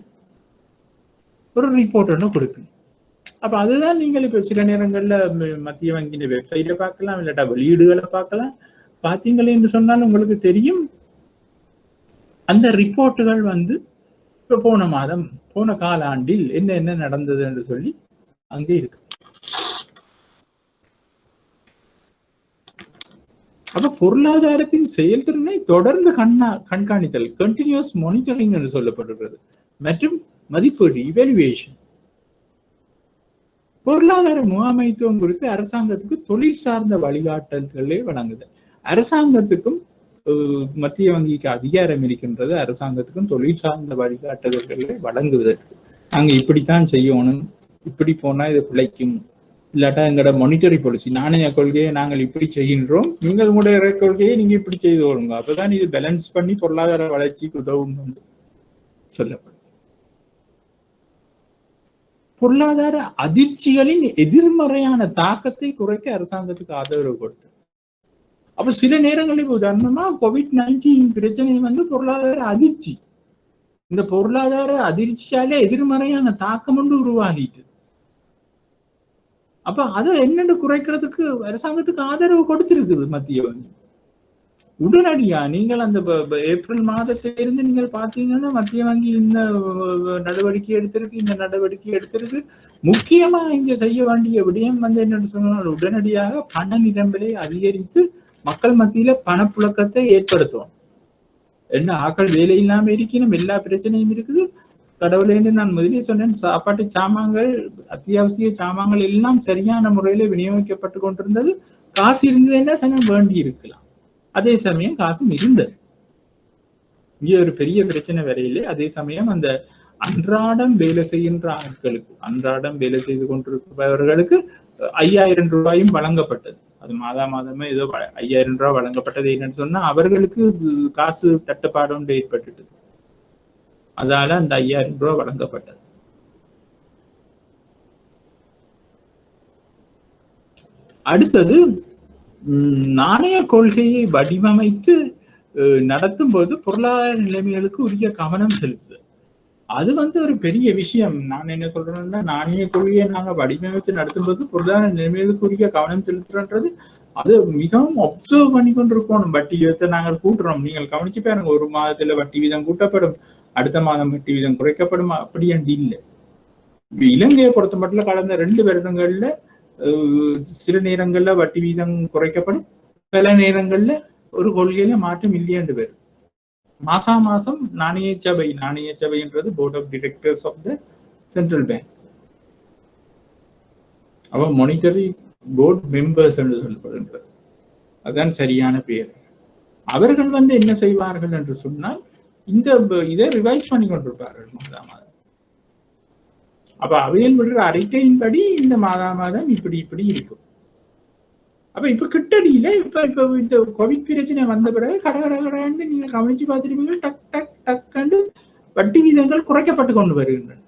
ஒரு ரிப்போர்ட் ஒன்று கொடுப்பீங்க. அப்ப அதுதான் நீங்கள் இப்ப சில நேரங்கள்ல மத்திய வங்கியின் வெப்சைட்ல பார்க்கலாம், இல்லாட்டா வெளியீடுகளை பார்க்கலாம். பார்த்தீங்களே என்று சொன்னால் உங்களுக்கு தெரியும் அந்த ரிப்போர்ட்டுகள் இப்ப போன மாதம், போன காலாண்டில் என்ன நடந்தது என்று சொல்லி அங்கே இருக்கு. அப்ப பொருளாதாரத்தின் செயல்திறனை தொடர்ந்து கண்காணித்தல், கண்டினியூஸ் மானிட்டரிங் என்று சொல்லப்படுகிறது, மற்றும் மதிப்பீடு, இவாலுவேஷன். பொருளாதார முகாமைத்துவம் குறித்து அரசாங்கத்துக்கு தொழில் சார்ந்த வழிகாட்டல்களே வழங்குது. அரசாங்கத்துக்கும் மத்திய வங்கிக்கு அதிகாரம் இருக்கின்றது, அரசாங்கத்துக்கும் தொழில் சார்ந்த வழிகாட்டுதல்களை வழங்குவதற்கு. நாங்க இப்படித்தான் செய்யணும், இப்படி போனா இது பிழைக்கும் இல்லாட்டா எங்களோட மானிட்டரி பாலிசி, நாணய கொள்கையை நாங்கள் இப்படி செய்கின்றோம், நீங்கள் உங்களுடைய கொள்கையை நீங்க இப்படி செய்து கொள்ளுங்க, அப்பதான் இது பேலன்ஸ் பண்ணி பொருளாதார வளர்ச்சிக்கு உதவும் என்று சொல்லப்படும். பொருளாதார அதிர்ச்சிகளின் எதிர்மறையான தாக்கத்தை குறைக்க அரசாங்கத்துக்கு ஆதரவு கொடுத்து, அப்ப சில நேரங்களில் உதாரணமா COVID-19 பிரச்சனை பொருளாதார அதிர்ச்சி, இந்த பொருளாதார அதிர்ச்சியாலே எதிர்மறையான தாக்கம் ஒன்று உருவாகிட்டு, அப்ப அதை என்னென்னு குறைக்கிறதுக்கு அரசாங்கத்துக்கு ஆதரவு கொடுத்திருக்குது மத்திய வங்கி. உடனடியா நீங்கள் அந்த ஏப்ரல் மாதத்திலிருந்து நீங்கள் பார்த்தீங்கன்னா மத்திய வங்கி இந்த நடவடிக்கை எடுத்திருக்கு, இந்த நடவடிக்கை எடுத்திருக்கு. முக்கியமா இங்க செய்ய வேண்டிய விடயம் என்னன்னு சொன்னால், உடனடியாக பண நிரம்பலை அதிகரித்து மக்கள் மத்தியில பணப்புழக்கத்தை ஏற்படுத்தும். என்ன ஆக்கள் வேலை இல்லாம இருக்கணும், எல்லா பிரச்சனையும் இருக்குது. கடவுளேன்னு நான் முதலே சொன்னேன், சாப்பாட்டு சாமான்கள், அத்தியாவசிய சாமான்கள் எல்லாம் சரியான முறையில விநியோகிக்கப்பட்டு கொண்டிருந்தது. காசு இருந்ததுன்னா சனம் வேண்டி இருக்கலாம், அதே சமயம் காசும் இருந்தது. இங்கே ஒரு பெரிய பிரச்சனை வரையிலே அதே சமயம் அந்த அன்றாடம் வேலை செய்கின்ற ஆட்களுக்கு, அன்றாடம் வேலை செய்து கொண்டிருப்பவர்களுக்கு 5000 ரூபாயும் வழங்கப்பட்டது. அது மாதமே ஏதோ 5000 ரூபாய் வழங்கப்பட்டது. என்னன்னு சொன்னா அவர்களுக்கு காசு தட்டுப்பாடு ஒன்று ஏற்பட்டுட்டு, அதால அந்த 5000 ரூபாய் வழங்கப்பட்டது. அடுத்தது நாணய கொள்கையை வடிவமைத்து நடத்தும் போது பொருளாதார நிலைமைகளுக்கு உரிய கவனம் செலுத்துது. அது ஒரு பெரிய விஷயம். நான் என்ன சொல்றேன்னா, நாணய கொள்கையை நாங்க வடிவமைத்து நடத்தும் போது பொருளாதார நிலைமைகளுக்கு உரிய கவனம் செலுத்துறோன்றது அது மிகவும் அப்சர்வ் பண்ணி கொண்டிருக்கணும். வட்டி வீதத்தை நாங்கள் கூட்டுறோம், நீங்கள் கவனிச்சு பாருங்க, ஒரு மாதத்துல வட்டி வீதம் கூட்டப்படும், அடுத்த மாதம் வட்டி வீதம் குறைக்கப்படும், அப்படி என்று இல்லை. இலங்கையை பொறுத்த மட்டும் கடந்த 2 வருடங்கள்ல சில நேரங்கள்ல வட்டி வீதம் குறைக்கப்படும், பல நேரங்கள்ல ஒரு கொள்கையில மாற்றம் இல்லையாண்டு பேர். மாசம் நாணய சபைன்றது board of directors of the central bank, அவ மானிட்டரி போர்ட் மெம்பர்ஸ் என்று சொல்லப்படுகின்றது, அதுதான் சரியான பெயர். அவர்கள் என்ன செய்வார்கள் என்று சொன்னால் இதை ரிவைஸ் பண்ணி கொண்டிருப்பார்கள் மாதம். அப்ப அவையில் விடுற அறிக்கையின்படி இந்த மாதம் இப்படி இருக்கும். அப்ப இப்ப கிட்டடியில இப்ப இந்த கோவிட் பிரச்சனை வந்த பிறகு கடகடன்னு நீங்க கவனிச்சு பார்த்துருப்பீங்க, டக் டக் டக் வட்டி வீதங்கள் குறைக்கப்பட்டு கொண்டு வருகின்றன.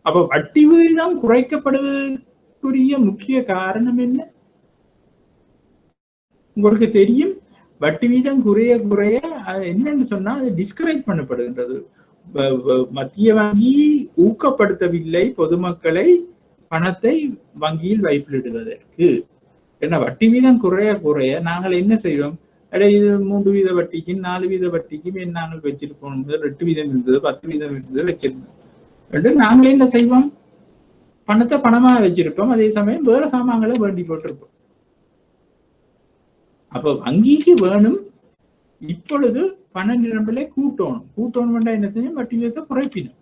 அப்ப வட்டி வீதம் குறைக்கப்படுவதற்குரிய முக்கிய காரணம் என்ன? உங்களுக்கு தெரியும், வட்டி வீதம் குறைய என்னன்னு சொன்னா அது டிஸ்கரேஜ் பண்ணப்படுகின்றது. மத்திய வங்கி ஊக்கப்படுத்தவில்லை பொதுமக்களை பணத்தை வங்கியில் வைப்பிலிடுவதற்கு. என்ன வட்டி வீதம் குறைய நாங்கள் என்ன செய்வோம், இது 3 வீத வட்டிக்கும் 4 வீத வட்டிக்கும் நாங்கள் வச்சிருப்போம், 8 வீதம் இருந்தது, 10 வீதம் இருந்தது வச்சிருந்தோம். நாங்களே என்ன செய்வோம், பணத்தை பணமா வச்சிருப்போம், அதே சமயம் வேற சாமான்களை வேண்டி போட்டிருப்போம். அப்ப வங்கிக்கு வேணும் இப்பொழுது பண நிரம்பலை கூட்டணும் என்ன செய்யும், வட்டி வீதத்தை குறைப்பினும்.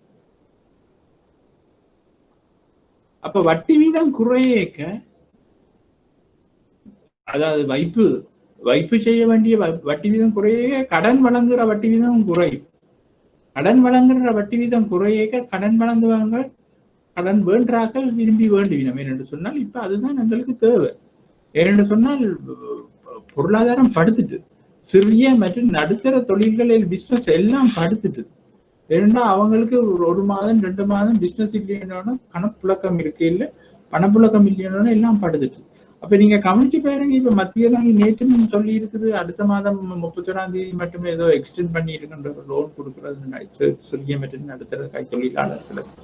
அப்ப வட்டி வீதம் குறையேக்க, அதாவது வைப்பு செய்ய வேண்டிய வட்டி வீதம் குறைய, கடன் வழங்குற வட்டி வீதம் குறையும். கடன் வழங்குற வட்டி வீதம் குறையேக்க கடன் வழங்குவாங்க, கடன் வேண்டாக்கள் விரும்பி வேண்டுவினோம். ஏனென்று சொன்னால் இப்ப அதுதான் எங்களுக்கு தேவை. ஏனென்று சொன்னால் பொருளாதாரம் படுத்துட்டு, சிறிய மற்றும் நடுத்தர தொழில்களில் பிசினஸ் எல்லாம் படுத்துட்டு. ஏன்னா அவங்களுக்கு 1 மாதம் 2 மாதம் பிசினஸ் இல்லைன்னு கணப்புழக்கம் இருக்கு, இல்லை பணப்புழக்கம் இல்லைன்னு எல்லாம் படுத்துட்டு. அப்ப நீங்க கவனிச்சு பாருங்க, இப்ப மத்திய வங்கி நேற்று சொல்லி இருக்குது, அடுத்த மாதம் 31ஆம் தேதி மட்டுமே ஏதோ எக்ஸ்டெண்ட் பண்ணி இருக்கின்ற லோன் கொடுக்கறது சிறிய மற்றும் நடுத்தர கை தொழிலாளர்களுக்கு.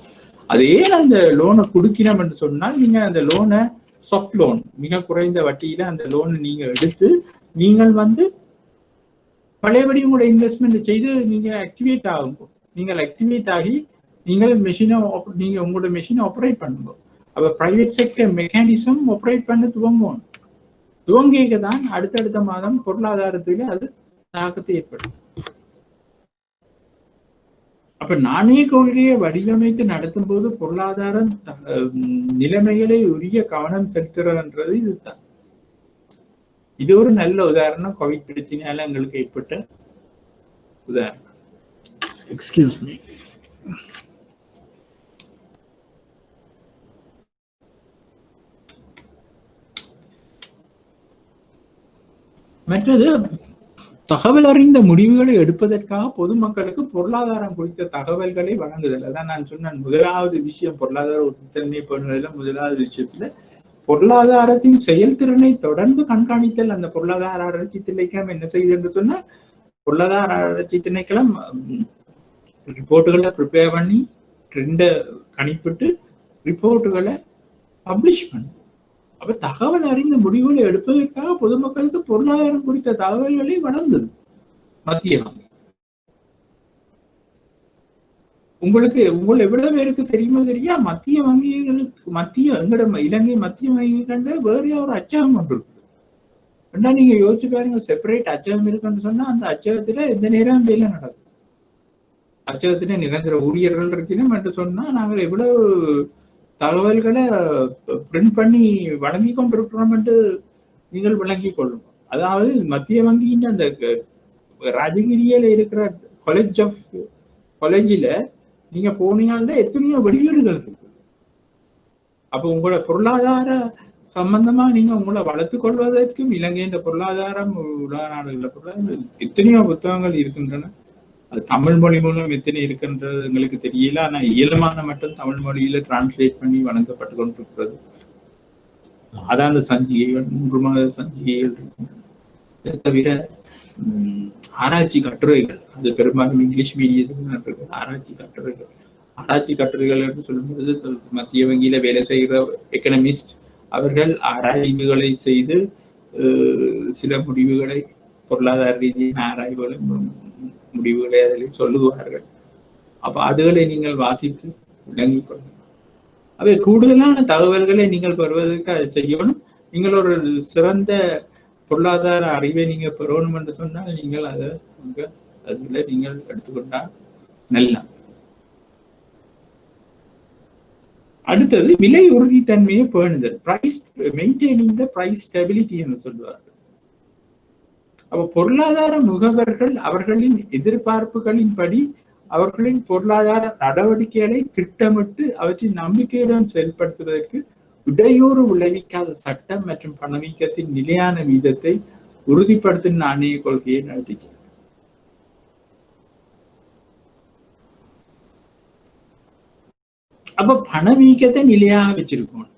அதே அந்த லோனை கொடுக்கிறோம் என்று சொன்னால், நீங்க அந்த லோனை சாஃப்ட் லோன், மிக குறைந்த வட்டியில அந்த லோனை நீங்க எடுத்து நீங்கள் பழையபடி உங்களோட இன்வெஸ்ட்மெண்ட் செய்து நீங்க ஆக்டிவேட் ஆகும். நீங்கள் ஆக்டிவேட் ஆகி நீங்கள் உங்களோட மெஷினை ஆப்ரேட் பண்ணுங்க. அப்ப பிரைவேட் செக்டர் மெக்கானிசம் ஆப்ரேட் பண்ண துவங்கிக்க தான் அடுத்தடுத்த மாதம் பொருளாதாரத்திலே அது தாக்கத்தை ஏற்படும். அப்ப நாணய கொள்கையை வடிவமைத்து நடத்தும் போது பொருளாதார நிலைமைகளை உரிய கவனம் செலுத்துறதுன்றது இதுதான். இது ஒரு நல்ல உதாரணம், கோவிட் பிரச்சனையால எங்களுக்கு ஏற்பட்ட உதாரணம். Excuse me. மற்றது தகவல் அறிந்த முடிவுகளை எடுப்பதற்காக பொதுமக்களுக்கு பொருளாதாரம் குறித்த தகவல்களை வழங்குதல். அதான் நான் சொன்னேன், முதலாவது விஷயம் பொருளாதார உறுதித்தன்மை பண்ணுவதில் முதலாவது விஷயத்துல பொருளாதாரத்தின் செயல்திறனை தொடர்ந்து கண்காணித்தல். அந்த பொருளாதார ஆராய்ச்சி திணைக்களம் என்ன செய்யுது என்று சொன்னா, பொருளாதார ஆராய்ச்சி திணைக்களம் ரிப்போர்ட்டுகளை ப்ரிப்பேர் பண்ணி ட்ரெண்டை கணிப்பிட்டு ரிப்போர்ட்டுகளை பப்ளிஷ் பண்ணும். அப்ப தகவல் அறிந்த முடிவுகளை எடுப்பதற்காக பொதுமக்களுக்கு பொருளாதாரம் குறித்த தகவல்களை வழங்குது மத்திய வங்கி. உங்களுக்கு எவ்வளவு பேருக்கு தெரியுமோ தெரியா, மத்திய வங்கிகளுக்கு எங்கட இலங்கை மத்திய வங்கி கண்டு வேற ஒரு அச்சகம் ஒன்று இருக்கு. நீங்க யோசிச்சு பாருங்க, செப்பரேட் அச்சகம் இருக்குன்னு சொன்னா அந்த அச்சகத்துல எந்த நேரம் வேலை நடக்கும். அச்சகத்துல நிரந்தர ஊழியர்கள் இருக்கணும் என்று சொன்னா நாங்கள் எவ்வளவு தகவல்களை பிரிண்ட் பண்ணி வழங்கி கொண்டிருக்கிறோம் என்று நீங்கள் விளங்கி கொள்ளும். அதாவது மத்திய வங்கியின் அந்த ராஜகிரியில இருக்கிற காலேஜில் நீங்க போனீங்கன்னா எத்தனையோ வெளியீடுகள் இருக்கு. அப்போ உங்களோட பொருளாதார சம்பந்தமா நீங்க உங்களை வளர்த்துக் கொள்வதற்கும் இலங்கையின் பொருளாதாரம் உலக நாடுகளில் பொருளாதாரம் எத்தனையோ புத்தகங்கள் இருக்கின்றன. அது தமிழ் மொழி மூலம் எத்தனை இருக்கின்றது எங்களுக்கு தெரியல. ஆனா இயல்பான மட்டும் தமிழ் மொழியில டிரான்ஸ்லேட் பண்ணி வழங்கப்பட்டு கொண்டிருக்கிறது. மாதாந்த சஞ்சிகைகள், 3 மாத சஞ்சிகைகள் இருக்கின்றன. இதை தவிர ஆராய்ச்சி கட்டுரைகள், அது பெரும்பாலும் இங்கிலீஷ் மீடியத்தில் ஆராய்ச்சி கட்டுரைகள் என்று சொல்லும்போது மத்திய வங்கியில வேலை செய்கிற எக்கனமிஸ்ட் அவர்கள் ஆராய்வுகளை செய்து சில முடிவுகளை, பொருளாதார ரீதியான ஆராய்வுகளை முடிவுகளை அதில் சொல்லுவார்கள். அப்ப அதுகளை நீங்கள் வாசித்து விளங்கிக் கொள்ளணும். அவை கூடுதலான தகவல்களை நீங்கள் பெறுவதற்கு அதை செய்யணும். நீங்கள் ஒரு சிறந்த பொருளாதார அறிவை நீங்க பெறணும் என்று சொன்னால் நீங்கள் அதுல நீங்கள் எடுத்துக்கொண்டால் நல்ல. அடுத்தது விலை உறுதித்தன்மையை பேணுதல், price maintaining the price stability என்று சொல்வார்கள். அப்ப பொருளாதார முகவர்கள் அவர்களின் எதிர்பார்ப்புகளின்படி அவர்களின் பொருளாதார நடவடிக்கைகளை திட்டமிட்டு அவற்றின் நம்பிக்கையுடன் செயல்படுத்துவதற்கு இடையூறு விளைவிக்காத சட்டம் மற்றும் பணவீக்கத்தின் நிலையான வீதத்தை உறுதிப்படுத்தும் நாணய கொள்கையை நடத்திச்சு. அப்ப பணவீக்கத்தை நிலையாக வச்சிருக்கோம்.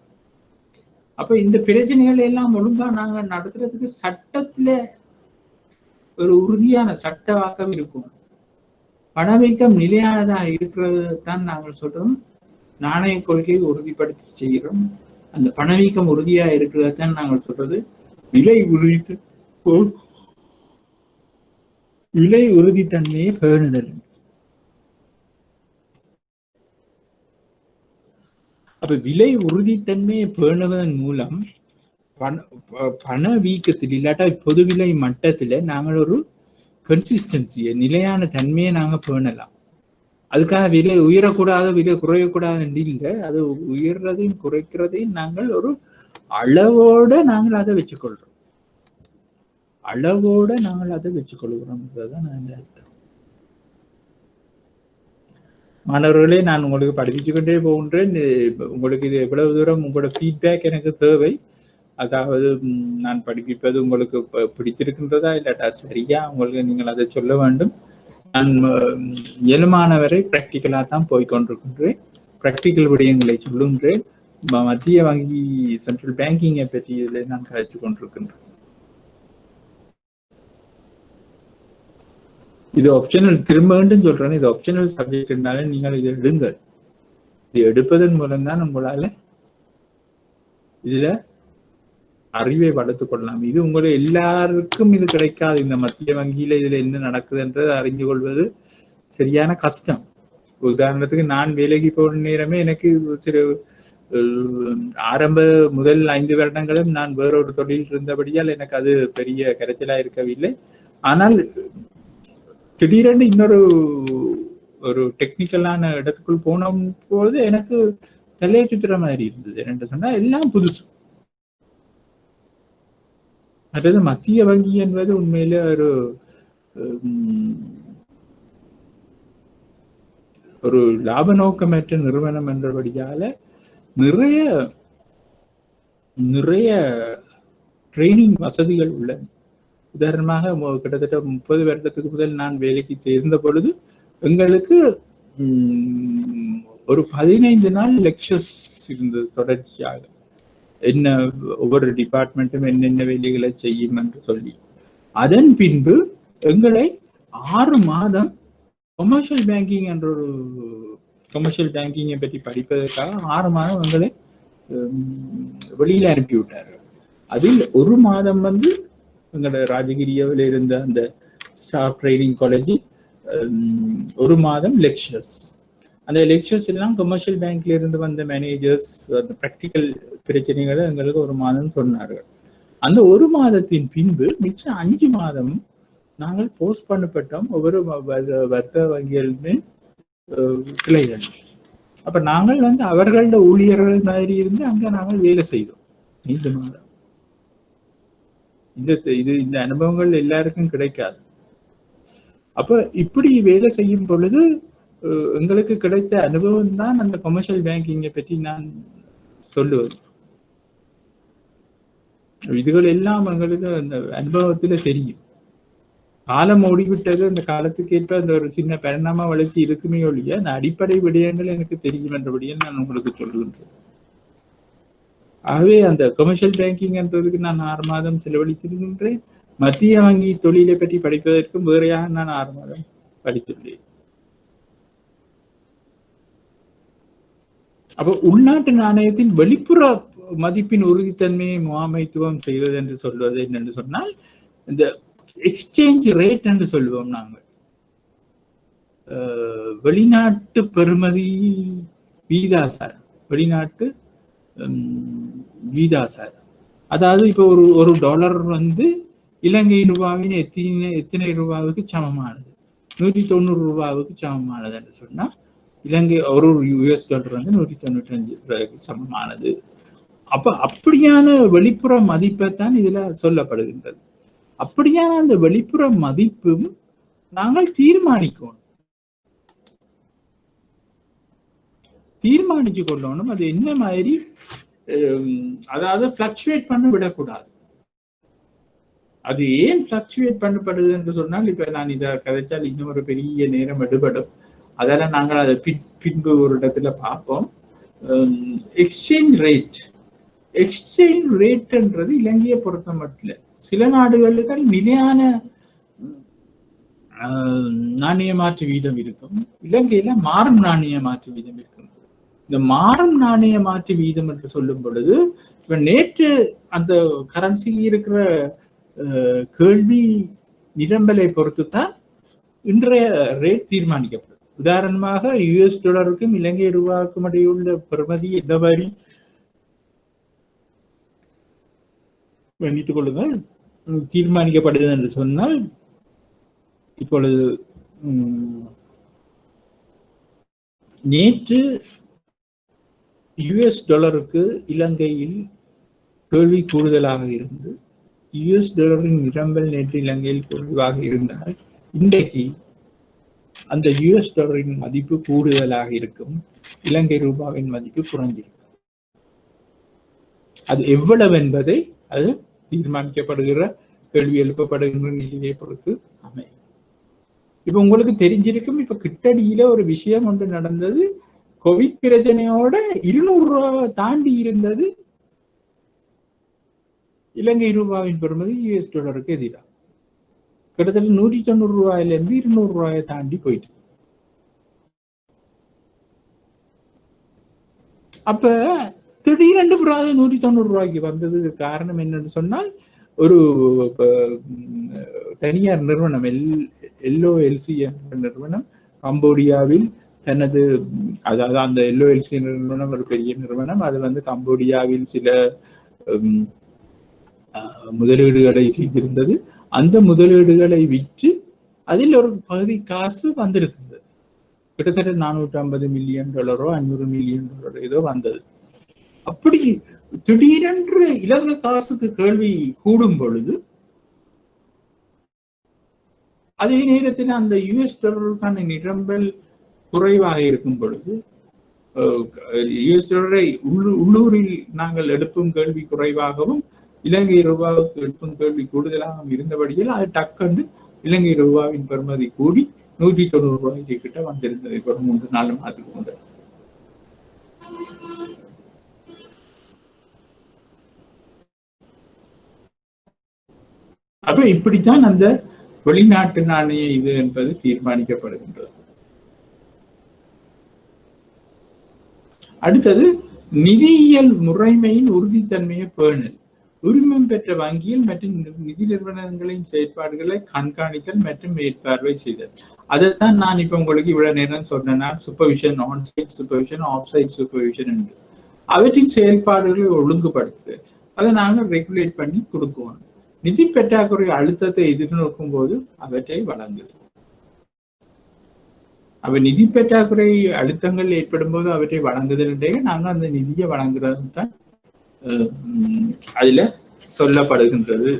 அப்ப இந்த பிரச்சனைகள் எல்லாம் ஒழுங்கா நாங்க நடத்துறதுக்கு சட்டத்துல ஒரு உறுதியான சட்டவாக்கம் இருக்கும். பணவீக்கம் நிலையானதாக இருக்கிறது தான் நாங்கள் சொல்றோம். நாணய கொள்கையை உறுதிப்படுத்தி செய்கிறோம். அந்த பணவீக்கம் உறுதியா இருக்கிறதான் நாங்கள் சொல்றது விலை உறுதித்தன்மையை பேணுதல். அப்ப விலை உறுதித்தன்மையை பேணுவதன் மூலம் பணவீக்கத்தில் இல்லாட்டா பொது விலை மட்டத்துல நாங்கள் ஒரு கன்சிஸ்டன்சியை, நிலையான தன்மையை நாங்க பேணலாம். அதுக்காக விலை உயரக்கூடாது, விலை குறையக்கூடாது இல்லை. அது உயர்றதையும் குறைக்கிறதையும் நாங்கள் ஒரு அளவோட நாங்கள் அதை வச்சுக்கொள்றோம். நான் அர்த்தம். மாணவர்களே, நான் உங்களுக்கு படிச்சுக்கிட்டே போகின்றேன். உங்களுக்கு இது எவ்வளவு தூரம் உங்களோட ஃபீட்பேக் எனக்கு தேவை. அதாவது நான் படிப்பிப்பது உங்களுக்கு பிடித்திருக்கின்றதா இல்லாட்டா சரியா, உங்களுக்கு நீங்கள் அதை சொல்ல வேண்டும். நான் இயலுமானவரை பிராக்டிக்கலாக தான் போய்கொண்டிருக்கின்றேன். பிராக்டிக்கல் விடயங்களை சொல்லுகின்றேன். மத்திய வங்கி சென்ட்ரல் பேங்கிங்கை பற்றி இதில் நான் கழிச்சு கொண்டிருக்கின்றேன். இது ஆப்ஷனல், திரும்பவும் சொல்றேன், இது ஆப்ஷனல் சப்ஜெக்ட்னால நீங்கள் இதை எடுங்கள். இது எடுப்பதன் மூலம்தான் உங்களால இதுல அறிவை வளர்த்துக் கொள்ளலாம். இது உங்களை எல்லாருக்கும் இது கிடைக்காது. இந்த மத்திய வங்கியில இதுல என்ன நடக்குதுன்றது அறிஞ்சு கொள்வது சரியான கஷ்டம். உதாரணத்துக்கு நான் வேலைக்கு போன நேரமே எனக்கு ஆரம்ப முதல் 5 வருடங்களும் நான் வேறொரு தொழில் இருந்தபடியால் எனக்கு அது பெரிய கரைச்சலா இருக்கவில்லை. ஆனால் திடீரென்று இன்னொரு டெக்னிக்கலான இடத்துக்குள் போன போது எனக்கு தலையை சுத்துற மாதிரி இருந்தது. என்ன சொன்னா எல்லாம் புதுசு. அதாவது மத்திய வங்கி என்பது உண்மையில ஒரு லாப நோக்கமற்ற நிறுவனம் என்றபடியால நிறைய ட்ரைனிங் வசதிகள் உள்ளன. உதாரணமாக கிட்டத்தட்ட 30 வருடத்துக்கு முதல் நான் வேலைக்கு சேர்ந்த பொழுது எங்களுக்கு ஒரு 15 நாள் லெக்சர்ஸ் இருந்தது தொடர்ச்சியாக. என்ன ஒவ்வொரு டிபார்ட்மெண்ட்டும் என்னென்ன வேலைகளை செய்யும் என்று சொல்லி. அதன் பின்பு எங்களை 6 மாதம் கமர்ஷியல் பேங்கிங் என்ற ஒரு கமர்ஷியல் பேங்கிங்கை பற்றி படிப்பதற்காக 6 மாதம் எங்களை வெளியில அனுப்பி விட்டார்கள். அதில் 1 மாதம் வந்து எங்களோட ராஜகிரியாவில் இருந்த அந்த ஸ்டாஃப் ட்ரைனிங் காலேஜில் 1 மாதம் லெக்சர்ஸ். அந்த லெக்சர்ஸ் எல்லாம் கமர்ஷியல் பேங்க்ல இருந்து வந்த மேனேஜர்ஸ் அந்த ப்ராக்டிக்கல் பிரச்சனைகளை எங்களுக்கு 1 மாதம் சொன்னார்கள். அந்த 1 மாதத்தின் பின்பு மிச்சம் 5 மாதம் நாங்கள் போஸ்ட் பண்ணப்பட்டோம் ஒவ்வொரு வர்த்தக வங்கிகளுமே கிளைகள். அப்ப நாங்கள் வந்து அவர்களோட ஊழியர்கள் மாதிரி இருந்து அங்க நாங்கள் வேலை செய்தோம் 5 மாதம். இந்த அனுபவங்கள் எல்லாருக்கும் கிடைக்காது. அப்ப இப்படி வேலை செய்யும் பொழுது எங்களுக்கு கிடைத்த அனுபவம் தான் அந்த கமர்ஷியல் பேங்கிங்கை பற்றி நான் சொல்லுவது. இதுகள் எல்லாம் எங்களுக்கு அந்த அனுபவத்துல தெரியும். காலம் ஓடிவிட்டது, அந்த காலத்துக்கு ஏற்ப அந்த ஒரு சின்ன பரிணாம வளர்ச்சி இருக்குமே ஒழிய அந்த அடிப்படை விடயங்கள் எனக்கு தெரியும் என்றபடியே நான் உங்களுக்கு சொல்லுகின்றேன். ஆகவே அந்த கமர்ஷியல் பேங்கிங் என்றதுக்கு நான் 6 மாதம் செலவழித்திருக்கின்றேன். மத்திய வங்கி தொழிலை பற்றி படிப்பதற்கும் வேறையாக நான் 6 மாதம் படித்துள்ளேன். அப்போ உள்நாட்டு நாணயத்தின் வெளிப்புற மதிப்பின் உறுதித்தன்மையை முகாமைத்துவம் செய்வது என்று சொல்வது என்னென்று சொன்னால் இந்த எக்ஸ்சேஞ்ச் ரேட் என்று சொல்லுவோம் நாங்கள். வெளிநாட்டு பெறுமதி வீதாசார், வெளிநாட்டு வீதாசார். அதாவது இப்போ ஒரு டாலர் வந்து இலங்கை ரூபாவின் எத்தனை ரூபாவுக்கு சமமானது? 190 ரூபாவுக்கு சமமானது என்று சொன்னா இலங்கை ஒரு US டாலர் வந்து 195 ரூபாய்க்கு சமமானது. அப்ப அப்படியான வெளிப்புற மதிப்பைத்தான் இதுல சொல்லப்படுகின்றது. அப்படியான அந்த வெளிப்புற மதிப்பும் நாங்கள் தீர்மானிச்சு கொள்ளணும். அது என்ன மாதிரி, அதாவது பிளக்சுவேட் பண்ண விடக்கூடாது. அது ஏன் பிளக்சுவேட் பண்ணப்படுது என்று சொன்னால், இப்ப நான் இதை கதைச்சால் இன்னும் ஒரு பெரிய நேரம் எடுபடும். அதெல்லாம் நாங்கள் அதை பின்பு ஒரு இடத்துல பார்ப்போம். எக்ஸ்சேஞ்ச் ரேட்ன்றது இலங்கையை பொறுத்த மட்டும் சில நாடுகளுக்கு நிலையான நாணய மாற்று வீதம் இருக்கும், இலங்கையில மாறும் நாணய மாற்று வீதம் இருக்கும். இந்த மாறும் நாணய மாற்று வீதம் என்று சொல்லும் பொழுது இப்ப நேற்று அந்த கரன்சி இருக்கிற கேள்வி நிரம்பலை பொறுத்துத்தான் இன்றைய ரேட் தீர்மானிக்கப்படும். உதாரணமாக US டாலருக்கும் இலங்கை ரூபாய்க்கும் இடையுள்ள பெறுமதி எந்த மாதிரி கவனித்துக் கொள்ளுங்கள் தீர்மானிக்கப்படுது என்று சொன்னால், இப்பொழுது நேற்று US டாலருக்கு இலங்கையில் கேள்வி கூடுதலாக இருந்து US டாலரின் நிரம்பல் நேற்று இலங்கையில் குறைவாக இருந்தால் இன்றைக்கு அந்த US டாலரின் மதிப்பு கூடுதலாக இருக்கும், இலங்கை ரூபாவின் மதிப்பு குறைஞ்சிருக்கும். அது எவ்வளவு என்பதை அது தீர்மானிக்கப்படுகிற கேள்வி எழுப்பப்படுகின்ற நிலையை பொறுத்து அமையும். இப்ப உங்களுக்கு தெரிஞ்சிருக்கும், இப்ப கிட்டடியில ஒரு விஷயம் ஒன்று நடந்தது. கோவிட் பிரச்சனையோட 200 ரூபாவை தாண்டி இருந்தது இலங்கை ரூபாவின் பெறுமதி US டாலருக்கு எதிராக. கிட்டத்தட்ட 190 ரூபாயில இருந்து 200 ரூபாயை தாண்டி போயிட்டு. அப்ப திடீரென்று 190 ரூபாய்க்கு வந்தது. காரணம் என்னன்னு சொன்னால், ஒரு தனியார் நிறுவனம் LOLC என்ற நிறுவனம் கம்போடியாவில் தனது, அதாவது அந்த LOLC நிறுவனம் ஒரு பெரிய நிறுவனம், அது வந்து கம்போடியாவில் சில முதலீடுகளை செய்திருந்தது. அந்த முதலீடுகளை விற்று அதில் ஒரு பகுதி காசு வந்திருக்கிறது. கிட்டத்தட்ட 450 மில்லியன் டாலரோ 500 மில்லியன் டாலரோ ஏதோ வந்தது. அப்படி திடீரென்று இலங்கை காசுக்கு கேள்வி கூடும் பொழுது, அதே நேரத்தில் அந்த US டாலருக்கான நிரம்பல் குறைவாக இருக்கும் பொழுது, US டாலரை உள்ளூரில் நாங்கள் எடுப்பும் கேள்வி குறைவாகவும் இலங்கை ரூபாவுக்கு எழுப்பும் கேள்வி கூடுதலாக இருந்தபடியில் அது டக்குன்னு இலங்கை ரூபாவின் பெறுமதி கூடி 190 ரூபாய்க்கு கிட்ட வந்திருந்தது இப்போ 3-4 மாதத்துக்கு முதல். அப்ப இப்படித்தான் அந்த வெளிநாட்டு நாணய இது என்பது தீர்மானிக்கப்படுகின்றது. அடுத்தது நிதியியல் முறைமையின் உறுதித்தன்மையை பேணல். உரிமம் பெற்ற வங்கியில் மற்றும் நிதி நிறுவனங்களின் செயற்பாடுகளை கண்காணித்தல் மற்றும் மேற்பார்வை செய்தல். அதைத்தான் நான் இப்ப உங்களுக்கு இவ்வளவு நேரம் சொன்னேன்னா supervision, onsite supervision, off-site supervision என்று அவற்றின் செயல்பாடுகளை ஒழுங்குபடுத்து அதை நாங்கள் ரெகுலேட் பண்ணி கொடுக்குவோம். நிதி பற்றாக்குறை அழுத்தத்தை எதிர்நோக்கும் போது அவற்றை வழங்குது. அவ நிதி பற்றாக்குறை அழுத்தங்கள் ஏற்படும் போது அவற்றை வழங்குதலே நாங்கள் அந்த நிதியை வழங்குறது தான் அதுல சொல்லப்படுகின்றது.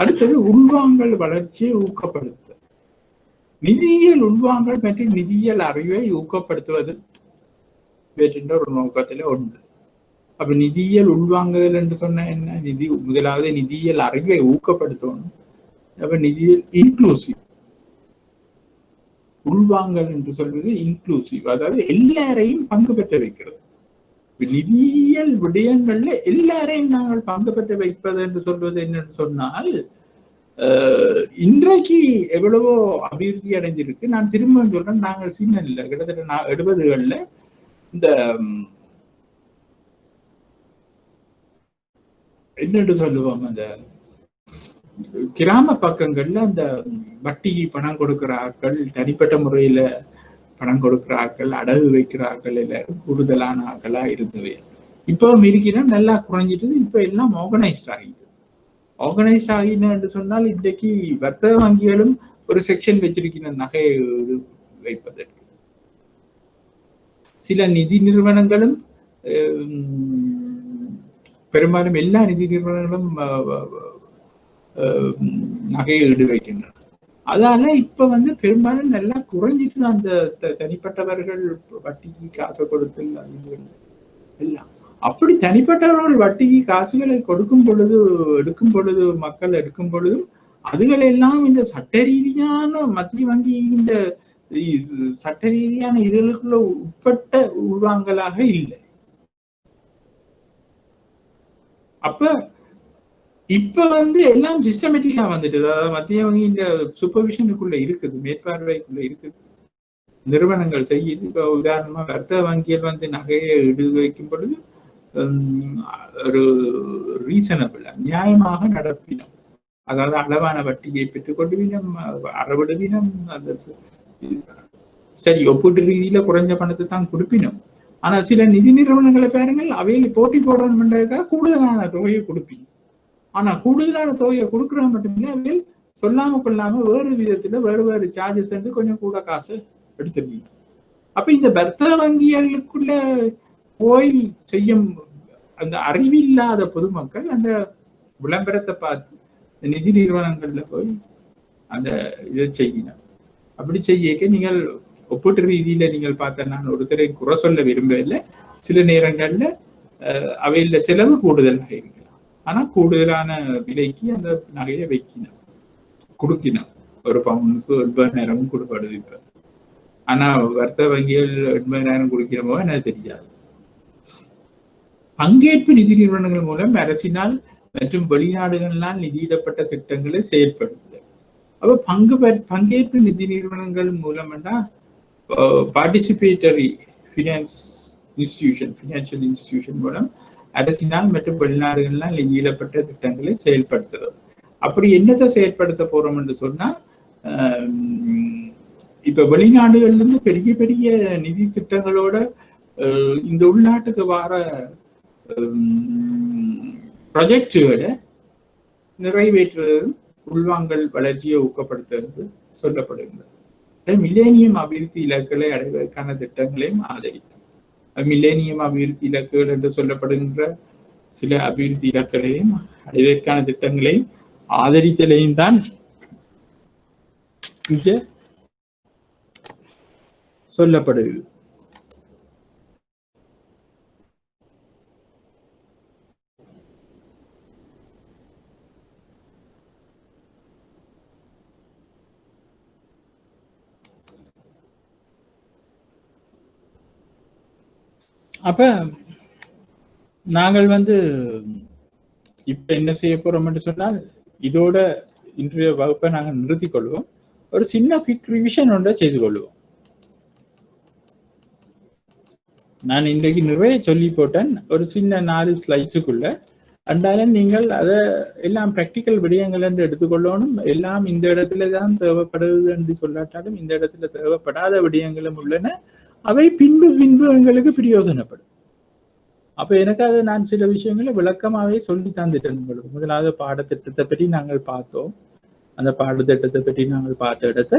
அடுத்தது உள்வாங்கல் வளர்ச்சியை ஊக்கப்படுத்த. நிதியியல் உள்வாங்கல் மற்றும் நிதியியல் அறிவை ஊக்கப்படுத்துவது வேற்றின்ற ஒரு நோக்கத்துல உண்டு. அப்ப நிதியியல் உள்வாங்குதல் என்று சொன்ன என்ன? முதலாவது நிதியியல் அறிவை ஊக்கப்படுத்தணும். அப்ப நிதியியல் இன்க்ளூசிவ். உள்வாங்கல் என்று சொல்வது இன்க்ளூசிவ், அதாவது எல்லாரையும் பங்கு பெற்ற வைக்கிறது. நிதியியல் விடயங்கள்ல எல்லாரையும் நாங்கள் பங்கு பெற்ற வைப்பது என்று சொல்வது என்னன்னு சொன்னால், இன்றைக்கு எவ்வளவோ அபிவிருத்தி அடைஞ்சிருக்கு. நான் திரும்ப சொல்றேன், நாங்கள் சின்ன இல்லை, கிட்டத்தட்ட 70களில் இந்த என்னென்று சொல்லுவோம், அந்த கிராம பக்கங்கள்ல அந்த வட்டி பணம் கொடுக்கிற ஆட்கள், தனிப்பட்ட முறையில பணம் கொடுக்கிற ஆட்கள், அடகு வைக்கிற ஆட்கள் எல்லாரும் கூடுதலான ஆட்களா இருந்தது. இப்பவும் இருக்கிற நல்லா குறைஞ்சிட்டு இப்ப எல்லாம் ஆர்கனைஸ்ட் ஆகிட்டு. ஆர்கனைஸ்ட் ஆகினு சொன்னால் இன்றைக்கு வர்த்தக வங்கிகளும் ஒரு செக்ஷன் வச்சிருக்கிற நகையை வைப்பதற்கு. சில நிதி நிறுவனங்களும் பெரும்பாலும் எல்லா நிதி நிறுவனங்களும் நகையை ஈடு வைக்கின்றன. அதால இப்ப பெரும்பாலும் நல்லா குறைஞ்சிட்டு அந்த தனிப்பட்டவர்கள் வட்டிக்கு காசு கொடுத்தல் எல்லாம். அப்படி தனிப்பட்டவர்கள் வட்டிக்கு காசுகளை கொடுக்கும் பொழுது, எடுக்கும் பொழுது, மக்கள் எடுக்கும் பொழுதும் அதுகளெல்லாம் இந்த சட்ட ரீதியான மத்திய வங்கி இந்த சட்ட ரீதியான இதழ்களுக்குள்ள உட்பட்ட உள்வாங்கலாக இல்லை. அப்ப இப்ப எல்லாம் சிஸ்டமேட்டிக்கா வந்துட்டு, அதாவது மத்திய வங்கி இந்த சூப்பர்விஷனுக்குள்ள இருக்குது, மேற்பார்வைக்குள்ள இருக்குது, நிறுவனங்கள் செய்யுது. இப்ப உதாரணமா வர்த்தக வங்கியில் நகையை இடு வைக்கும் பொழுது ஒரு ரீசனபிள் நியாயமாக நடப்பினோம், அதாவது அளவான வட்டியை பெற்றுக் கொள்வினம், அறவிடுவினம், அந்த சரி ஒப்பீட்டு ரீதியில குறைஞ்ச பணத்தை தான் கொடுப்பினோம். ஆனா சில நிதி நிறுவனங்களை பாருங்கள், அவையில் போட்டி போடணும்ன்றதுக்காக கூடுதலான தொகையை கொடுப்பீங்க. ஆனா கூடுதலான தொகையை கொடுக்கறது மட்டுமே அவையில் சொல்லாம கொள்ளாம வேறு விதத்துல வேறு வேறு சார்ஜஸ் வந்து கொஞ்சம் கூட காசு எடுத்துருவீங்க. அப்ப இந்த வர்த்தக வங்கிகளுக்குள்ள போய் செய்யும் அந்த அறிவில்லாத பொதுமக்கள் அந்த விளம்பரத்தை பார்த்து நிதி நிறுவனங்கள்ல போய் அந்த இதை செய்யணும். அப்படி செய்ய நீங்கள் ஒப்பீட்டு ரீதியில நீங்கள் பார்த்த, நான் ஒருத்தரை குறை சொல்ல விரும்பவில்லை, சில நேரங்கள்ல அவையில செலவு கூடுதலாக இருக்கலாம். ஆனா கூடுதலான விலைக்கு அந்த நகையை வைக்கணும், கொடுக்கணும். ஒரு பவுனுக்கு 80,000 கொடுப்படுது இப்ப. ஆனா வர்த்தக வங்கிகள் 80,000 கொடுக்கிறமோ எனக்கு தெரியாது. பங்கேற்பு நிதி நிறுவனங்கள் மூலம் அரசினால் மற்றும் வெளிநாடுகளால் நிதியிடப்பட்ட திட்டங்களை செயல்படுத்துதல். அப்ப பங்கேற்பு நிதி நிறுவனங்கள் மூலம் பார்ட்டிசிபேட்டரி ஃபினான்சியல் இன்ஸ்டிடியூஷன் மூலம் அரசினால் மற்றும் வெளிநாடுகளால் நிதியிடப்பட்ட திட்டங்களை செயல்படுத்துறது. அப்படி என்னத்தை செயல்படுத்த போறோம் என்று சொன்னா, இப்ப வெளிநாடுகள்ல இருந்து பெரிய பெரிய நிதி திட்டங்களோட இந்த உள்நாட்டுக்கு வர ப்ராஜெக்டுகளை நிறைவேற்றுவது, உள்வாங்கல் வளர்ச்சியை ஊக்கப்படுத்துவது சொல்லப்படுகிறது. மில்லேனியம் அபிவிருத்தி இலக்குகளை அடைவதற்கான திட்டங்களையும் ஆதரிக்கும். மில்லேனியம் அபிவிருத்தி இலக்குகள் என்று சொல்லப்படுகின்ற சில அபிவிருத்தி இலக்குகளையும் அடைவதற்கான திட்டங்களையும் ஆதரித்தலையும் தான் இங்க சொல்லப்படுது. அப்ப நாங்கள் இப்ப என்ன செய்ய போறோம் என்று சொன்னால், இதோட இன்றைய வகுப்பை நாங்கள் நிறுத்திக் கொள்வோம். ஒரு சின்ன குவிக் ரிவிஷன் ஒன்றை செய்து கொள்வோம். நான் இன்றைக்கு நிறைய சொல்லி போட்டேன், ஒரு சின்ன 4 ஸ்லைட்ஸுக்குள்ள. அண்டாலும் நீங்கள் அதை எல்லாம் பிராக்டிக்கல் விடயங்கள் என்று எடுத்துக்கொள்ளணும். எல்லாம் இந்த இடத்துல தான் தேவைப்படுது என்று சொல்லாட்டாலும் இந்த இடத்துல தேவைப்படாத விடயங்களும் உள்ளன. அவை பின்பு எங்களுக்கு பிரயோசனப்படும். அப்ப எனக்கு அதை நான் சில விஷயங்களை விளக்கமாவே சொல்லி தந்துட்டேன் உங்களுக்கு. முதலாவது பாடத்திட்டத்தை பற்றி நாங்கள் பார்த்தோம். அந்த பாடத்திட்டத்தை பற்றி நாங்கள் பார்த்த இடத்த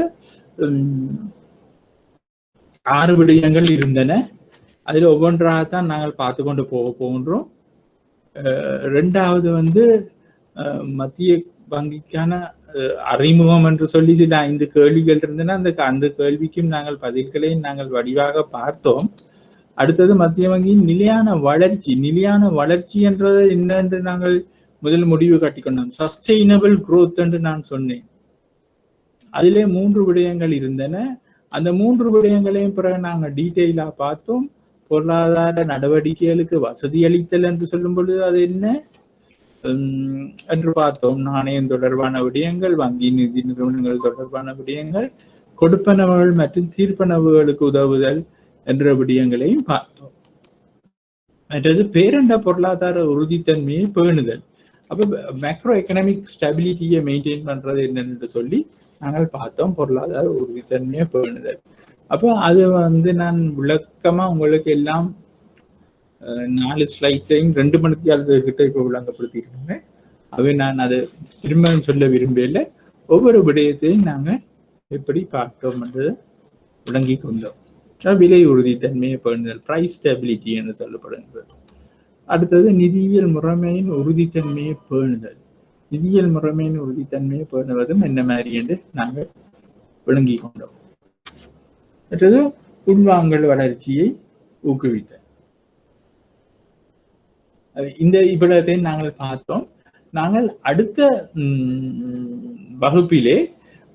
6 விடயங்கள் இருந்தன. அதில் ஒவ்வொன்றாகத்தான் நாங்கள் பார்த்து கொண்டு போகின்றோம். 2வது மத்திய வங்கிக்கான அறிமுகம் என்று சொல்லி சில 5 கேள்விகள் இருந்தன. அந்த கேள்விக்கும் நாங்கள் பதில்களையும் நாங்கள் வடிவாக பார்த்தோம். அடுத்தது மத்திய வங்கியின் நிலையான வளர்ச்சி என்றது என்ன என்று நாங்கள் முதல் முடிவு காட்டிக்கொண்டோம். சஸ்டெயினபிள் குரோத் என்று நான் சொன்னேன். அதிலே 3 விடயங்கள் இருந்தன. அந்த 3 விடயங்களையும் பிறகு நாங்கள் டீட்டெயிலா பார்த்தோம். பொருளாதார நடவடிக்கைகளுக்கு வசதி அளித்தல் என்று சொல்லும் பொழுது அது என்ன என்று பார்த்தோம். நாணயம் தொடர்பான விடயங்கள், வங்கி நிதி நிறுவனங்கள் தொடர்பான விடயங்கள், கொடுப்பனவுகள் மற்றும் தீர்ப்பனவுகளுக்கு உதவுதல் என்ற விடயங்களையும் பார்த்தோம். மற்றது பேரண்ட பொருளாதார உறுதித்தன்மையை பேணுதல். அப்ப மேக்ரோ எக்கனாமிக் ஸ்டெபிலிட்டியை மெயின்டைன் பண்றது என்னன்னு சொல்லி நாங்கள் பார்த்தோம். பொருளாதார உறுதித்தன்மையை பேணுதல். அப்போ அது நான் விளக்கமா உங்களுக்கு எல்லாம் 4 ஸ்லைட்ஸையும் 2 மணித்தியாளர்கிட்ட இப்போ விளங்கப்படுத்தியிருக்கேன். அவை நான் அதை திரும்ப சொல்ல விரும்பல. ஒவ்வொரு விடயத்தையும் நாங்கள் எப்படி பார்த்தோம் என்றதை விளங்கி கொண்டோம். விலை உறுதித்தன்மையை பேணுதல், பிரைஸ் ஸ்டெபிலிட்டி என்று சொல்லப்படுகிறது. அடுத்தது நிதியியல் முறைமையின் உறுதித்தன்மையை பேணுதல். நிதியியல் முறைமையின் உறுதித்தன்மையை பேணுவதும் என்ன மாதிரி என்று நாங்கள் விளங்கி கொண்டோம். மற்றது உள்வாங்கல் வளர்ச்சியை ஊக்குவித்தல். இந்த இவ்வளத்தை நாங்கள் பார்த்தோம். நாங்கள் அடுத்த வகுப்பிலே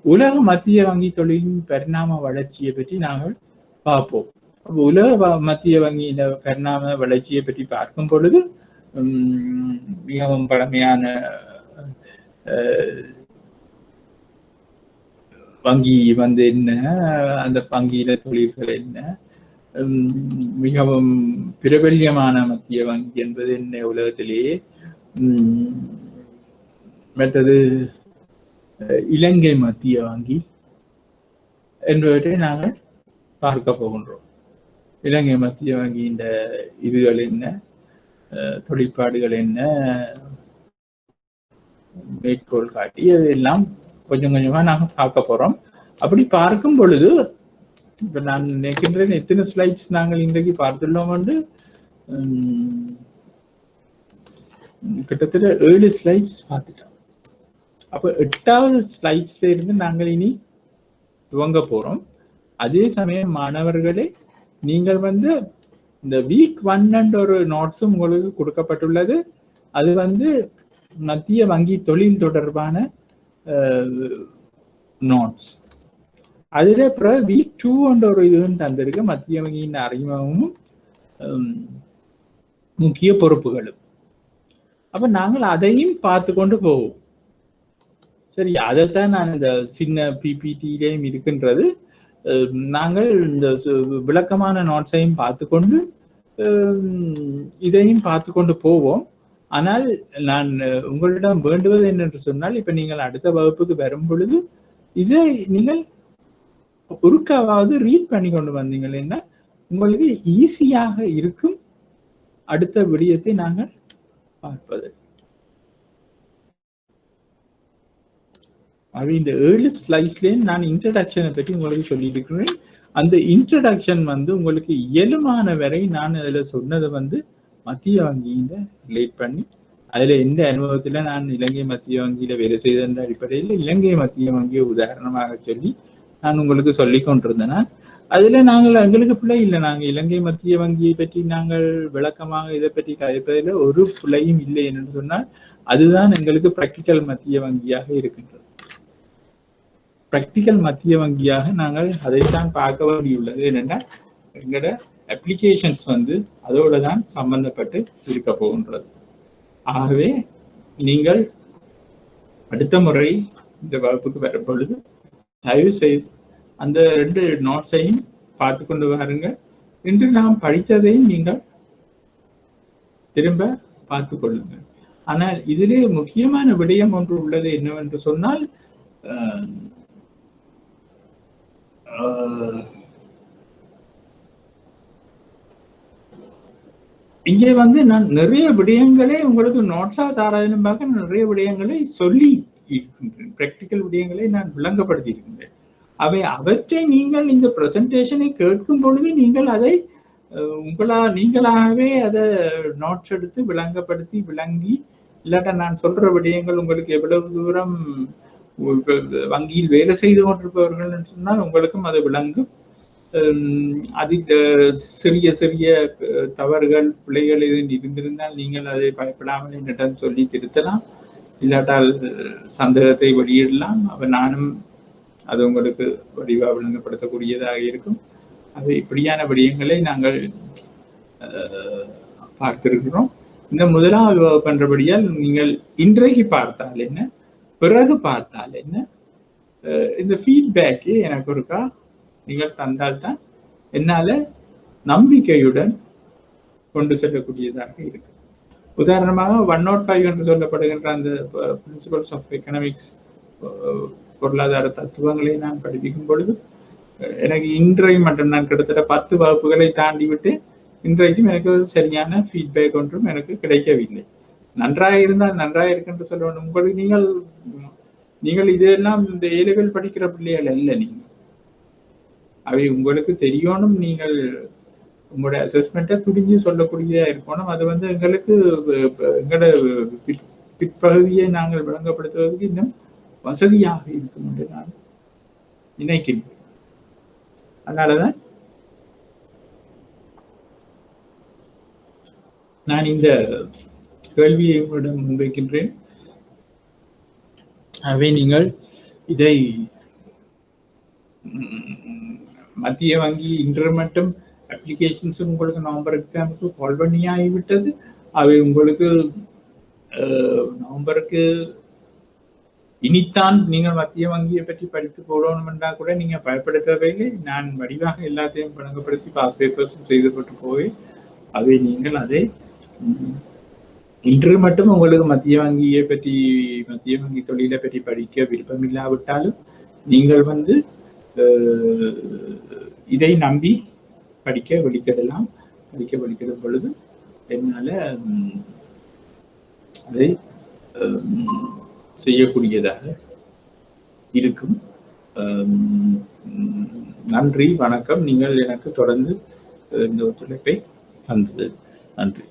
உலக மத்திய வங்கி தொழிலின் பரிணாம வளர்ச்சியை பற்றி நாங்கள் பார்ப்போம். உலக மத்திய வங்கியின் பரிணாம வளர்ச்சியை பற்றி பார்க்கும் பொழுது மிகவும் பழமையான வங்கி என்ன, அந்த வங்கியில தொழில்கள் என்ன, மிகவும் பிரபல்யமான மத்திய வங்கி என்பது என்ன உலகத்திலேயே, மற்றது இலங்கை மத்திய வங்கி என்பவற்றை நாங்கள் பார்க்க போகின்றோம். இலங்கை மத்திய வங்கியின் இதுகள் என்ன, தொழிற்பாடுகள் என்ன, மேற்கோள் காட்டி அதெல்லாம் கொஞ்சம் கொஞ்சமா நாங்க பார்க்க போறோம். அப்படி பார்க்கும் பொழுது இப்ப நான் நினைக்கின்றேன் எத்தனை ஸ்லைட்ஸ் நாங்கள் இன்றைக்கு பார்த்துள்ளோம் வந்து கிட்டத்தட்ட 7 ஸ்லைட்ஸ் பார்த்துட்டோம். அப்ப 8வது ஸ்லைட்ஸ்ல இருந்து நாங்கள் இனி துவங்க போறோம். அதே சமயம் மாணவர்களே, நீங்கள் இந்த வீக் 1 ஒரு நோட்ஸும் உங்களுக்கு கொடுக்கப்பட்டுள்ளது. அது மத்திய வங்கி தொழில் தொடர்பான நோட்ஸ். அதுல அப்புறம் வீக் 2 ஒரு இதுன்னு தந்திருக்கு, மத்திய வங்கியின் அறிமுகமும் முக்கிய பொறுப்புகளும். அப்ப நாங்கள் அதையும் பார்த்து கொண்டு போவோம். சரி, அதைத்தான் நான் இந்த சின்ன பிபிடியிலையும் இருக்கின்றது. நாங்கள் இந்த விளக்கமான நோட்ஸையும் பார்த்து கொண்டு இதையும் பார்த்து கொண்டு போவோம். ஆனால் நான் உங்களிடம் வேண்டுவது என்னென்று சொன்னால், இப்ப நீங்கள் அடுத்த வகுப்புக்கு வரும் பொழுது இதை நீங்கள் ஒருக்காவது ரீட் பண்ணி கொண்டு வந்தீங்கன்னா உங்களுக்கு ஈஸியாக இருக்கும் அடுத்த விடயத்தை நாங்கள் பார்ப்பது. அது இந்த 7 ஸ்லைஸ்லேயே நான் இன்ட்ரடக்ஷனை பற்றி உங்களுக்கு சொல்லிட்டு இருக்கிறேன். அந்த இன்ட்ரடக்ஷன் வந்து உங்களுக்கு இயலுமான வரை நான் அதில் சொன்னதை வந்து மத்திய வங்கியில ரிலேட் பண்ணி அதில் எந்த அனுபவத்தில் நான் இலங்கை மத்திய வங்கியில வேலை செய்த அடிப்படையில் இலங்கை மத்திய வங்கியை உதாரணமாக சொல்லி நான் உங்களுக்கு சொல்லி கொண்டிருந்தேன். அதுல நாங்கள் எங்களுக்கு பிழை இல்லை. நாங்கள் இலங்கை மத்திய வங்கியை பற்றி நாங்கள் விளக்கமாக இதை பற்றி கதைப்பதில் ஒரு பிழையும் இல்லை என்று சொன்னால் அதுதான் எங்களுக்கு பிராக்டிக்கல் மத்திய வங்கியாக இருக்கின்றது. பிராக்டிக்கல் மத்திய வங்கியாக நாங்கள் அதைத்தான் பார்க்க வேண்டியுள்ளது. என்னென்னா எங்களோட அப்ளிகேஷன்ஸ் வந்து அதோட தான் சம்பந்தப்பட்டு இருக்க போகின்றது. ஆகவே நீங்கள் அடுத்த முறை இந்த வகுப்புக்கு வரும் பொழுது தயவு செய்து அந்த 2 நோட்ஸையும் பார்த்து கொண்டு வாருங்க. இன்று நாம் படித்ததையும் நீங்கள் திரும்ப பார்த்து கொள்ளுங்கள். ஆனால் இதிலே முக்கியமான விடயம் ஒன்று உள்ளது. என்னவென்று சொன்னால் இங்கே வந்து நான் நிறைய விடயங்களே உங்களுக்கு நோட்ஸா தாராளமாக நிறைய விடயங்களை சொல்லி இருக்கின்றேன். பிராக்டிக்கல் விடயங்களை நான் விளங்கப்படுத்தி இருக்கின்றேன். அவற்றை நீங்கள் இந்த பிரசன்டேஷனை கேட்கும் பொழுது நீங்கள் அதை நீங்களாகவே அதை நோட்ஸ் எடுத்து விளங்கப்படுத்தி விளங்கி, இல்லாட்டா நான் சொல்ற விடயங்கள் உங்களுக்கு எவ்வளவு தூரம் வங்கியில் வேலை செய்து கொண்டிருப்பவர்கள் சொன்னால் உங்களுக்கும் அது விளங்கும். அதில் சிறிய சிறிய தவறுகள் பிழைகள் இருந்திருந்தால் நீங்கள் அதை பயப்படாமல் என்னிடம் சொல்லி திருத்தலாம், இல்லாட்டால் சந்தேகத்தை வெளியிடலாம். நானும் அது உங்களுக்கு வடிவாக விளங்கப்படுத்தக்கூடியதாக இருக்கும். அது இப்படியான விடயங்களை நாங்கள் பார்த்திருக்கிறோம். இந்த முதலாவது பண்றபடியால் நீங்கள் இன்றைக்கு பார்த்தால் என்ன, பிறகு பார்த்தால் என்ன, இந்த ஃபீட்பேக்கு எனக்கு ஒருக்கா நீங்கள் தந்தால்தான் என்னால் நம்பிக்கையுடன் கொண்டு செல்லக்கூடியதாக இருக்கு. உதாரணமாக 105 என்று சொல்லப்படுகின்ற அந்த பிரின்சிபல்ஸ் ஆஃப் எக்கனாமிக்ஸ் பொருளாதார தத்துவங்களை நான் படிப்பிக்கும் பொழுது எனக்கு இன்றைக்கு மட்டும் நான் கிட்டத்தட்ட 10 வகுப்புகளை தாண்டி விட்டு இன்றைக்கும் எனக்கு சரியான ஃபீட்பேக் ஒன்றும் எனக்கு கிடைக்கவில்லை. நன்றாக இருந்தால் நன்றாக இருக்குன்னு சொல்லணும். உங்களுக்கு நீங்கள் இதெல்லாம் இந்த ஏழுகள் படிக்கிற பிள்ளைகள் அல்ல. நீங்கள் அவை உங்களுக்கு தெரியணும். நீங்கள் உங்களுடைய அசஸ்மெண்ட்டை துடிஞ்சு சொல்லக்கூடியதா இருக்கணும். அது வந்து எங்களுக்கு எங்களோட பிற்பகுதியை நாங்கள் விளங்கப்படுத்துவதற்கு இன்னும் வசதியாக இருக்கும் என்று நான் நினைக்கின்றேன். அதனாலதான் நான் இந்த கேள்வியை உங்களிடம் முன்வைக்கின்றேன். ஆகவே நீங்கள் இதை மத்திய வங்கி இன்று மட்டும் அப்ளிகேஷன்ஸ் உங்களுக்கு நவம்பர் எக்ஸாமுக்கு கால் பண்ணி ஆகிவிட்டது. அவை உங்களுக்கு நவம்பருக்கு இனித்தான் நீங்கள் மத்திய வங்கியை பற்றி படித்து போடணும் என்றால் கூட நீங்கள் பயப்பட தேவையில்லை. நான் வடிவாக எல்லாத்தையும் வழங்கப்படுத்தி பாஸ் பேப்பர்ஸும் செய்து போட்டு போய் அவை நீங்கள் அதை இன்று மட்டும் உங்களுக்கு மத்திய வங்கியை பற்றி மத்திய வங்கி தொழிலை பற்றி படிக்க விருப்பம் இல்லாவிட்டாலும் நீங்கள் வந்து இதை நம்பி படிக்க வெளிக்கிடும் பொழுது என்னால் அதை செய்யக்கூடியதாக இருக்கும். நன்றி, வணக்கம். நீங்கள் எனக்கு தொடர்ந்து இந்த ஒத்துழைப்பை தந்தது நன்றி.